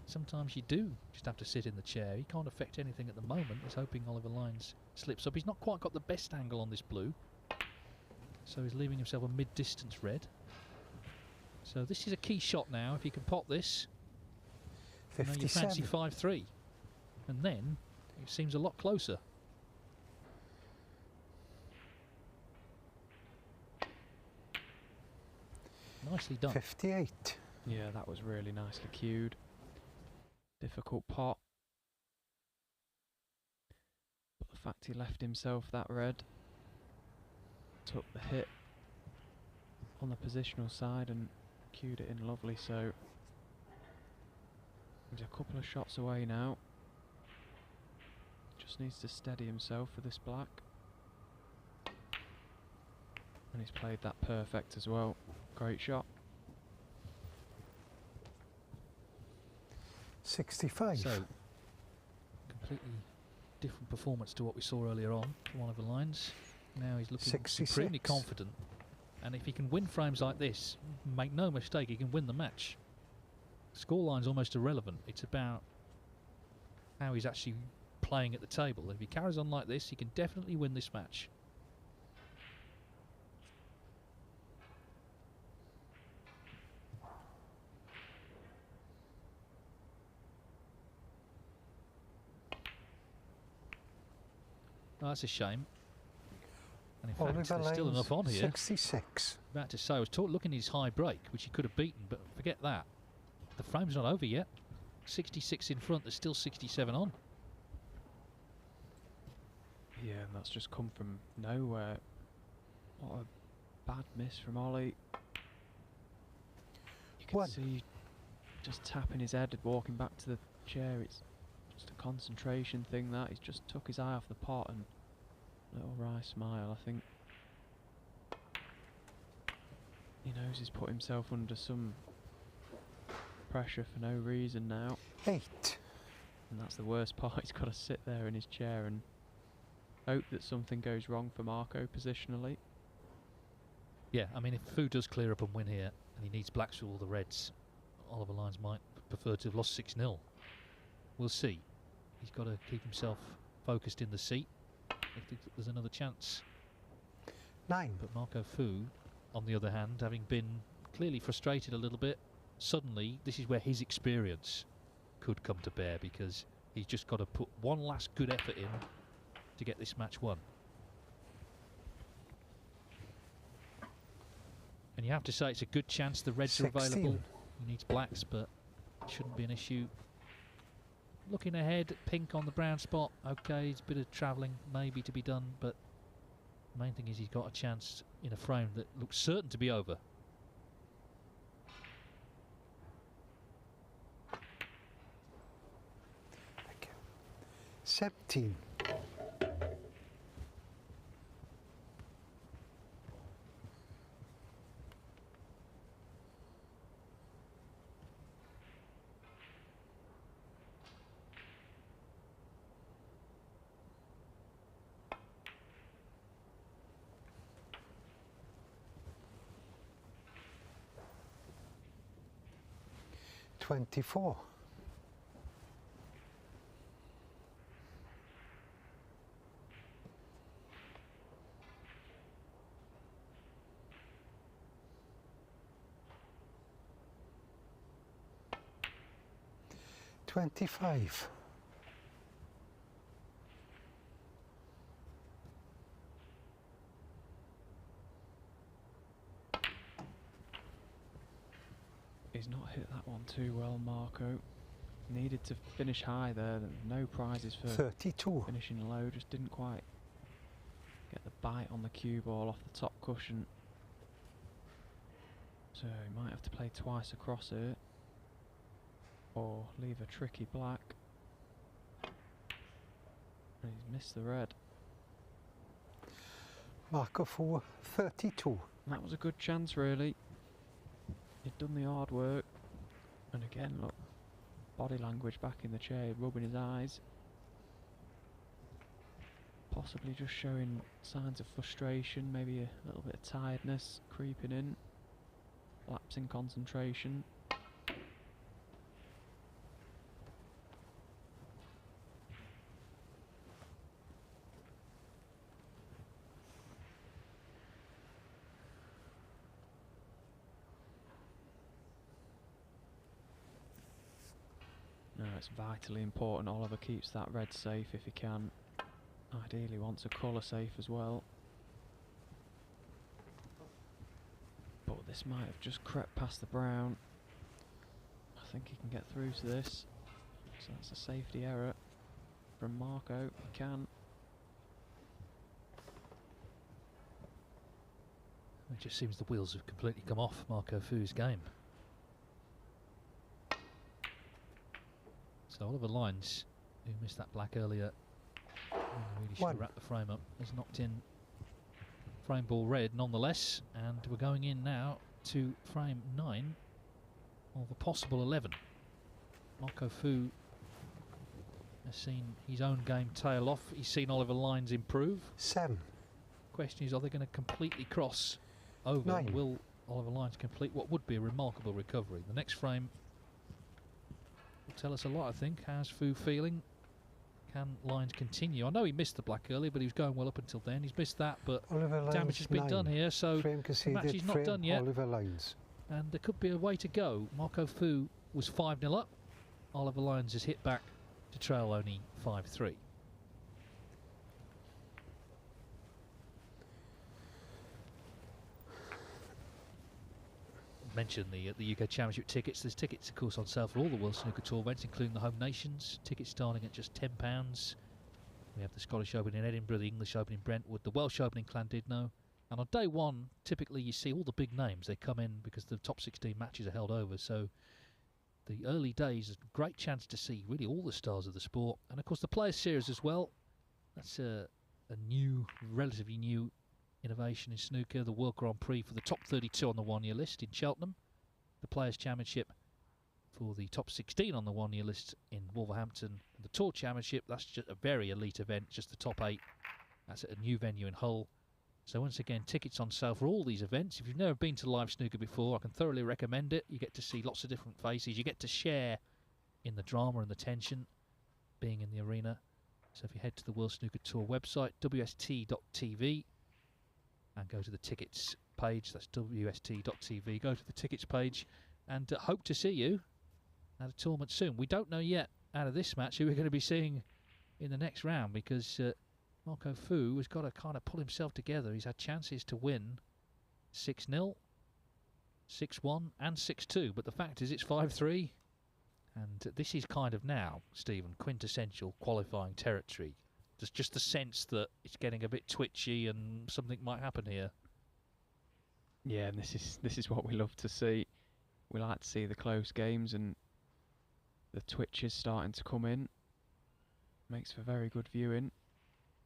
Sometimes you do just have to sit in the chair. He can't affect anything at the moment. He's hoping Oliver Lyons slips up. He's not quite got the best angle on this blue, so he's leaving himself a mid-distance red. So this is a key shot now. If you can pot this, you know, you fancy 5-3, and then it seems a lot closer. Nicely done. 58. Yeah, that was really nicely cued. Difficult pot. But the fact he left himself that red, took the hit on the positional side and cued it in lovely, so he's a couple of shots away now. Just needs to steady himself for this black. And he's played that perfect as well. Great shot. 65. So, completely different performance to what we saw earlier on from Oliver Lyons. Now he's looking 66. supremely confident. And if he can win frames like this, make no mistake, he can win the match. Scoreline's almost irrelevant. It's about how he's actually playing at the table. If he carries on like this, he can definitely win this match. Oh, that's a shame. And in fact, there's still enough on here. 66. About to say, I was looking at his high break, which he could have beaten, but forget that. The frame's not over yet. 66 in front, there's still 67 on. Yeah, and that's just come from nowhere. What a bad miss from Ollie. You can see just tapping his head and walking back to the chair. It's just a concentration thing that. He's just took his eye off the pot and little wry smile, I think. He knows he's put himself under some pressure for no reason now. 8. And that's the worst part. He's got to sit there in his chair and hope that something goes wrong for Marco positionally. Yeah, I mean, if Fu does clear up and win here, and he needs blacks for all the reds, Oliver Lyons might prefer to have lost 6-0. We'll see. He's got to keep himself focused in the seat if there's another chance. 9. But Marco Fu, on the other hand, having been clearly frustrated a little bit, suddenly this is where his experience could come to bear, because he's just got to put one last good effort in to get this match won. And you have to say it's a good chance the reds 16. are available. He needs blacks, but it shouldn't be an issue. Looking ahead, pink on the brown spot. Okay, it's a bit of travelling maybe to be done, but the main thing is he's got a chance in a frame that looks certain to be over. Thank you. 17. 24. 25. He's not hit that one too well, Marco. Needed to finish high there. No prizes for 32. Finishing low. Just didn't quite get the bite on the cue ball off the top cushion. So he might have to play twice across it, or leave a tricky black. And he's missed the red. Marco Fu 32. That was a good chance, really. He'd done the hard work. And again, look, body language back in the chair, rubbing his eyes. Possibly just showing signs of frustration, maybe a little bit of tiredness creeping in. Lapse in concentration. No, it's vitally important Oliver keeps that red safe if he can. Ideally wants a colour safe as well. But this might have just crept past the brown. I think he can get through to this. So that's a safety error from Marco. He can. It just seems the wheels have completely come off Marco Fu's game. So Oliver Lyons, who missed that black earlier, really should have wrapped the frame up, has knocked in frame ball red nonetheless, and we're going in now to frame 9 of a possible 11. Marco Fu has seen his own game tail off. He's seen Oliver Lyons improve. 7. Question is, are they going to completely cross over? 9. Will Oliver Lyons complete what would be a remarkable recovery? The next frame will tell us a lot, I think. How's Fu feeling? Can Lyons continue? I know he missed the black earlier, but he was going well up until then. He's missed that, but damage has been done here, so the match is not done yet. Oliver Lyons. And there could be a way to go. Marco Fu was 5-0 up. Oliver Lyons has hit back to trail only 5-3. Mentioned the UK Championship tickets. There's tickets, of course, on sale for all the World Snooker Tour events, including the home nations. Tickets starting at just £10. We have the Scottish Open in Edinburgh, the English Open in Brentwood, the Welsh Open in Llandudno. And on day one, typically you see all the big names. They come in because the top 16 matches are held over. So the early days is a great chance to see really all the stars of the sport. And of course the Players Series as well. That's a new, relatively new innovation in snooker. The World Grand Prix for the top 32 on the one-year list in Cheltenham. The Players Championship for the top 16 on the one-year list in Wolverhampton. And the Tour Championship, that's just a very elite event, just the top 8. That's at a new venue in Hull. So once again, tickets on sale for all these events. If you've never been to live snooker before, I can thoroughly recommend it. You get to see lots of different faces. You get to share in the drama and the tension being in the arena. So if you head to the World Snooker Tour website, wst.tv, and go to the tickets page, that's wst.tv, go to the tickets page, and hope to see you at a tournament soon. We don't know yet, out of this match, who we're going to be seeing in the next round, because Marco Fu has got to kind of pull himself together. He's had chances to win 6-0, 6-1 and 6-2, but the fact is it's 5-3, and this is kind of now, Stephen, quintessential qualifying territory. There's just the sense that it's getting a bit twitchy and something might happen here. Yeah, and this is what we love to see. We like to see the close games and the twitches starting to come in. Makes for very good viewing.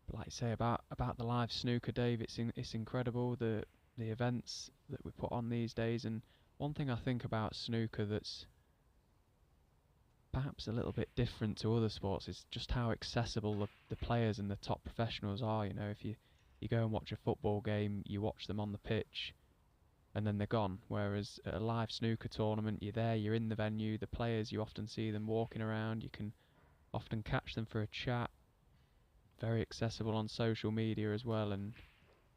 But like you say about the live snooker, Dave, it's incredible the events that we put on these days. And one thing I think about snooker that's perhaps a little bit different to other sports is just how accessible the players and the top professionals are. You know, if you go and watch a football game, you watch them on the pitch and then they're gone. Whereas at a live snooker tournament, you're there, you're in the venue, the players, you often see them walking around, you can often catch them for a chat. Very accessible on social media as well, and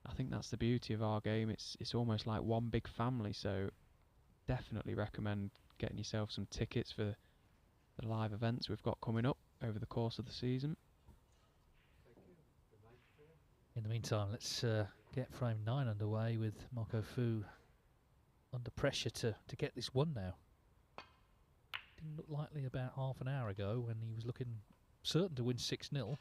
I think that's the beauty of our game. It's almost like one big family, so definitely recommend getting yourself some tickets for the live events we've got coming up over the course of the season. In the meantime, let's get frame 9 underway with Marco Fu under pressure to get this one now. Didn't look likely about half an hour ago when he was looking certain to win 6-0.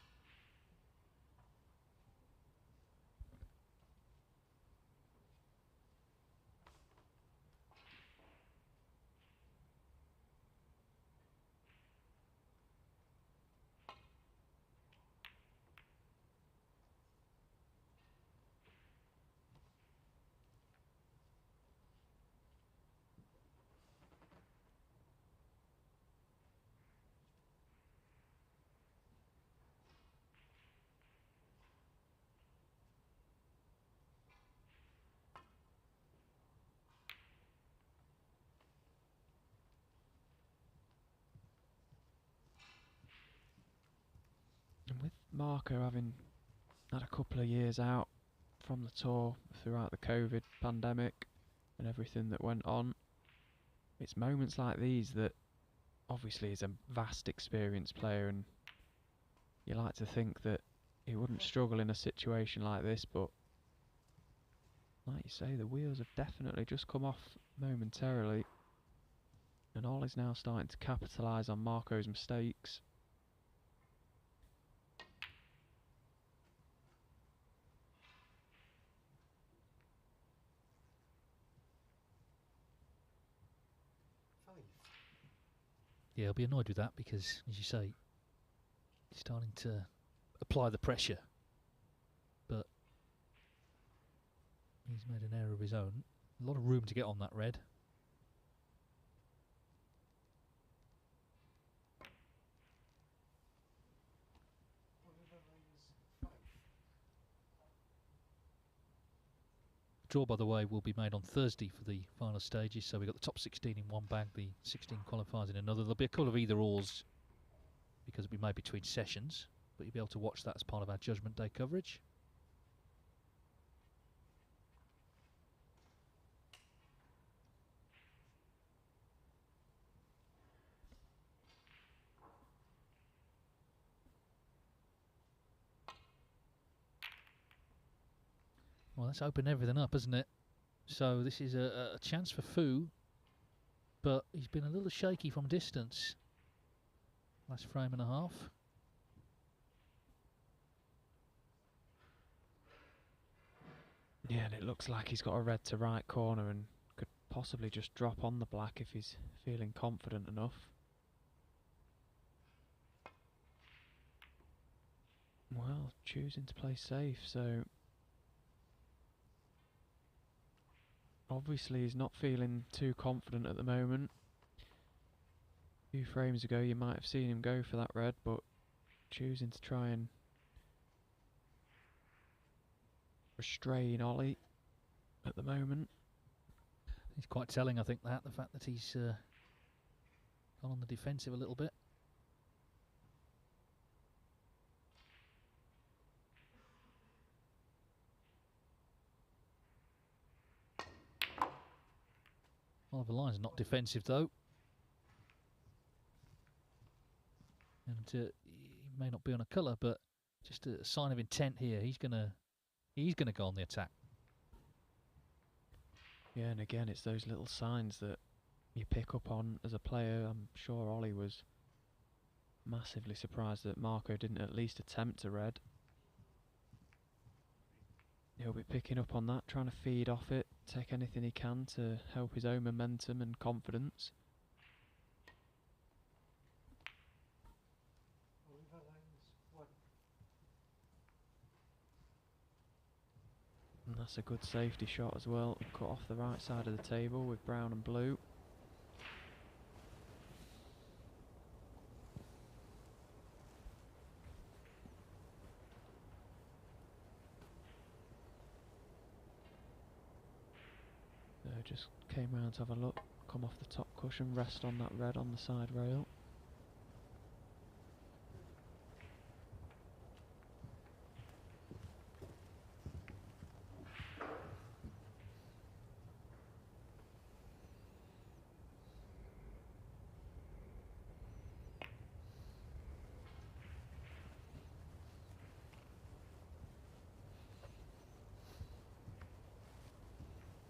Marco having had a couple of years out from the tour throughout the COVID pandemic and everything that went on, it's moments like these that obviously he's a vast experienced player, and you like to think that he wouldn't struggle in a situation like this, but like you say, the wheels have definitely just come off momentarily, and Ollie's now starting to capitalise on Marco's mistakes. Yeah, I'll be annoyed with that because, as you say, he's starting to apply the pressure. But he's made an error of his own. A lot of room to get on that red. Draw, by the way, will be made on Thursday for the final stages. So we've got the top 16 in one bag, the 16 qualifiers in another. There'll be a couple of either-ors because it'll be made between sessions, but you'll be able to watch that as part of our Judgment Day coverage. Well, that's opened everything up, hasn't it? So this is a chance for Fu, but he's been a little shaky from distance. Last frame and a half. Yeah, and it looks like he's got a red to right corner and could possibly just drop on the black if he's feeling confident enough. Well, choosing to play safe, so obviously he's not feeling too confident at the moment. A few frames ago you might have seen him go for that red, but choosing to try and restrain Ollie at the moment. He's quite telling, I think, the fact that he's gone on the defensive a little bit. Oliver Lyon's not defensive though, and he may not be on a colour, but just a sign of intent here. He's gonna go on the attack. Yeah, and again, it's those little signs that you pick up on as a player. I'm sure Ollie was massively surprised that Marco didn't at least attempt a red. He'll be picking up on that, trying to feed off it, take anything he can to help his own momentum and confidence. And that's a good safety shot as well, cut off the right side of the table with brown and blue. So just came round to have a look, come off the top cushion, rest on that red on the side rail.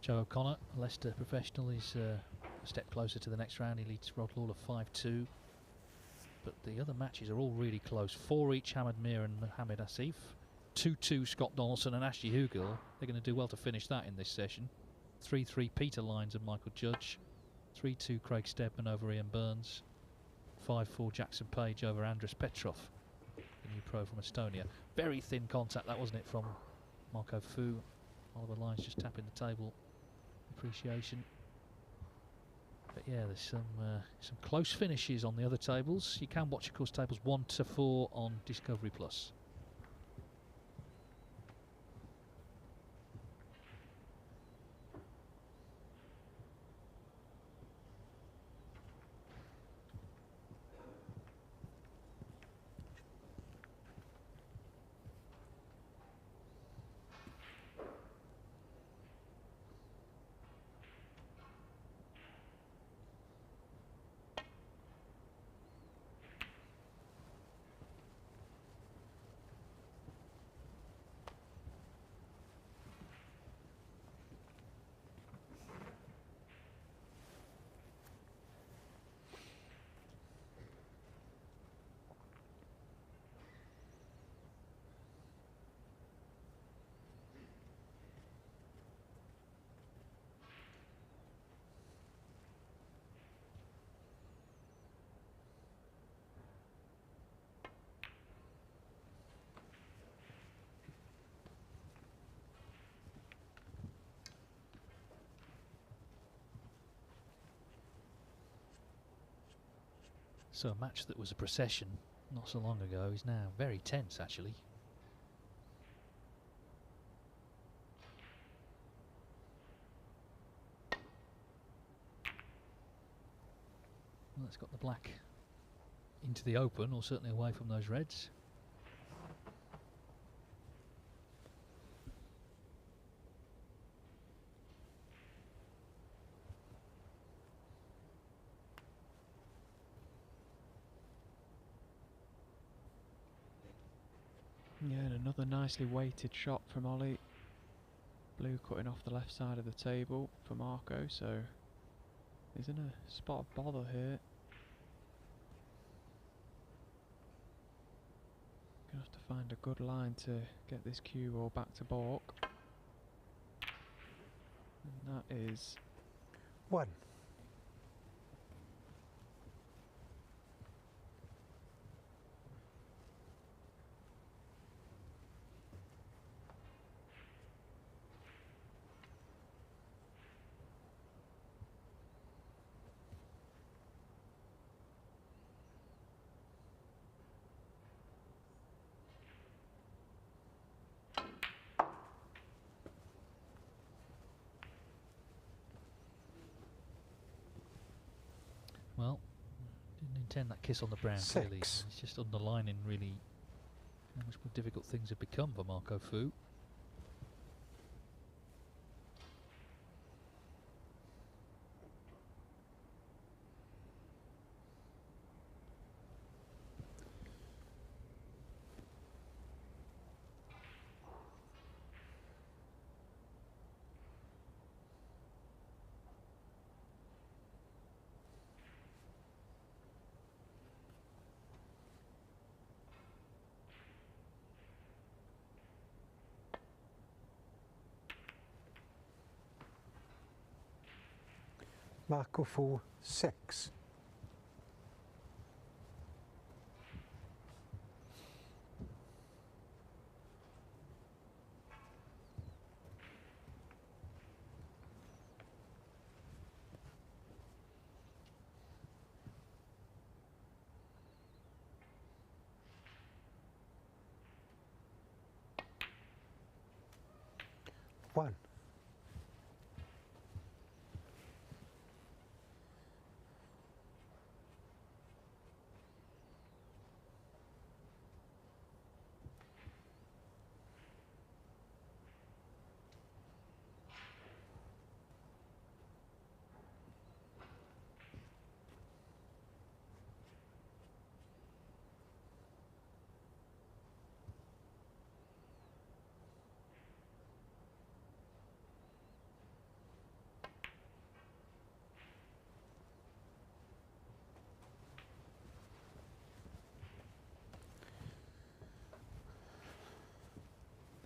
Joe O'Connor, Leicester professional, is a step closer to the next round. He leads Rod Lawler 5-2. But the other matches are all really close. 4 each, Hamad Mir and Mohamed Asif. 2-2, Scott Donaldson and Ashley Hugel. They're going to do well to finish that in this session. 3-3, Peter Lyons and Michael Judge. 3-2, Craig Steadman over Ian Burns. 5-4, Jackson Page over Andres Petrov, the new pro from Estonia. Very thin contact, that wasn't it, from Marco Fu. Oliver Lyons just tapping the table. Appreciation. But yeah, there's some close finishes on the other tables. You can watch, of course, tables 1 to 4 on Discovery Plus. So a match that was a procession not so long ago is now very tense, actually. Well, it's got the black into the open, or certainly away from those reds. Yeah, and another nicely weighted shot from Ollie. Blue cutting off the left side of the table for Marco, so he's in a spot of bother here. Gonna have to find a good line to get this cue ball back to baulk. And that is 1. Well, didn't intend that kiss on the brown, clearly. It's just underlining really how much more difficult things have become for Marco Fu. Marco Fu 6. One.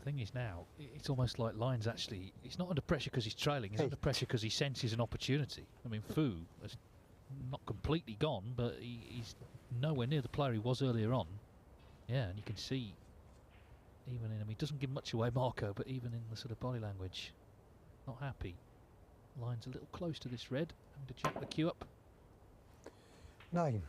Thing is now, it's almost like Lyons actually, he's not under pressure because he's trailing, he's under pressure because he senses an opportunity. I mean, Fu has not completely gone, but he's nowhere near the player he was earlier on. Yeah, and you can see, even in, I mean, he doesn't give much away, Marco, but even in the sort of body language, not happy. Lyons a little close to this red, having to jack the cue up. 9.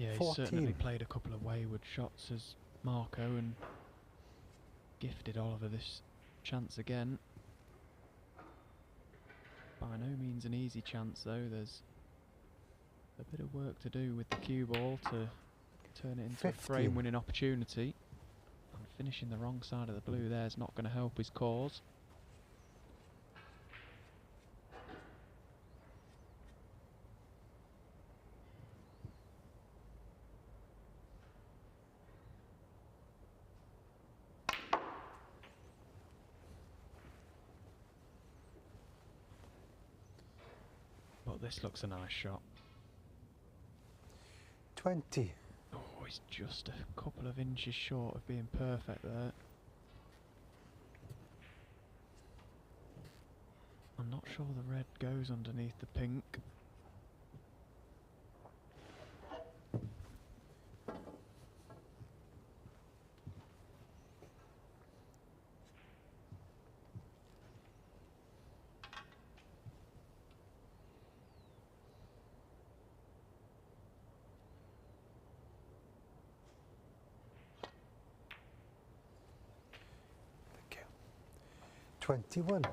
Yeah, he's certainly played a couple of wayward shots as Marco and gifted Oliver this chance again. By no means an easy chance though, there's a bit of work to do with the cue ball to turn it into a frame winning opportunity. And finishing the wrong side of the blue there is not going to help his cause. This looks a nice shot. 20. Oh, he's just a couple of inches short of being perfect there. I'm not sure the red goes underneath the pink. Thank you. 21.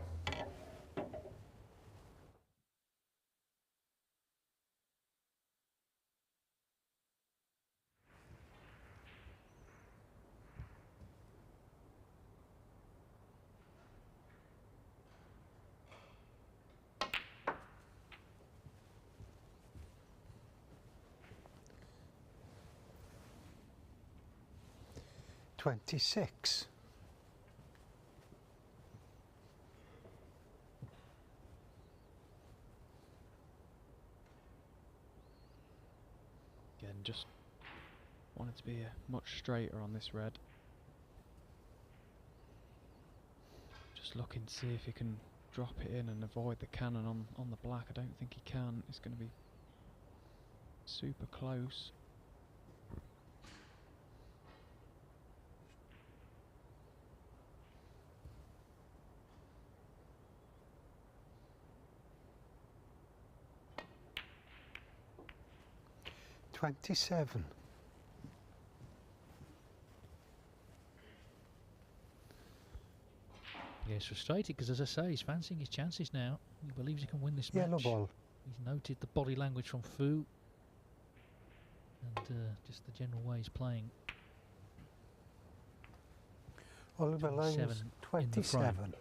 $26. Again, just wanted to be much straighter on this red. Just looking to see if he can drop it in and avoid the cannon on the black. I don't think he can. It's going to be super close. $27. Yeah, it's frustrated because, as I say, he's fancying his chances now. He believes he can win this Yellow match. ball. He's noted the body language from Fu and just the general way he's playing. Oliver Lyons, 27.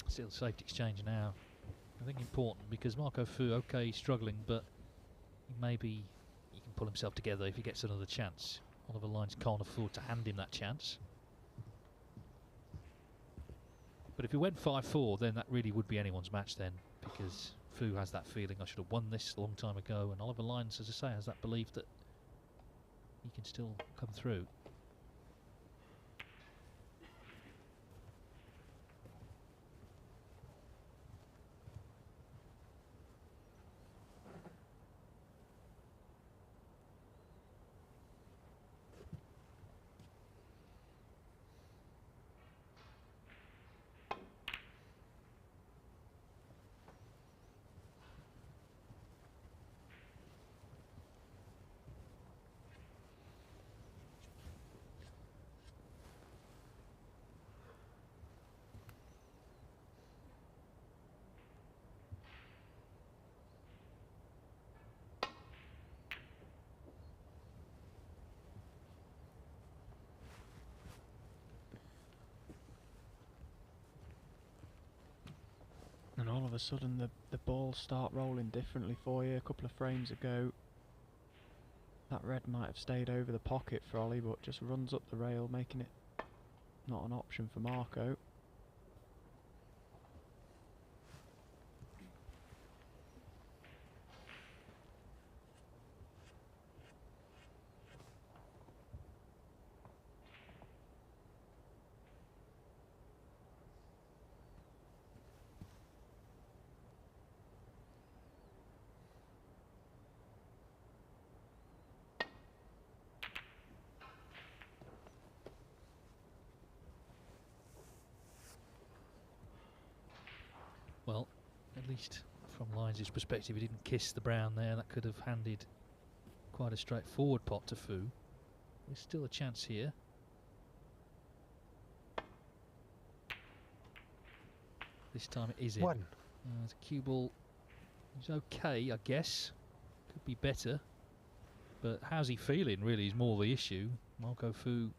Still safety exchange now. I think important because Marco Fu, okay, he's struggling, but maybe he can pull himself together if he gets another chance. Oliver Lyons can't afford to hand him that chance. But if he went 5-4, then that really would be anyone's match then, because Fu has that feeling, I should have won this a long time ago, and Oliver Lyons, as I say, has that belief that he can still come through. And all of a sudden the balls start rolling differently for you. A couple of frames ago, that red might have stayed over the pocket for Ollie, but just runs up the rail, making it not an option for Marco. Well, at least from Lyons' perspective, he didn't kiss the brown there. That could have handed quite a straightforward pot to Fu. There's still a chance here. This time it is in. One. The cue ball is okay, I guess. Could be better. But how's he feeling, really, is more the issue. Marco Fu,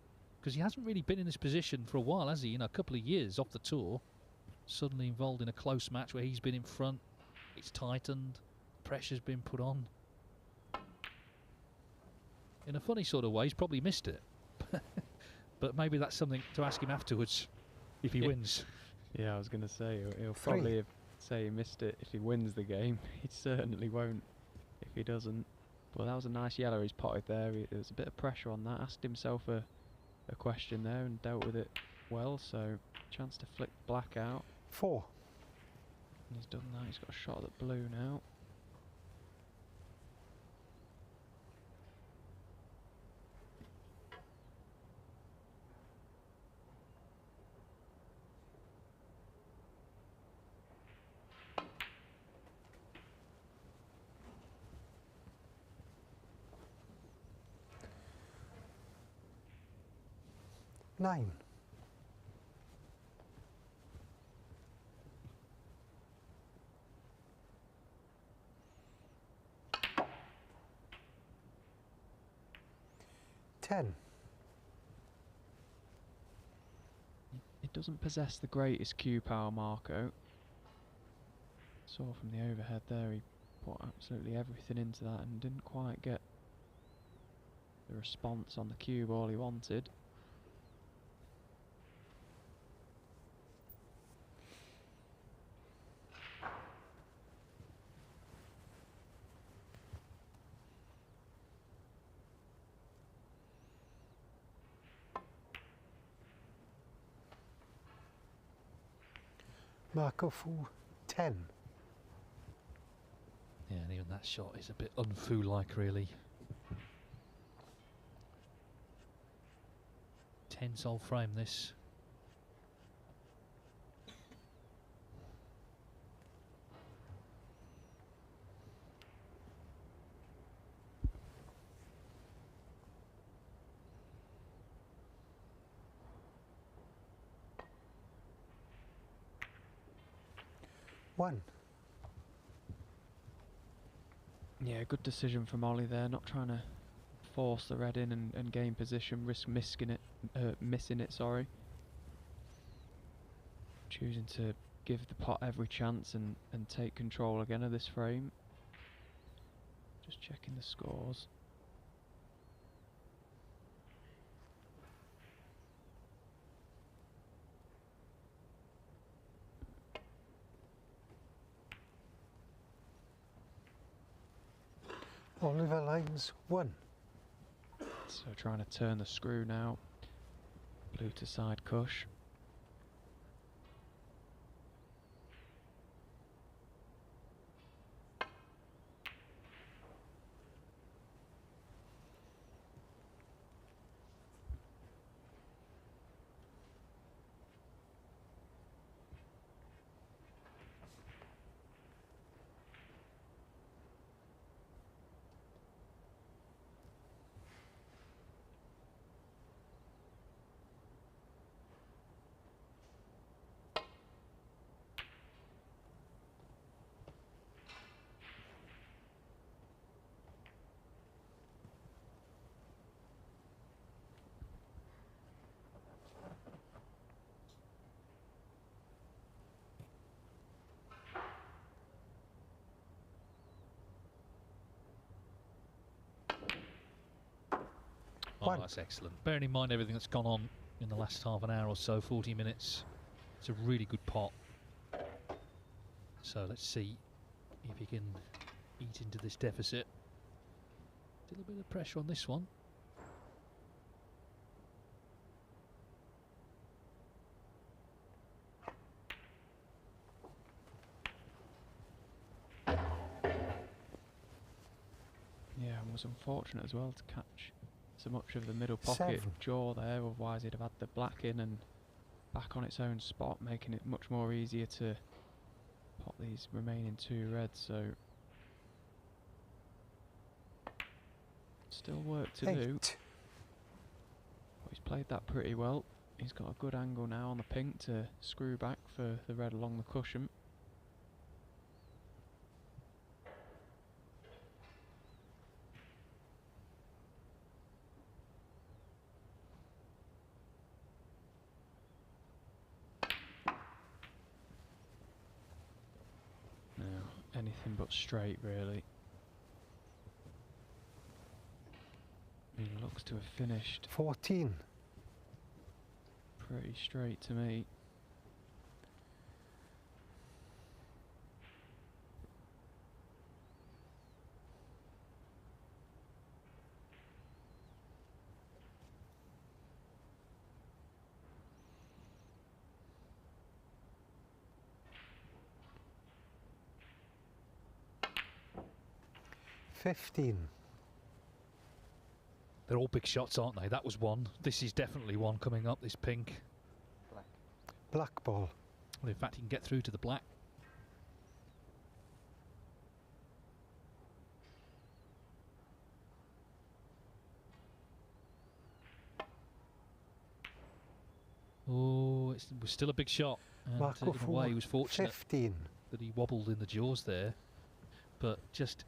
because he hasn't really been in this position for a while, has he? You know, a couple of years off the tour. Suddenly involved in a close match where he's been in front. It's tightened. pressure's been put on. In a funny sort of way, he's probably missed it. But maybe that's something to ask him afterwards if he wins. Yeah, I was going to say, he'll probably say he missed it if he wins the game. He certainly won't if he doesn't. Well, that was a nice yellow he's potted there. There was a bit of pressure on that. Asked himself a question there and dealt with it well, so chance to flick black out. 4. And he's done that. He's got a shot at the blue now. Nine. Ten. It doesn't possess the greatest cue power, Marco. Saw from the overhead there he put absolutely everything into that and didn't quite get the response on the cue ball he wanted. Marco for 10. Yeah, and even that shot is a bit unfoo-like, really. 10-hole frame, this. One. Yeah, good decision from Ollie there, not trying to force the red in and gain position, risk missing it, sorry. Choosing to give the pot every chance and take control again of this frame. Just checking the scores. Oliver lines 1. So trying to turn the screw now. Blue to side cush. Oh, that's excellent. Bearing in mind everything that's gone on in the last half an hour or so, 40 minutes, it's a really good pot. So let's see if he can eat into this deficit. Still a bit of pressure on this one. Yeah, and was unfortunate as well to catch so much of the middle pocket 7. jaw there, otherwise he'd have had the black in and back on its own spot, making it much more easier to pot these remaining 2 reds. So still work to 8. do. But he's played that pretty well. He's got a good angle now on the pink to screw back for the red along the cushion. anything but straight, really. He looks to have finished 14. Pretty straight to me. They're all big shots, aren't they? That was one. This is definitely one coming up, this pink. Black ball. Well, in fact, he can get through to the black. Oh, it was still a big shot. And in a way, he was fortunate 15. that he wobbled in the jaws there. But just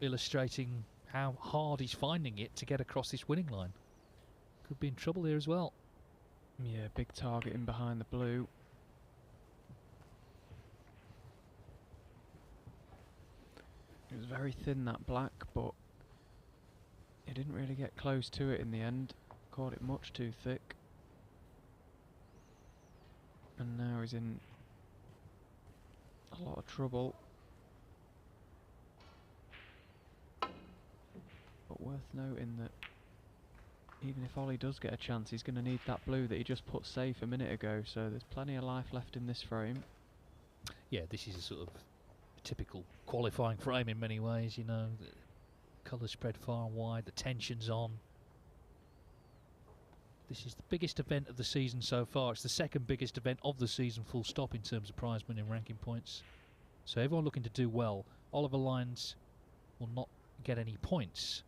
illustrating how hard he's finding it to get across this winning line. Could be in trouble here as well. Yeah, big target in behind the blue. It was very thin, that black, but he didn't really get close to it in the end. Caught it much too thick. And now he's in a lot of trouble. But worth noting that even if Ollie does get a chance, he's going to need that blue that he just put safe a minute ago, so there's plenty of life left in this frame. Yeah, this is a sort of typical qualifying frame in many ways, you know. The colours spread far and wide, the tension's on. This is the biggest event of the season so far. It's the second biggest event of the season, full stop, in terms of prize money and ranking points. So everyone looking to do well. Oliver Lyons will not get any points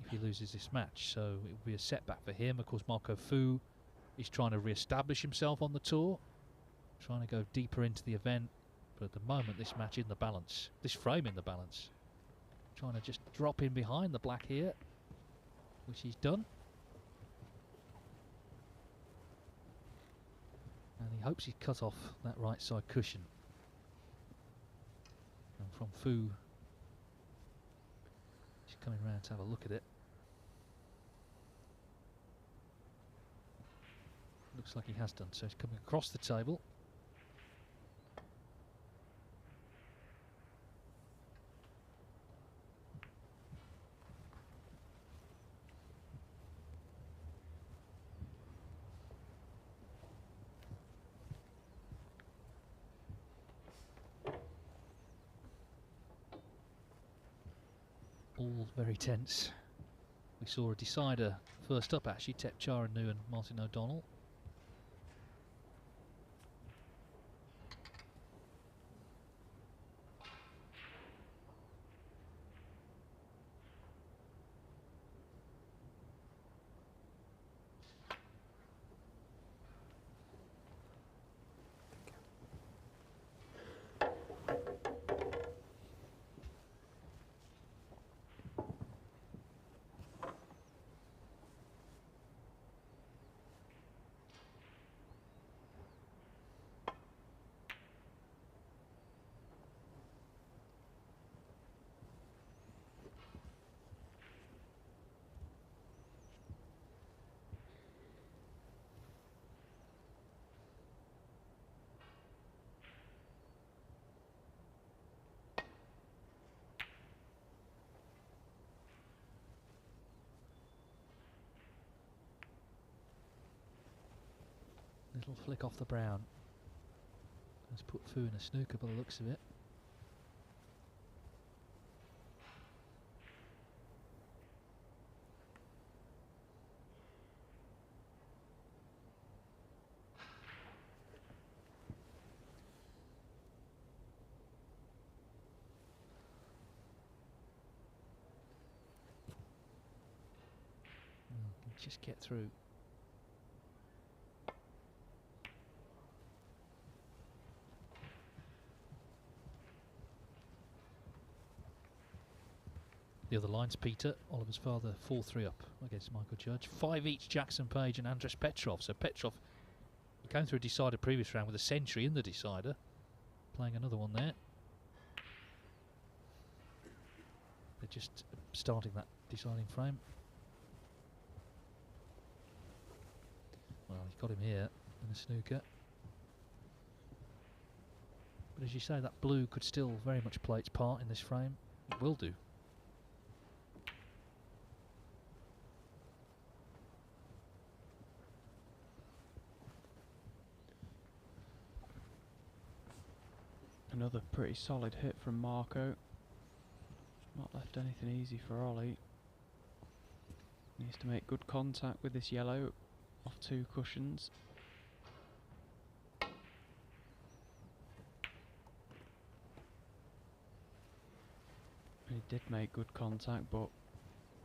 if he loses this match, so it will be a setback for him. Of course, Marco Fu is trying to re-establish himself on the tour, trying to go deeper into the event, but at the moment this match in the balance, this frame in the balance, trying to just drop in behind the black here, which he's done, and he hopes he's cut off that right side cushion. And from Fu, he's coming round to have a look at it. Looks like he has done, so he's coming across the table. All very tense. We saw a decider first up, actually, Tep Charanu and Martin O'Donnell. Little flick off the brown. Let's put Fu in a snooker by the looks of it. Just get through. The other lines, Peter, Oliver's father, 4-3 up against Michael Judge. 5 each, Jackson Page and Andres Petrov. So Petrov, he came through a decider previous round with a century in the decider. Playing another one there. just starting that deciding frame. Well, he's got him here in the snooker. But as you say, that blue could still very much play its part in this frame. It will do. Another pretty solid hit from Marco. Not left anything easy for Ollie. Needs to make good contact with this yellow off 2 cushions. He did make good contact, but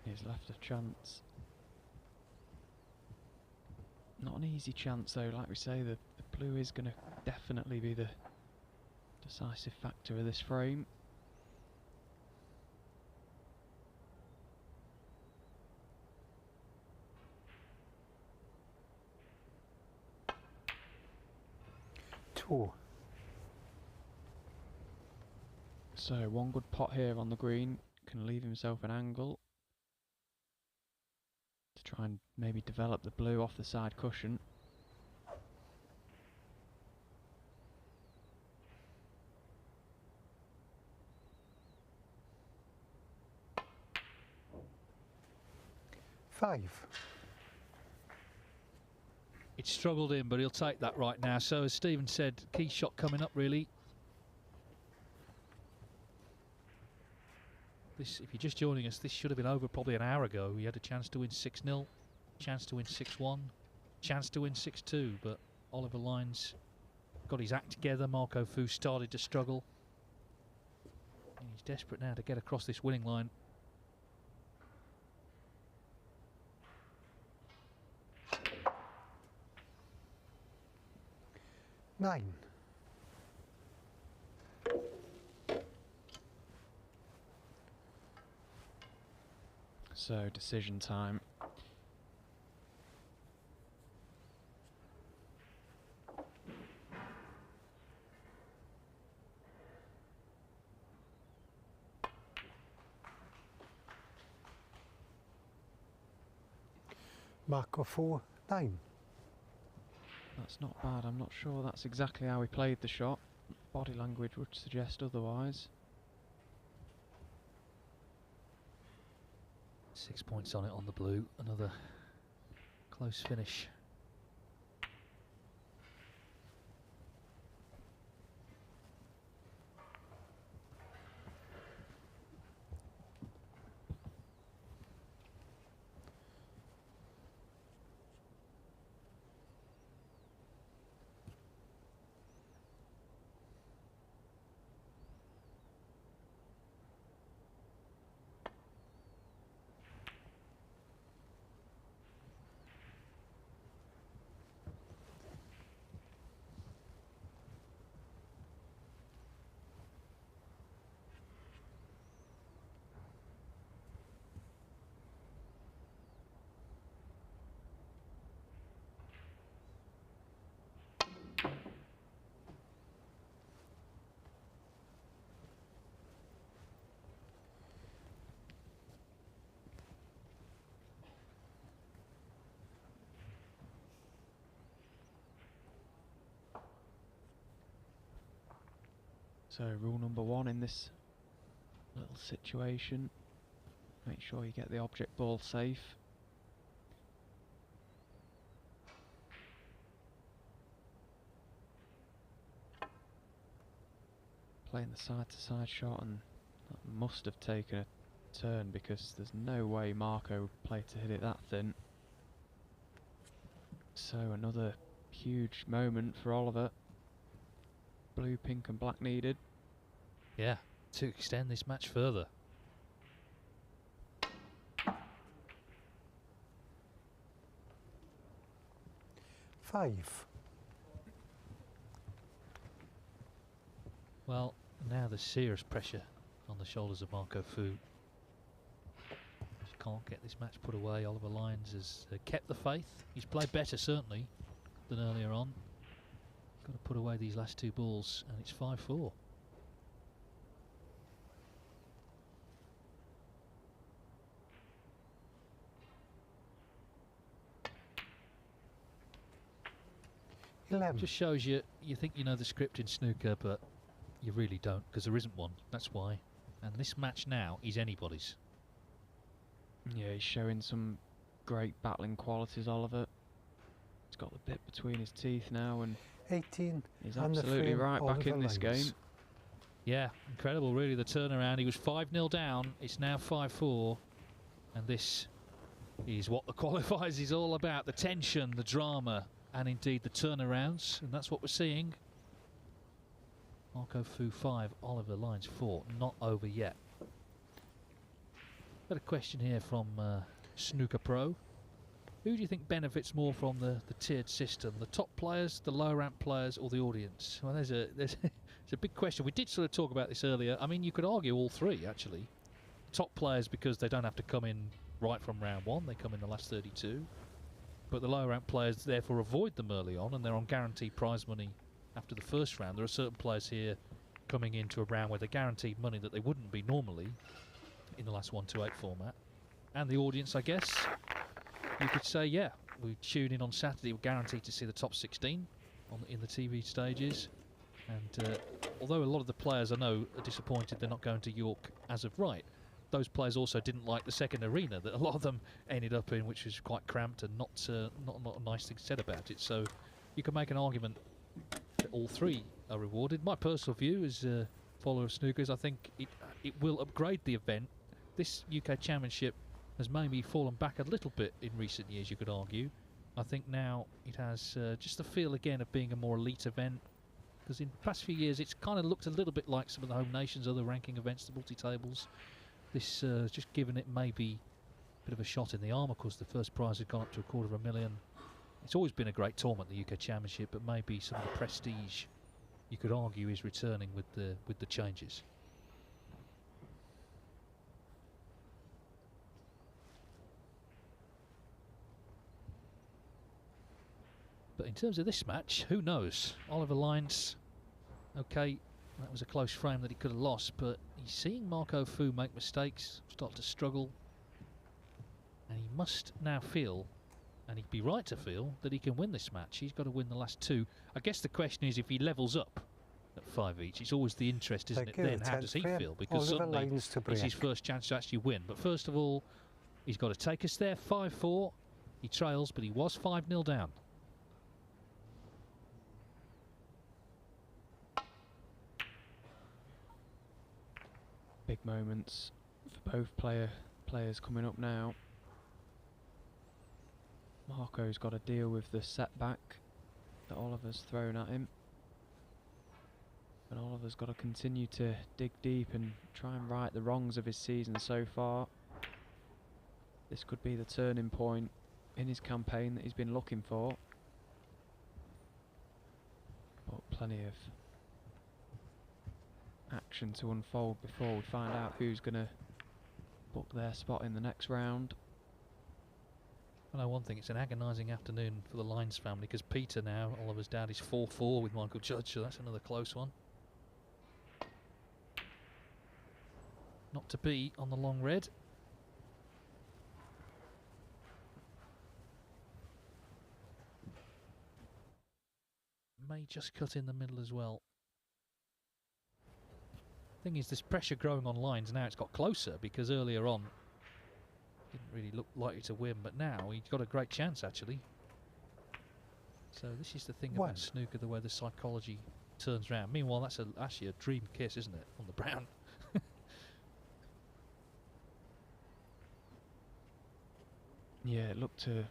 he's left a chance. Not an easy chance though, like we say, the blue is going to definitely be the decisive factor of this frame. So 1 good pot here on the green can leave himself an angle to try and maybe develop the blue off the side cushion. It's struggled in, but he'll take that right now. So as Stephen said, key shot coming up really. This, if you're just joining us, this should have been over probably an hour ago. He had a chance to win 6-0, chance to win 6-1, chance to win 6-2, but Oliver Lyons got his act together. Marco Fu started to struggle. And he's desperate now to get across this winning line. Nine. So decision time. Marco 4, 9. That's not bad. I'm not sure that's exactly how he played the shot. Body language would suggest otherwise. 6 points on it on the blue. Another close finish. So rule number 1 in this little situation, make sure you get the object ball safe. Playing the side to side shot, and that must have taken a turn because there's no way Marco played to hit it that thin. So another huge moment for Oliver. Blue, pink and black needed. Yeah, to extend this match further. Five. Well, now there's serious pressure on the shoulders of Marco Fu. Just can't get this match put away. Oliver Lyons has kept the faith. He's played better, certainly, than earlier on. Got to put away these last 2 balls, and it's 5-4. Just shows you think you know the script in snooker, but you really don't, because there isn't one. That's why. And this match now is anybody's. Yeah, he's showing some great battling qualities, Oliver. He's got the bit between his teeth now, and 18. He's absolutely right back in this game. Yeah, incredible, really, the turnaround. He was 5-0 down. It's now 5-4. And this is what the qualifiers is all about. The tension, the drama, and indeed the turnarounds. And that's what we're seeing. Marco Fu 5, Oliver Lyons 4. Not over yet. Got a question here from Snooker Pro. Who do you think benefits more from the tiered system? The top players, the lower rank players, or the audience? Well, there's a big question. We did sort of talk about this earlier. I mean, you could argue all three, actually. Top players, because they don't have to come in right from round one. They come in the last 32. But the lower rank players, therefore, avoid them early on, and they're on guaranteed prize money after the first round. There are certain players here coming into a round where they're guaranteed money that they wouldn't be normally in the last 1-to-8 format. And the audience, I guess, you could say, yeah, we tune in on Saturday, we're guaranteed to see the top 16 in the TV stages. And although a lot of the players I know are disappointed they're not going to York as of right, those players also didn't like the second arena that a lot of them ended up in, which was quite cramped and not a nice thing said about it. So you can make an argument that all three are rewarded. My personal view as a follower of snooker is I think it will upgrade the event. This UK Championship has maybe fallen back a little bit in recent years, you could argue. I think now it has just the feel again of being a more elite event, because in the past few years it's kind of looked a little bit like some of the home nations, other ranking events, the multi-tables. This has just given it maybe a bit of a shot in the arm. Of course, the first prize had gone up to $250,000. It's always been a great tournament, the UK Championship, but maybe some of the prestige, you could argue, is returning with the changes. But in terms of this match, who knows? Oliver Lyons, okay, that was a close frame that he could have lost, but he's seeing Marco Fu make mistakes, start to struggle, and he must now feel, and he'd be right to feel, that he can win this match. He's got to win the last two. I guess the question is if he levels up at 5 each, it's always the interest, isn't it? Then how does he feel? Because suddenly it's his first chance to actually win. But first of all, he's got to take us there, 5-4. He trails, but he was 5-0 down. Big moments for both players coming up now. Marco's got to deal with the setback that Oliver's thrown at him. And Oliver's got to continue to dig deep and try and right the wrongs of his season so far. This could be the turning point in his campaign that he's been looking for. But plenty of action to unfold before we find out who's going to book their spot in the next round. I know one thing, it's an agonising afternoon for the Lyons family, because Peter now, Oliver's dad, is 4-4 with Michael Judge, so that's another close one. Not to be on the long red. May just cut in the middle as well. Thing is, this pressure growing on Lyons now, it's got closer, because earlier on didn't really look likely to win, but now he's got a great chance actually. So this is the thing about snooker, the way the psychology turns around. Meanwhile, that's actually a dream kiss, isn't it, on the brown? Yeah, it looked to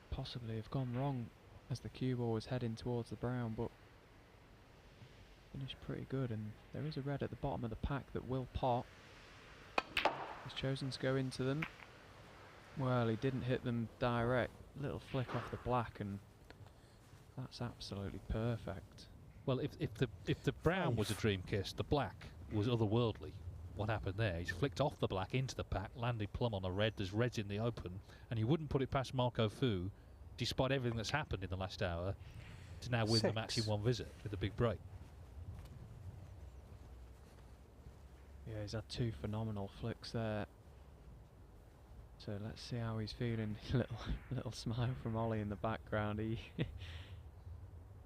possibly have gone wrong as the cue ball was heading towards the brown, but finished pretty good, and there is a red at the bottom of the pack that will pot. He's chosen to go into them. Well, he didn't hit them direct. Little flick off the black, and that's absolutely perfect. Well, if the brown was a dream kiss, the black was otherworldly. What happened there? He's flicked off the black into the pack, landed plumb on a red. There's reds in the open, and you wouldn't put it past Marco Fu, despite everything that's happened in the last hour, to now win the match in one visit with a big break. Yeah, he's had two phenomenal flicks there. So let's see how he's feeling. Little smile from Ollie in the background.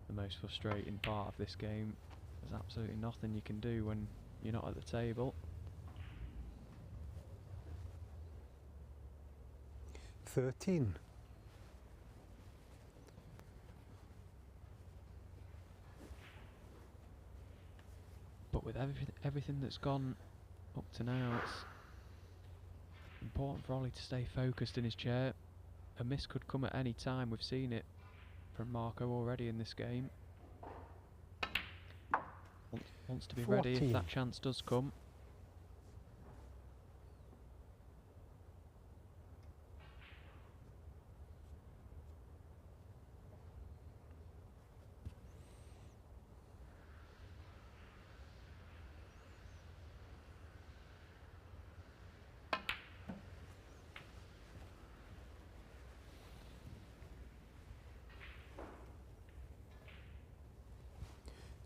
the most frustrating part of this game. There's absolutely nothing you can do when you're not at the table. 13. But with everything that's gone up to now, it's important for Ollie to stay focused in his chair. A miss could come at any time. We've seen it from Marco already in this game. Wants to be 14. ready if that chance does come.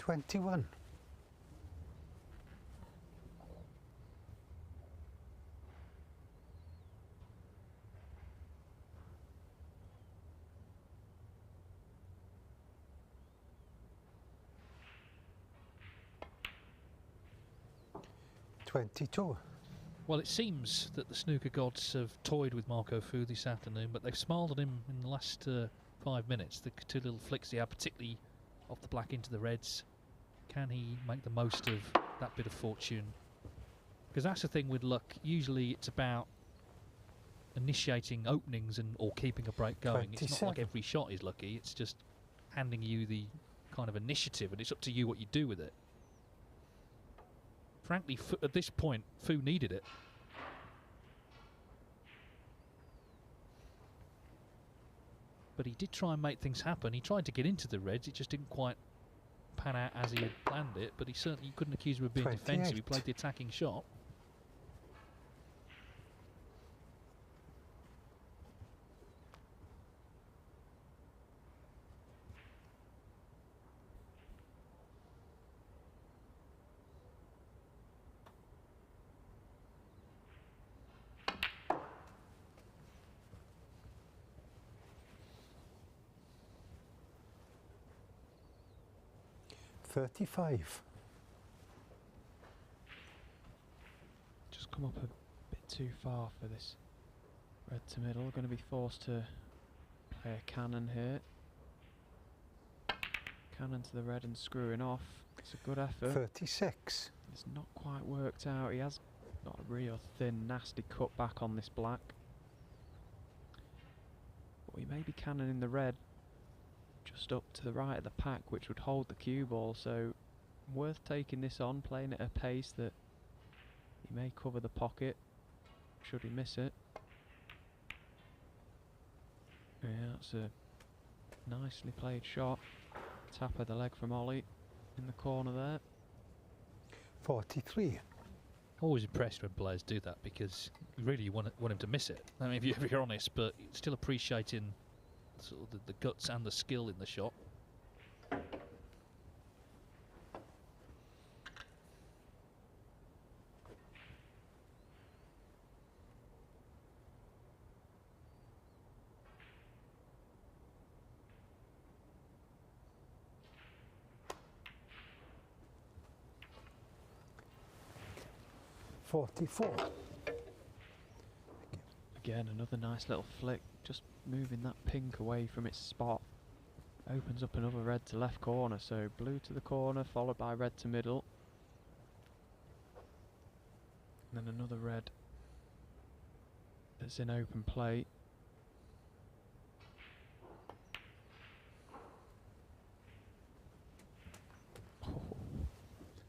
$21. $22. Well, it seems that the snooker gods have toyed with Marco Fu this afternoon, but they've smiled at him in the last 5 minutes. The two little flicks he had, particularly off the black into the reds. Can he make the most of that bit of fortune? Because that's the thing with luck. Usually it's about initiating openings and or keeping a break going. 27. It's not like every shot is lucky. It's just handing you the kind of initiative, and it's up to you what you do with it. Frankly, at this point, Fu needed it. But he did try and make things happen. He tried to get into the reds. It just didn't quite pan out as he had planned it. But he certainly couldn't accuse him of being 28. defensive. He played the attacking shot. $35. Just come up a bit too far for this red to middle. Going to be forced to play a cannon here. Cannon to the red and screwing off. It's a good effort. 36. It's not quite worked out. He has got a real thin, nasty cut back on this black. But he may be cannoning the red just up to the right of the pack, which would hold the cue ball, so worth taking this on, playing at a pace that he may cover the pocket should he miss it. Yeah, that's a nicely played shot. Tap of the leg from Ollie in the corner there. 43. Always impressed when players do that, because you really want him to miss it. I mean, if you're honest, but still appreciating sort of the guts and the skill in the shot. $44. Again, another nice little flick, just moving that pink away from its spot. Opens up another red to left corner, so blue to the corner, followed by red to middle. And then another red that's in open play.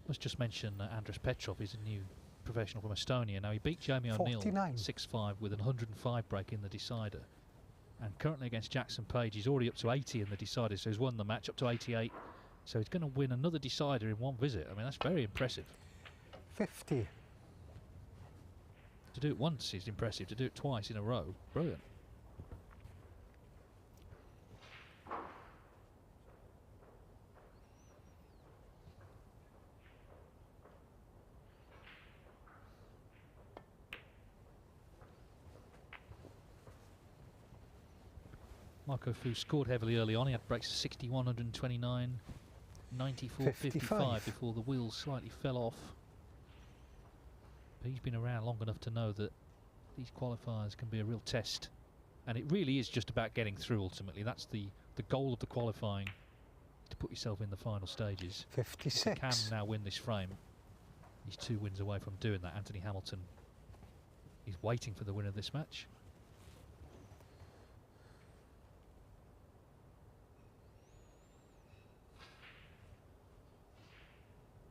Let's just mention Andres Petrov is a new professional from Estonia. Now, he beat Jamie O'Neill 6-5 with an 105 break in the decider. And currently against Jackson Page, he's already up to 80 in the decider, so he's won the match up to 88. So he's going to win another decider in one visit. I mean, that's very impressive. 50. To do it once is impressive. To do it twice in a row, brilliant. Marco Fu scored heavily early on. He had breaks of 60, 129, 94, 55 before the wheels slightly fell off. But he's been around long enough to know that these qualifiers can be a real test. And it really is just about getting through ultimately. That's the goal of the qualifying, to put yourself in the final stages. 56. If you can now win this frame. He's 2 wins away from doing that. Anthony Hamilton is waiting for the winner of this match.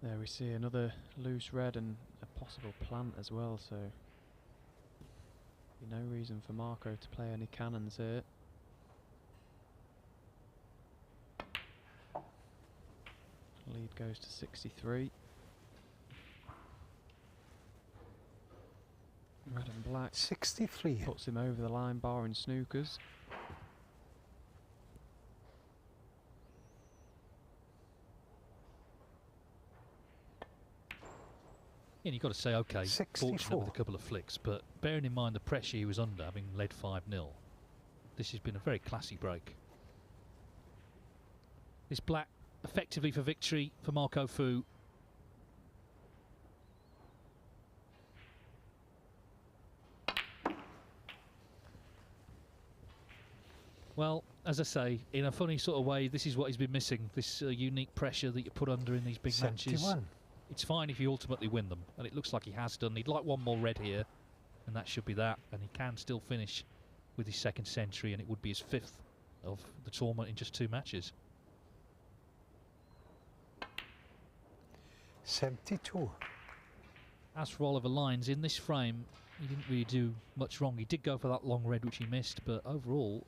There we see another loose red and a possible plant as well, so no reason for Marco to play any cannons here. Lead goes to 63. Red and black. 63. Puts him over the line bar in snookers. And you've got to say, OK, 64. fortunate with a couple of flicks, but bearing in mind the pressure he was under, having led 5-0, this has been a very classy break. This black effectively for victory for Marco Fu. Well, as I say, in a funny sort of way, this is what he's been missing, this unique pressure that you put under in these big 71. matches. It's fine if you ultimately win them, and it looks like he has done. He'd like one more red here, and that should be that, and he can still finish with his 2nd century, and it would be his 5th of the tournament in just 2 matches. 72. As for Oliver Lyons, in this frame, he didn't really do much wrong. He did go for that long red, which he missed, but overall,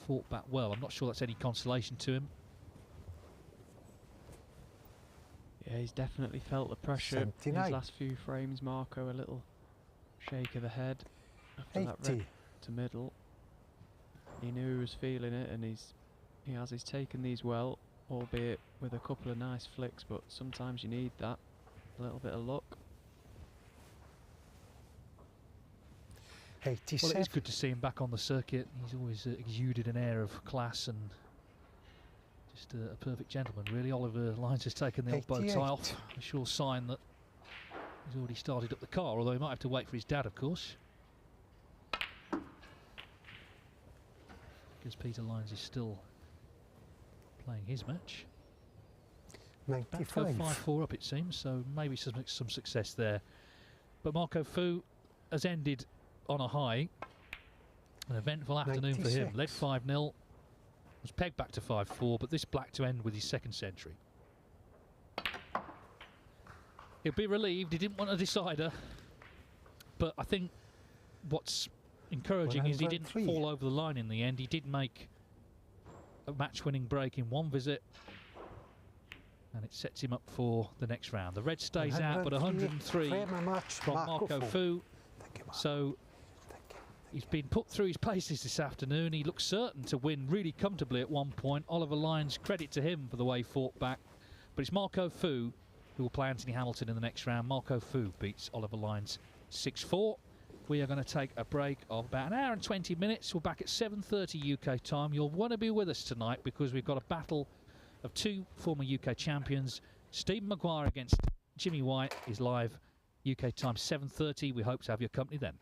fought back well. I'm not sure that's any consolation to him. Yeah, he's definitely felt the pressure 79. in his last few frames. Marco, a little shake of the head after 80. that red to middle. He knew he was feeling it, and he's taken these well, albeit with a couple of nice flicks, but sometimes you need that, a little bit of luck. 87. Well, it is good to see him back on the circuit. He's always exuded an air of class and just a perfect gentleman, really. Oliver Lyons has taken the old bow tie off. A sure sign that he's already started up the car, although he might have to wait for his dad, of course. Because Peter Lyons is still playing his match. 95. 5-4 up, it seems, so maybe some success there. But Marco Fu has ended on a high. An eventful afternoon 96. for him. Led 5-0. Was pegged back to 5-4, but this black to end with his 2nd century. He'll be relieved. He didn't want a decider, but I think what's encouraging is he didn't fall over the line in the end. He did make a match-winning break in 1 visit, and it sets him up for the next round. The red stays out, but 103 from Marco Fu. So he's been put through his paces this afternoon. He looks certain to win really comfortably at one point. Oliver Lyons, credit to him for the way he fought back. But it's Marco Fu who will play Anthony Hamilton in the next round. Marco Fu beats Oliver Lyons 6-4. We are going to take a break of about 1 hour and 20 minutes. We're back at 7:30 UK time. You'll want to be with us tonight because we've got a battle of 2 former UK champions. Stephen Maguire against Jimmy White is live UK time 7:30. We hope to have your company then.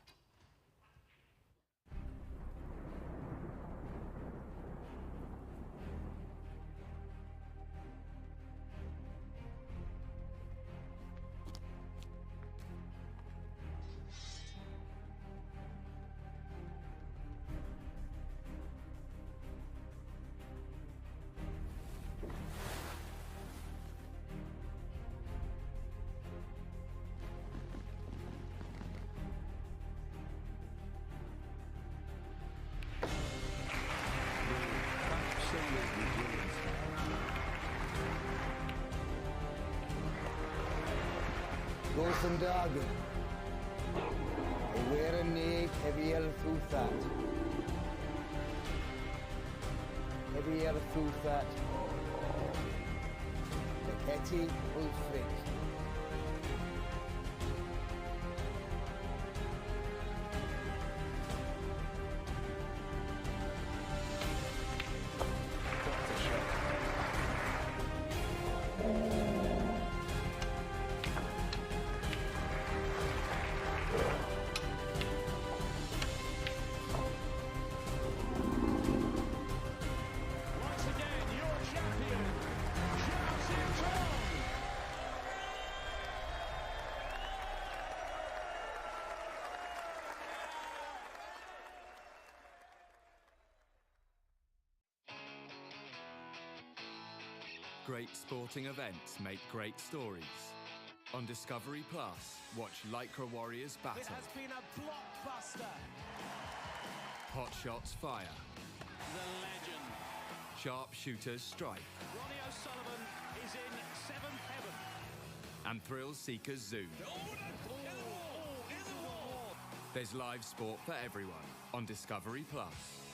Golden Dagen. Wear a neck, heavy el through that. Heavy el through that. The Etty Ulfric. Great sporting events make great stories. On Discovery Plus, watch Lycra Warriors battle. It has been a blockbuster. Hot shots fire. The legend. Sharpshooters strike. Ronnie O'Sullivan is in seventh heaven. And thrill seekers zoom. There's live sport for everyone on Discovery Plus.